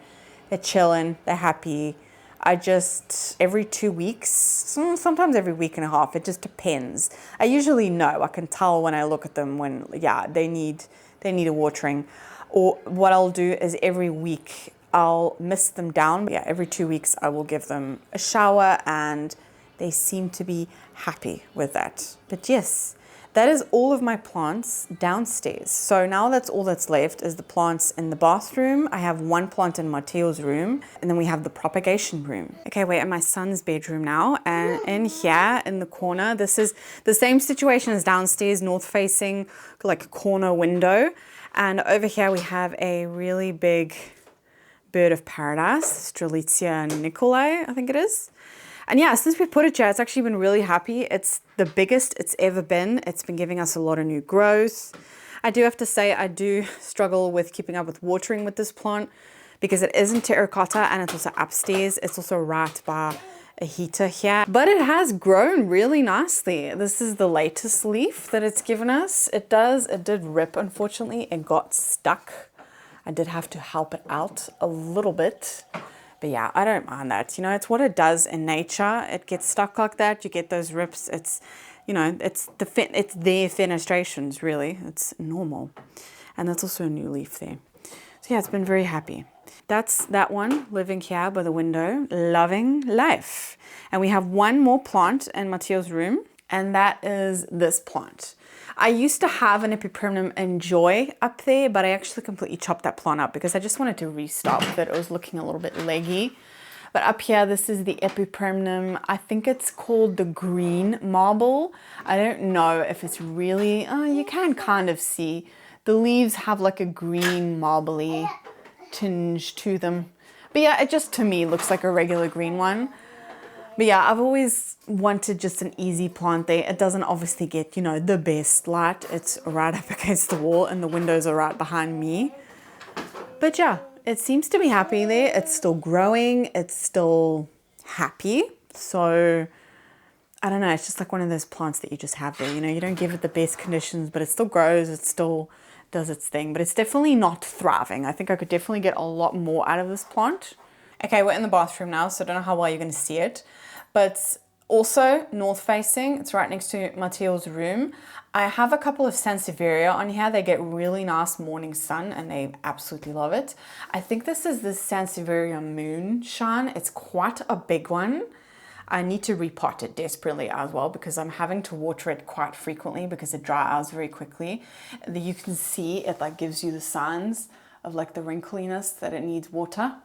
They're chilling, they're happy. I just, every 2 weeks, sometimes every week and a half, it just depends. I usually know, I can tell when I look at them when, yeah, they need a watering. Or what I'll do is every week I'll mist them down. Yeah, every 2 weeks I will give them a shower, and they seem to be happy with that. But yes, that is all of my plants downstairs. So now that's all that's left is the plants in the bathroom. I have 1 plant in Matteo's room, and then we have the propagation room. Okay, we're in my son's bedroom now, and in here in the corner, this is the same situation as downstairs, north facing, like corner window. And over here we have a really big bird of paradise, Strelitzia nicolai, I think it is. And yeah, since we put it here, it's actually been really happy. It's the biggest it's ever been. It's been giving us a lot of new growth. I do have to say, I do struggle with keeping up with watering with this plant because it is in terracotta, and it's also upstairs. It's also right by a heater here, but it has grown really nicely. This is the latest leaf that it's given us. It did rip, unfortunately. It got stuck. I did have to help it out a little bit. But yeah, I don't mind that. You know, it's what it does in nature. It gets stuck like that. You get those rips. It's, you know, it's their fenestrations, really. It's normal. And that's also a new leaf there. So yeah, it's been very happy. That's that one living here by the window, loving life. And we have 1 more plant in Matteo's room, and that is this plant. I used to have an Epipremnum Enjoy up there, but I actually completely chopped that plant up because I just wanted to restart with it. It was looking a little bit leggy. But up here, this is the Epipremnum. I think it's called the green marble. I don't know if it's really, you can kind of see. The leaves have like a green marbly tinge to them. But yeah, it just to me looks like a regular green one. But yeah, I've always wanted just an easy plant there. It doesn't obviously get, you know, the best light. It's right up against the wall and the windows are right behind me. But yeah, it seems to be happy there. It's still growing. It's still happy. So I don't know. It's just like one of those plants that you just have there. You know, you don't give it the best conditions, but it still grows. It still does its thing. But it's definitely not thriving. I think I could definitely get a lot more out of this plant. Okay, we're in the bathroom now, so I don't know how well you're going to see it. But also north facing, it's right next to Matteo's room. I have a couple of Sansevieria on here. They get really nice morning sun and they absolutely love it. I think this is the Sansevieria Moonshine. It's quite a big one. I need to repot it desperately as well because I'm having to water it quite frequently because it dries very quickly. You can see it like gives you the signs of like the wrinkliness that it needs water.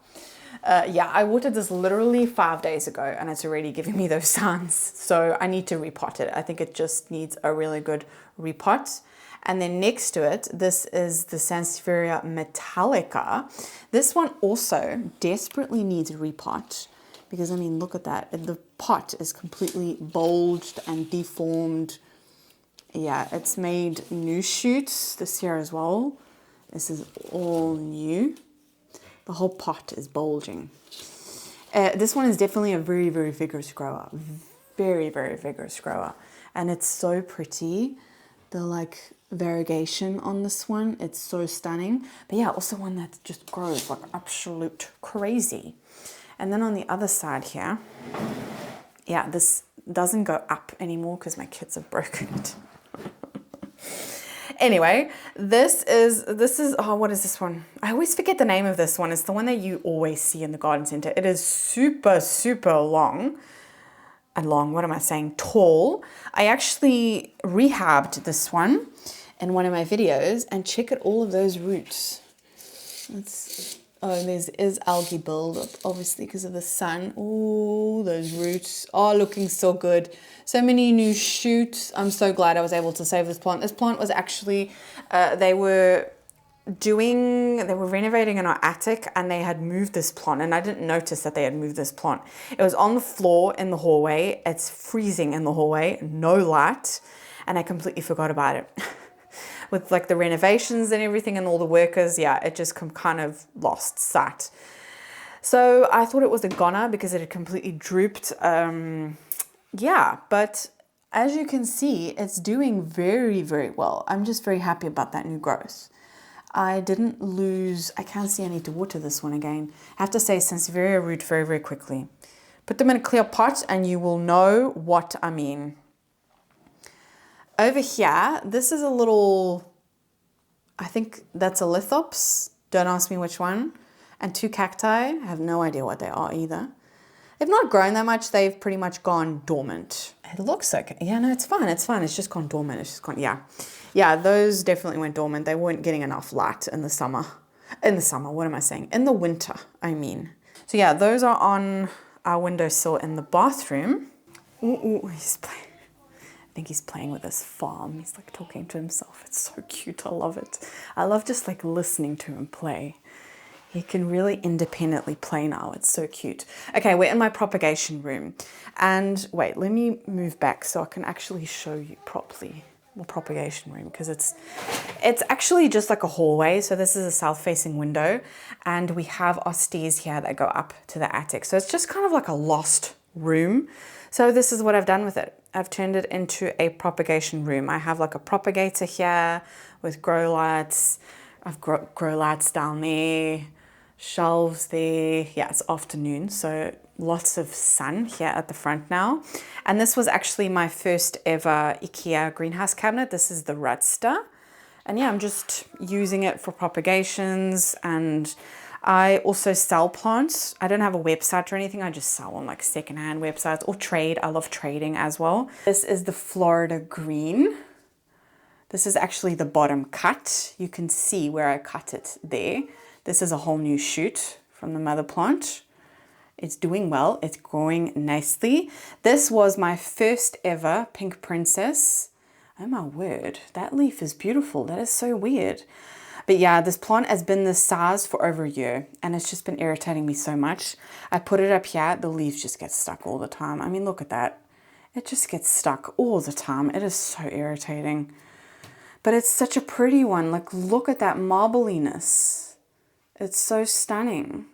Yeah, I watered this literally 5 days ago and it's already giving me those signs. So I need to repot it. I think it just needs a really good repot. And then next to it, this is the Sansevieria Metallica. This one also desperately needs a repot because, I mean, look at that. The pot is completely bulged and deformed. Yeah, it's made new shoots this year as well. This is all new. The whole pot is bulging. This one is definitely a very, very vigorous grower. Very, very vigorous grower. And it's so pretty. The like variegation on this one, it's so stunning. But yeah, also one that just grows like absolute crazy. And then on the other side here, yeah, this doesn't go up anymore because my kids have broken it. Anyway, this is, oh, what is this one? I always forget the name of this one. It's the one that you always see in the garden center. It is super, super long. What am I saying? Tall. I actually rehabbed this one in one of my videos, and check at all of those roots. There's algae buildup, obviously, because of the sun. Oh, those roots are looking so good. So many new shoots. I'm so glad I was able to save this plant. This plant was actually, they were renovating in our attic, and they had moved this plant, and I didn't notice that they had moved this plant. It was on the floor in the hallway. It's freezing in the hallway, no light, and I completely forgot about it. With like the renovations and everything and all the workers, yeah, it just kind of lost sight. So I thought it was a goner because it had completely drooped. Yeah, but as you can see, it's doing very, very well. I'm just very happy about that new growth. I didn't lose, I can't see I need to water this one again. I have to say Sansevieria root very, very quickly. Put them in a clear pot and you will know what I mean. Over here, this is a little, I think that's a lithops. Don't ask me which one. And 2 cacti. I have no idea what they are either. They've not grown that much. They've pretty much gone dormant. It looks okay. Yeah, no, it's fine. It's fine. It's just gone dormant. It's just gone, yeah. Yeah, those definitely went dormant. They weren't getting enough light in the summer. What am I saying? In the winter, I mean. So yeah, those are on our windowsill in the bathroom. Ooh, he's playing. I think he's playing with his farm. He's like talking to himself. It's so cute. I love it. I love just like listening to him play. He can really independently play now. It's so cute. Okay, we're in my propagation room. And wait, let me move back so I can actually show you properly the propagation room, because it's actually just like a hallway. So this is a south-facing window, and we have our stairs here that go up to the attic. So it's just kind of like a lost room. So this is what I've done with it. I've turned it into a propagation room. I have like a propagator here with grow lights. I've got grow lights down there, shelves there. Yeah, it's afternoon, so lots of sun here at the front now. And this was actually my first ever Ikea greenhouse cabinet. This is the Rudster. And yeah, I'm just using it for propagations, and I also sell plants. I don't have a website or anything. I just sell on like secondhand websites or trade. I love trading as well. This is the Florida green. This is actually the bottom cut. You can see where I cut it there. This is a whole new shoot from the mother plant. It's doing well. It's growing nicely. This was my first ever pink princess. Oh my word, that leaf is beautiful. That is so weird. But yeah, this plant has been this size for over a year, and it's just been irritating me so much. I put it up here, the leaves just get stuck all the time. I mean, look at that. It just gets stuck all the time. It is so irritating. But it's such a pretty one. Like, look at that marbliness. It's so stunning.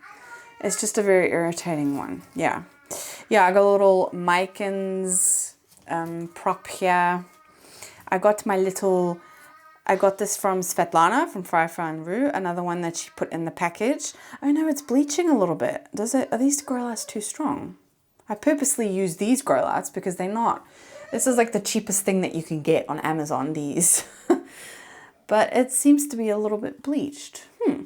It's just a very irritating one. Yeah. Yeah, I got a little Mykins prop here. I got this from Svetlana from Firefly and Rue, another one that she put in the package. Oh no, it's bleaching a little bit. Are these grow lights too strong? I purposely use these grow lights because they're not. This is like the cheapest thing that you can get on Amazon, these. But it seems to be a little bit bleached. I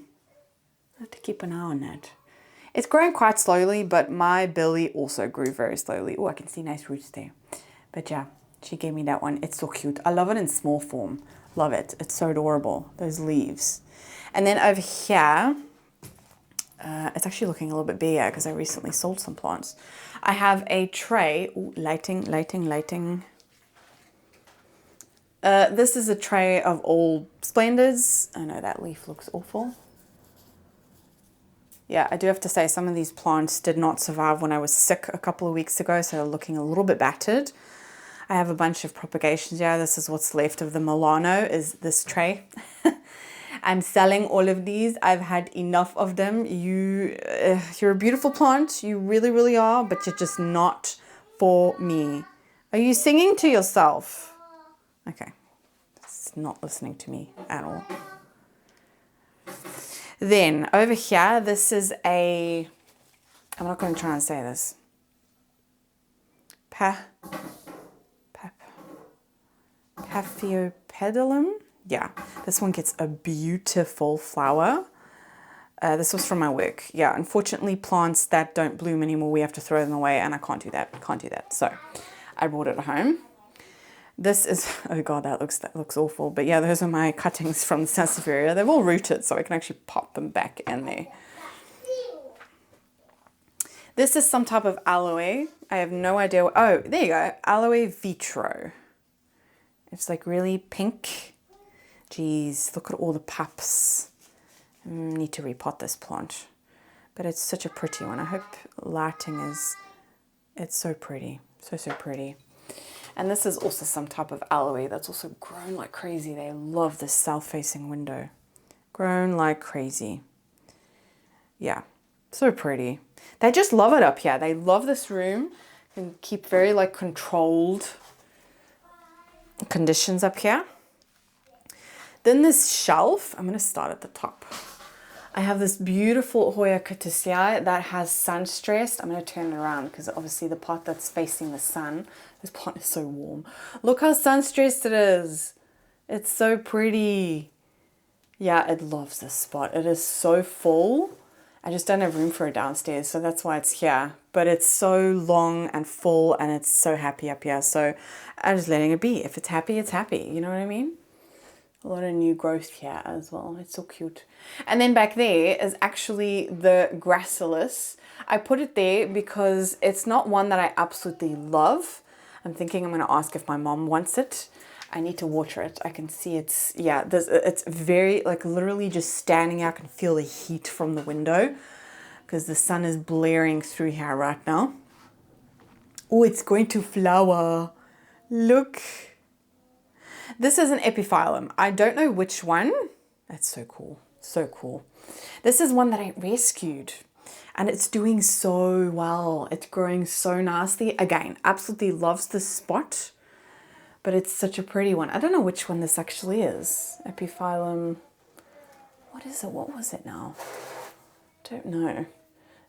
have to keep an eye on that. It's growing quite slowly, but my Billy also grew very slowly. Oh, I can see nice roots there. But yeah, she gave me that one. It's so cute. I love it in small form. Love it. It's so adorable, those leaves. And then over here, it's actually looking a little bit bigger because I recently sold some plants. I have a tray. Ooh, lighting. This is a tray of all Splendors. I know that leaf looks awful. Yeah, I do have to say some of these plants did not survive when I was sick a couple of weeks ago, so they're looking a little bit battered. I have a bunch of propagations. Yeah, this is what's left of the Milano, is this tray. I'm selling all of these. I've had enough of them. You're a beautiful plant. You really, really are, but you're just not for me. Are you singing to yourself? Okay, it's not listening to me at all. Then over here, this is a I'm not going to try and say this. Paphiopedilum. Yeah, this one gets a beautiful flower. This was from my work. Yeah, unfortunately, plants that don't bloom anymore, we have to throw them away, and I can't do that. Can't do that. So I brought it home. This is, oh God, that looks awful. But yeah, those are my cuttings from the Sansevieria. They're all rooted, so I can actually pop them back in there. This is some type of aloe. I have no idea. Oh, there you go. Aloe vitro. It's like really pink. Jeez, look at all the pups. Need to repot this plant. But it's such a pretty one. I hope lighting is, it's so pretty. So pretty. And this is also some type of aloe that's also grown like crazy. They love this south-facing window. Grown like crazy. Yeah, so pretty. They just love it up here. They love this room and keep very like controlled conditions up here. Then this shelf, I'm going to start at the top. I have this beautiful Hoya that has sun stressed. I'm going to turn it around because obviously the part that's facing the sun, this plant is so warm. Look how sun stressed it is. It's so pretty. Yeah, it loves this spot. It is so full. I just don't have room for it downstairs, so that's why it's here. But it's so long and full and it's so happy up here. So I'm just letting it be. If it's happy, it's happy. You know what I mean? A lot of new growth here as well. It's so cute. And then back there is actually the gracilis. I put it there because it's not one that I absolutely love. I'm thinking I'm going to ask if my mom wants it. I need to water it. I can see it's, yeah, it's very, like literally just standing out. I can feel the heat from the window because the sun is blaring through here right now. Oh, it's going to flower. Look. This is an epiphyllum. I don't know which one. That's so cool. So cool. This is one that I rescued and it's doing so well. It's growing so nicely. Again, absolutely loves this spot. But it's such a pretty one. I don't know which one this actually is. Epiphyllum. What is it? What was it now? Don't know.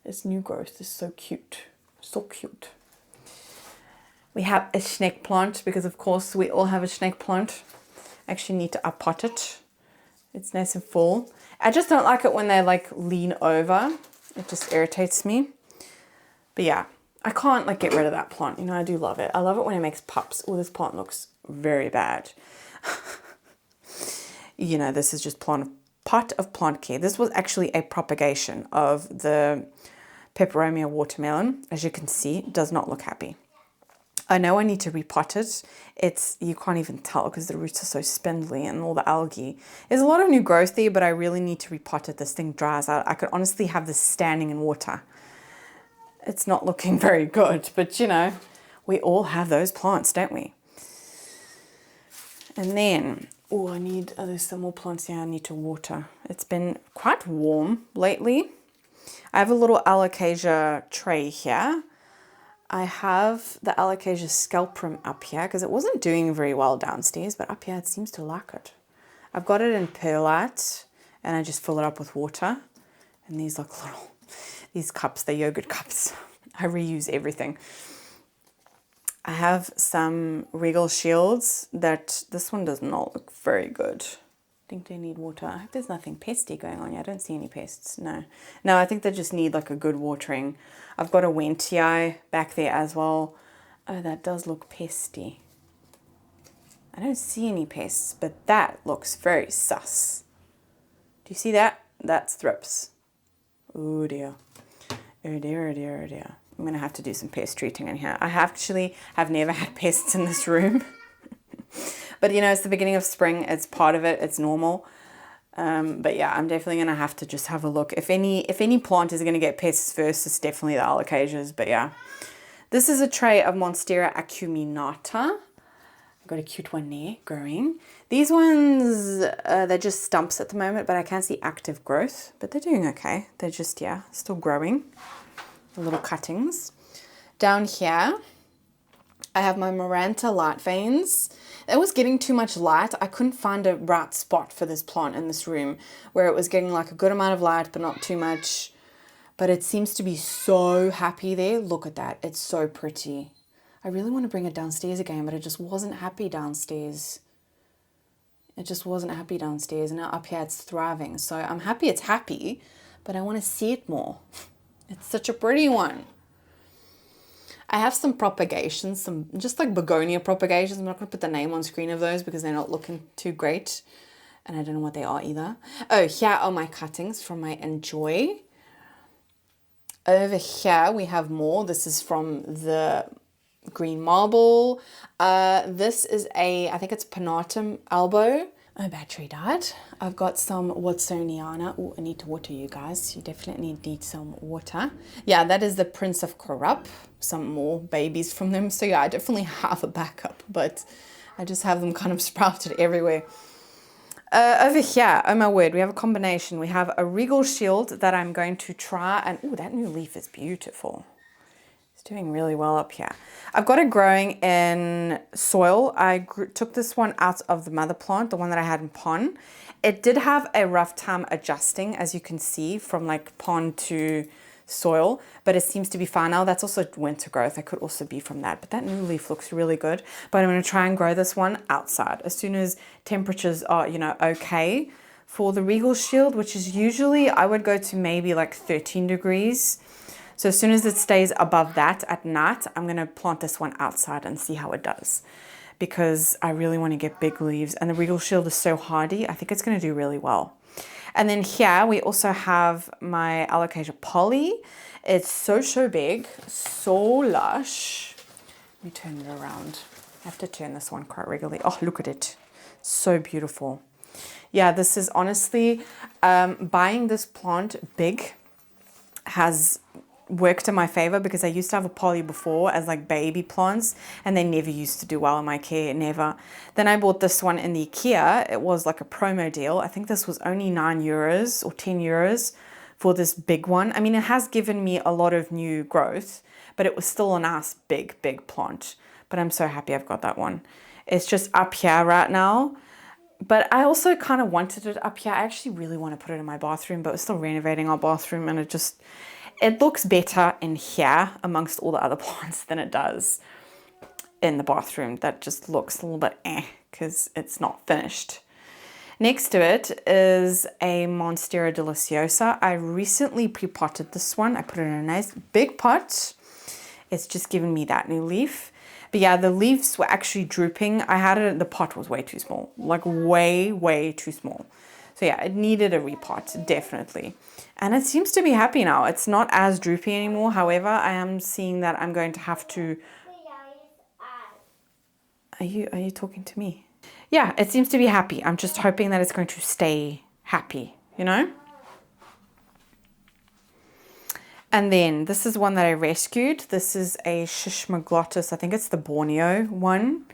This new growth is so cute. So cute. We have a snake plant because of course we all have a snake plant. I actually need to uppot it. It's nice and full. I just don't like it when they like lean over. It just irritates me. But yeah. I can't like get rid of that plant. You know, I do love it. I love it when it makes pups. Oh, this plant looks very bad. You know, this is just pot of plant care. This was actually a propagation of the peperomia watermelon. As you can see, it does not look happy. I know I need to repot it. You can't even tell because the roots are so spindly and all the algae. There's a lot of new growth there, but I really need to repot it. This thing dries out. I could honestly have this standing in water. It's not looking very good, but you know, we all have those plants, don't we? And then, oh, there's some more plants here I need to water. It's been quite warm lately. I have a little Alocasia tray here. I have the Alocasia scalprum up here because it wasn't doing very well downstairs, but up here it seems to like it. I've got it in perlite and I just fill it up with water. And these like little, these cups, they're yogurt cups. I reuse everything. I have some regal shields that this one does not look very good. I think they need water. I hope there's nothing pesty going on here. I don't see any pests. No, I think they just need like a good watering. I've got a Wentii back there as well. Oh, that does look pesty. I don't see any pests, but that looks very sus. Do you see that? That's thrips. Oh dear. Oh dear, oh dear, oh dear. I'm going to have to do some pest treating in here. I actually have never had pests in this room. But you know, it's the beginning of spring. It's part of it. It's normal. But yeah, I'm definitely going to have to just have a look. If any plant is going to get pests first, it's definitely the Alocasias. But yeah, this is a tray of Monstera acuminata. I've got a cute one there growing. These ones, they're just stumps at the moment, but I can see active growth. But they're doing okay. They're just, yeah, still growing. The little cuttings. Down here, I have my Maranta light veins. It was getting too much light. I couldn't find a right spot for this plant in this room where it was getting like a good amount of light, but not too much. but it seems to be so happy there. Look at that. It's so pretty. I really want to bring it downstairs again, but it just wasn't happy downstairs. It just wasn't happy downstairs. And now up here it's thriving. So I'm happy it's happy, but I want to see it more. It's such a pretty one. I have some propagations, some just like begonia propagations. I'm not going to put the name on screen of those because they're not looking too great. And I don't know what they are either. Oh, here are my cuttings from my Enjoy. Over here we have more. This is from the green marble. This is I think it's Panatum elbow. My battery died. I've got some Watsoniana. Oh, I need to water you guys. You definitely need some water. Yeah, that is the Prince of Corrupt. Some more babies from them. So yeah, I definitely have a backup, but I just have them kind of sprouted everywhere. Over here, oh my word, we have a combination. We have a Regal Shield that I'm going to try, and oh, that new leaf is beautiful. It's doing really well up here. I've got it growing in soil. I took this one out of the mother plant, the one that I had in pon. It did have a rough time adjusting, as you can see, from like pon to soil, but it seems to be fine now. That's also winter growth. It could also be from that, but that new leaf looks really good. But I'm going to try and grow this one outside as soon as temperatures are, you know, okay for the Regal Shield, which is usually, I would go to maybe like 13 degrees. So as soon as it stays above that at night, I'm going to plant this one outside and see how it does, because I really want to get big leaves, and the Regal Shield is so hardy. I think it's going to do really well. And then here we also have my Alocasia Poly. It's so big, so lush. Let me turn it around. I have to turn this one quite regularly. Oh, look at it. So beautiful. Yeah, this is honestly, buying this plant big has worked in my favor, because I used to have a poly before as like baby plants, and they never used to do well in my care, never. Then I bought this one in the Ikea. It was like a promo deal. I think this was only €9 or €10 for this big one. I mean, it has given me a lot of new growth, but it was still a nice big plant. But I'm so happy I've got that one. It's just up here right now. But I also kind of wanted it up here. I actually really want to put it in my bathroom, but we're still renovating our bathroom, and it looks better in here amongst all the other plants than it does in the bathroom. That just looks a little bit because it's not finished. Next to it is a Monstera deliciosa. I recently pre-potted this one. I put it in a nice big pot. It's just given me that new leaf. But yeah, the leaves were actually drooping. I had it, the pot was way too small, like way too small. So yeah, it needed a repot, definitely. And it seems to be happy now. It's not as droopy anymore. However, I am seeing that I'm going to have to... Are you talking to me? Yeah, it seems to be happy. I'm just hoping that it's going to stay happy, you know? And then this is one that I rescued. This is a Shishmaglotis. I think it's the Borneo one.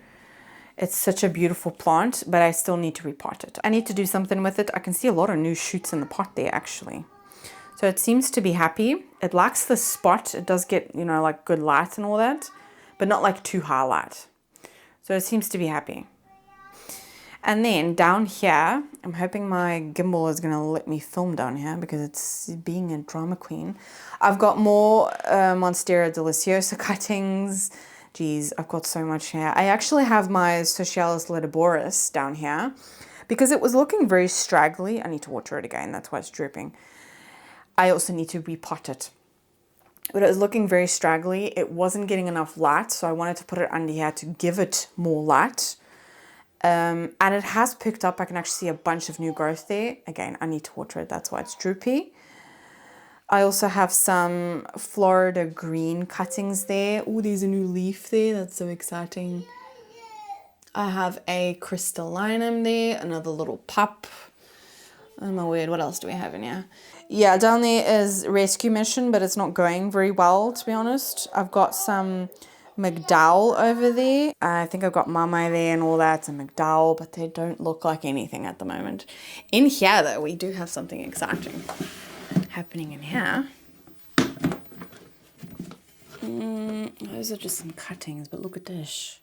It's such a beautiful plant, but I still need to repot it. I need to do something with it. I can see a lot of new shoots in the pot there, actually. So it seems to be happy. It likes the spot. It does get, you know, like good light and all that, but not like too high light. So it seems to be happy. And then down here, I'm hoping my gimbal is going to let me film down here because it's being a drama queen. I've got more Monstera deliciosa cuttings. Geez, I've got so much here. I actually have my Socialis litiboris down here because it was looking very straggly. I need to water it again. That's why it's drooping. I also need to repot it. But it was looking very straggly. It wasn't getting enough light, so I wanted to put it under here to give it more light. And it has picked up. I can actually see a bunch of new growth there. Again, I need to water it. That's why it's droopy. I also have some Florida green cuttings there. Oh, there's a new leaf there. That's so exciting. I have a crystallinum there. Another little pup. Oh my word, what else do we have in here? Yeah, down there is Rescue Mission, but it's not going very well, to be honest. I've got some McDowell over there. I think I've got Mama there and all that, and McDowell, but they don't look like anything at the moment. In here, though, we do have something exciting happening in here. Those are just some cuttings, but look at this.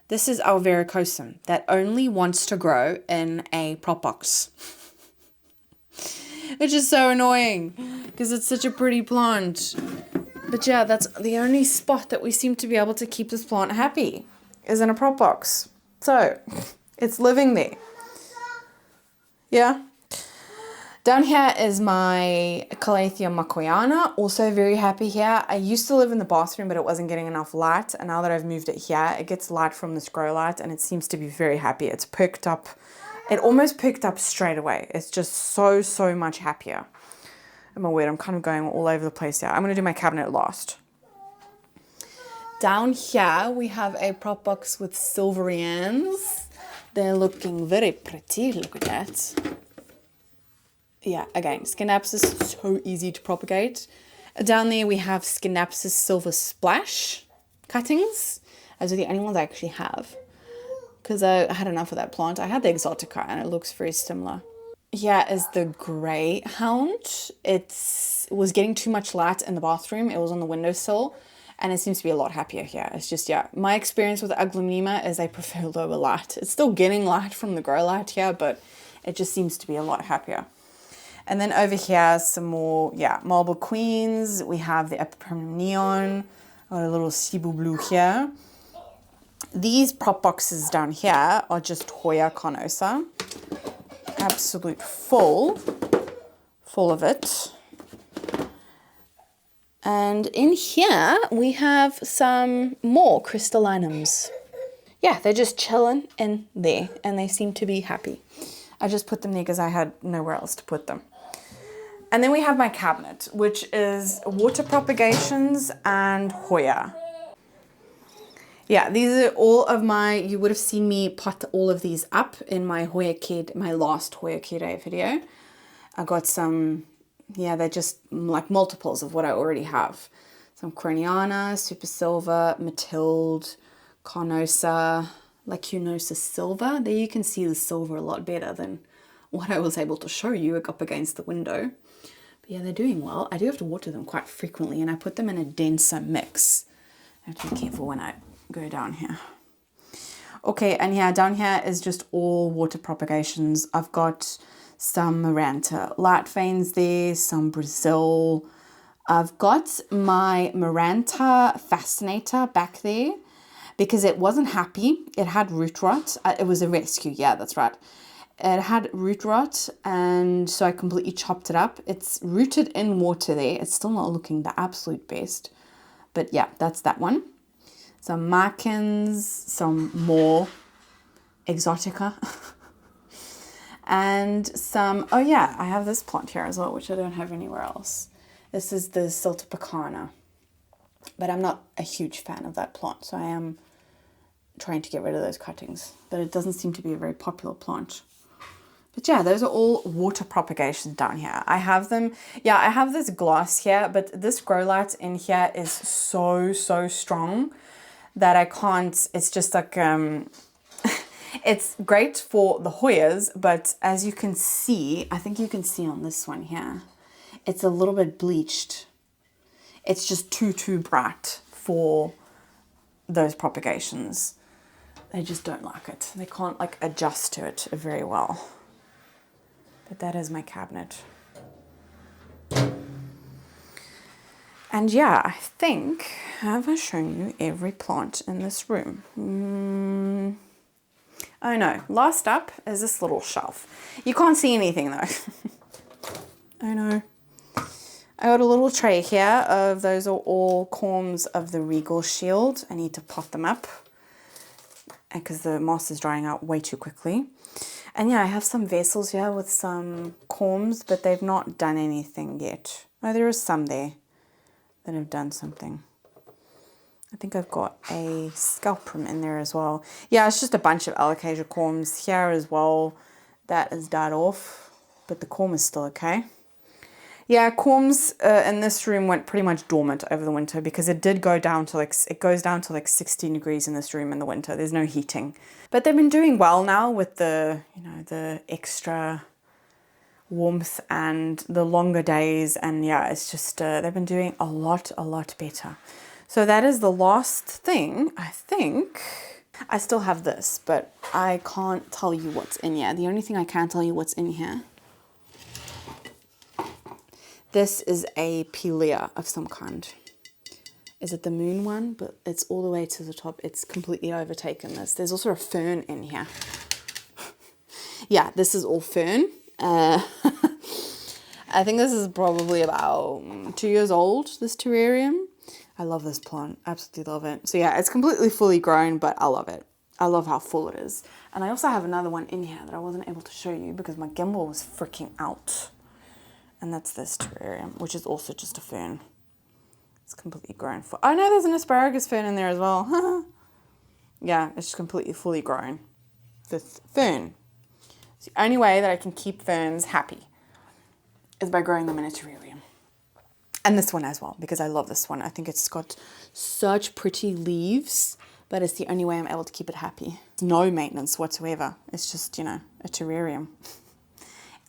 This is our varicosum that only wants to grow in a prop box. Which is so annoying. because it's such a pretty plant. But yeah, that's the only spot that we seem to be able to keep this plant happy, is in a prop box. So it's living there. Yeah. Down here is my Calathea makoyana, also very happy here. I used to live in the bathroom, but it wasn't getting enough light. And now that I've moved it here, it gets light from this grow light and it seems to be very happy. It's perked up. It almost perked up straight away. It's just so much happier. I'm aware I'm kind of going all over the place here. I'm going to do my cabinet last. Down here, we have a prop box with silverians. They're looking very pretty. Look at that. Yeah, again, Schinapsis, so easy to propagate. Down there we have Schinapsis Silver Splash cuttings. Those are the only ones I actually have, because I had enough of that plant. I had the Exotica and it looks very similar. Here is the Greyhound. It was getting too much light in the bathroom. It was on the windowsill and it seems to be a lot happier here. It's just, yeah, my experience with Aglaonema is I prefer lower light. It's still getting light from the grow light here, but it just seems to be a lot happier. And then over here, some more, yeah, marble queens. We have the Epipermum neon, got a little Cebu blue here. These prop boxes down here are just Hoya carnosa. Absolute full of it. And in here, we have some more crystallinums. Yeah, they're just chilling in there and they seem to be happy. I just put them there because I had nowhere else to put them. And then we have my cabinet, which is water propagations and Hoya. Yeah, these are all of my, you would have seen me pot all of these up in my Hoya Kid, my last Hoya Kid video. I got some, yeah, they're just like multiples of what I already have. Some Croniana, Super Silver, Matilde, Carnosa, Lacunosa Silver. There you can see the silver a lot better than what I was able to show you up against the window. But yeah, they're doing well. I do have to water them quite frequently and I put them in a denser mix. I have to be careful when I go down here. Okay, and yeah, down here is just all water propagations. I've got some Maranta light veins there, some Brazil. I've got my Maranta fascinator back there because it wasn't happy. It had root rot. It was a rescue, yeah, that's right. It had root rot and so I completely chopped it up. It's rooted in water there. It's still not looking the absolute best. But yeah, that's that one. Some Markins, some more Exotica. And some, oh yeah, I have this plant here as well, which I don't have anywhere else. This is the Siltopicana. But I'm not a huge fan of that plant, so I am trying to get rid of those cuttings. But it doesn't seem to be a very popular plant. But yeah, those are all water propagations down here. I have them, yeah, I have this glass here, but this grow light in here is so strong that I can't, it's just like, it's great for the Hoyas, but as you can see, I think you can see on this one here, it's a little bit bleached. It's just too bright for those propagations. They just don't like it. They can't like adjust to it very well. But that is my cabinet. And yeah, I think, have I shown you every plant in this room? Oh no, last up is this little shelf. You can't see anything though. Oh no. I got a little tray here of, those are all corms of the Regal Shield. I need to pot them up because the moss is drying out way too quickly. And yeah, I have some vessels here with some corms, but they've not done anything yet. Oh, there is some there that have done something. I think I've got a scalprum in there as well. Yeah, it's just a bunch of Alocasia corms here as well. That has died off, but the corm is still okay. Yeah, corms in this room went pretty much dormant over the winter because it did go down to like, it goes down to like 16 degrees in this room in the winter. There's no heating. But they've been doing well now with the, you know, the extra warmth and the longer days. And yeah, it's just, they've been doing a lot better. So that is the last thing, I think. I still have this, but I can't tell you what's in here. The only thing I can tell you what's in here, This is a pilea of some kind. Is it the moon one? But it's all the way to the top. It's completely overtaken this. There's also a fern in here. Yeah, this is all fern. I think this is probably about 2 years old, this terrarium. I love this plant. Absolutely love it. So yeah, it's completely fully grown, but I love it. I love how full it is. And I also have another one in here that I wasn't able to show you because my gimbal was freaking out. And that's this terrarium, which is also just a fern. It's completely grown. Oh no, there's an asparagus fern in there as well. Yeah, it's just completely fully grown. This fern. It's the only way that I can keep ferns happy is by growing them in a terrarium. And this one as well, because I love this one. I think it's got such pretty leaves, but it's the only way I'm able to keep it happy. No maintenance whatsoever. It's just, you know, a terrarium.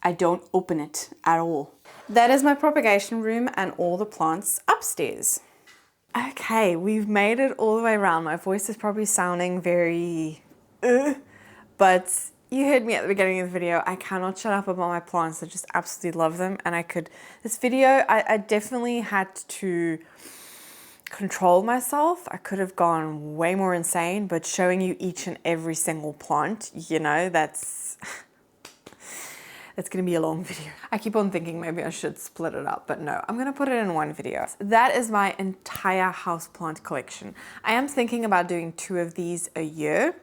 I don't open it at all. That is my propagation room and all the plants upstairs. Okay, we've made it all the way around. My voice is probably sounding very, but you heard me at the beginning of the video. I cannot shut up about my plants. I just absolutely love them. And this video, I definitely had to control myself. I could have gone way more insane, but showing you each and every single plant, you know, that's going to be a long video. I keep on thinking maybe I should split it up, but no, I'm going to put it in one video. That is my entire houseplant collection. I am thinking about doing 2 of these a year.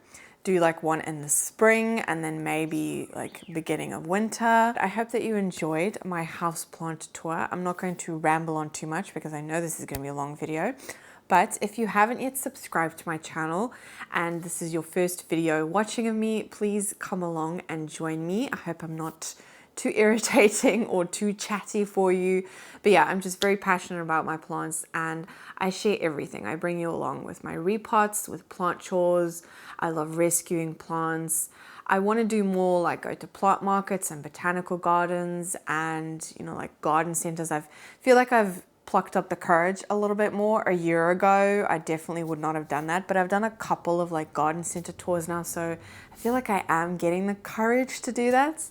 Do like one in the spring and then maybe like beginning of winter. I hope that you enjoyed my houseplant tour. I'm not going to ramble on too much because I know this is going to be a long video. But if you haven't yet subscribed to my channel and this is your first video watching of me, please come along and join me. I hope I'm not too irritating or too chatty for you. But yeah, I'm just very passionate about my plants and I share everything. I bring you along with my repots, with plant chores. I love rescuing plants. I want to do more like go to plant markets and botanical gardens and, you know, like garden centers. I feel like I've plucked up the courage a little bit more. A year ago, I definitely would not have done that, but I've done a couple of like garden center tours now, so I feel like I am getting the courage to do that.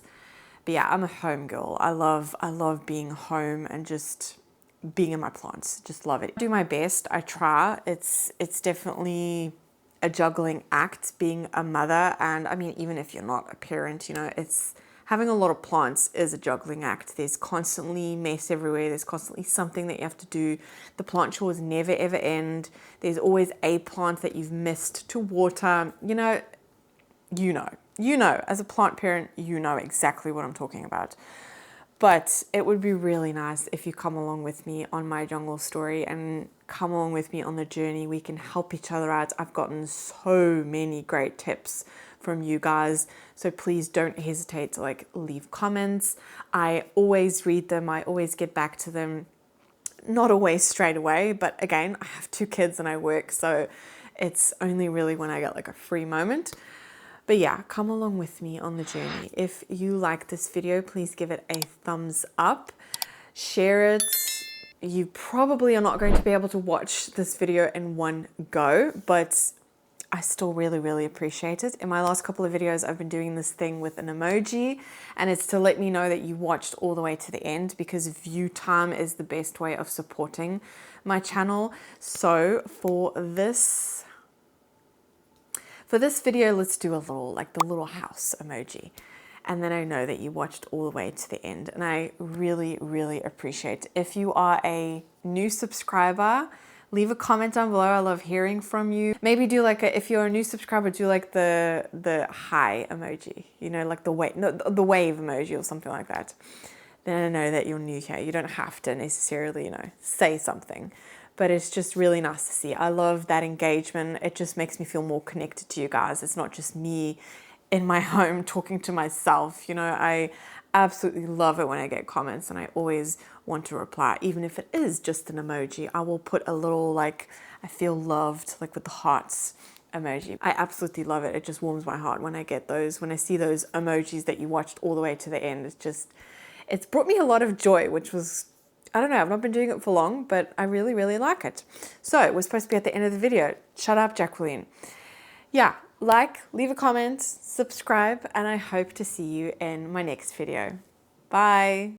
But yeah, I'm a home girl. I love being home and just being in my plants. Just love it. I do my best. I try. It's definitely a juggling act being a mother, and I mean, even if you're not a parent, you know, it's having a lot of plants is a juggling act. There's constantly mess everywhere. There's constantly something that you have to do. The plant chores never ever end. There's always a plant that you've missed to water. You know, as a plant parent, you know exactly what I'm talking about. But it would be really nice if you come along with me on my jungle story and come along with me on the journey. We can help each other out. I've gotten so many great tips from you guys. So please don't hesitate to like leave comments. I always read them. I always get back to them. Not always straight away, but again, I have 2 kids and I work. So it's only really when I get like a free moment. But yeah, come along with me on the journey. If you like this video, please give it a thumbs up, share it. You probably are not going to be able to watch this video in one go, but I still really appreciate it. In my last couple of videos, I've been doing this thing with an emoji, and it's to let me know that you watched all the way to the end, because view time is the best way of supporting my channel. So for this video, let's do a little, like the little house emoji. And then I know that you watched all the way to the end. And I really appreciate it. If you are a new subscriber, leave a comment down below. I love hearing from you. Maybe do like if you're a new subscriber, do like the hi emoji, you know, like the wave emoji or something like that. Then I know that you're new here. You don't have to necessarily, you know, say something. But it's just really nice to see. I love that engagement. It just makes me feel more connected to you guys. It's not just me in my home talking to myself. You know, I absolutely love it when I get comments, and I always want to reply. Even if it is just an emoji, I will put a little like, I feel loved, like with the hearts emoji. I absolutely love it. It just warms my heart when I get those, when I see those emojis that you watched all the way to the end. It's brought me a lot of joy, which was, I don't know, I've not been doing it for long, but I really like it. So we're supposed to be at the end of the video. Shut up, Jacqueline. Yeah, like, leave a comment, subscribe, and I hope to see you in my next video. Bye.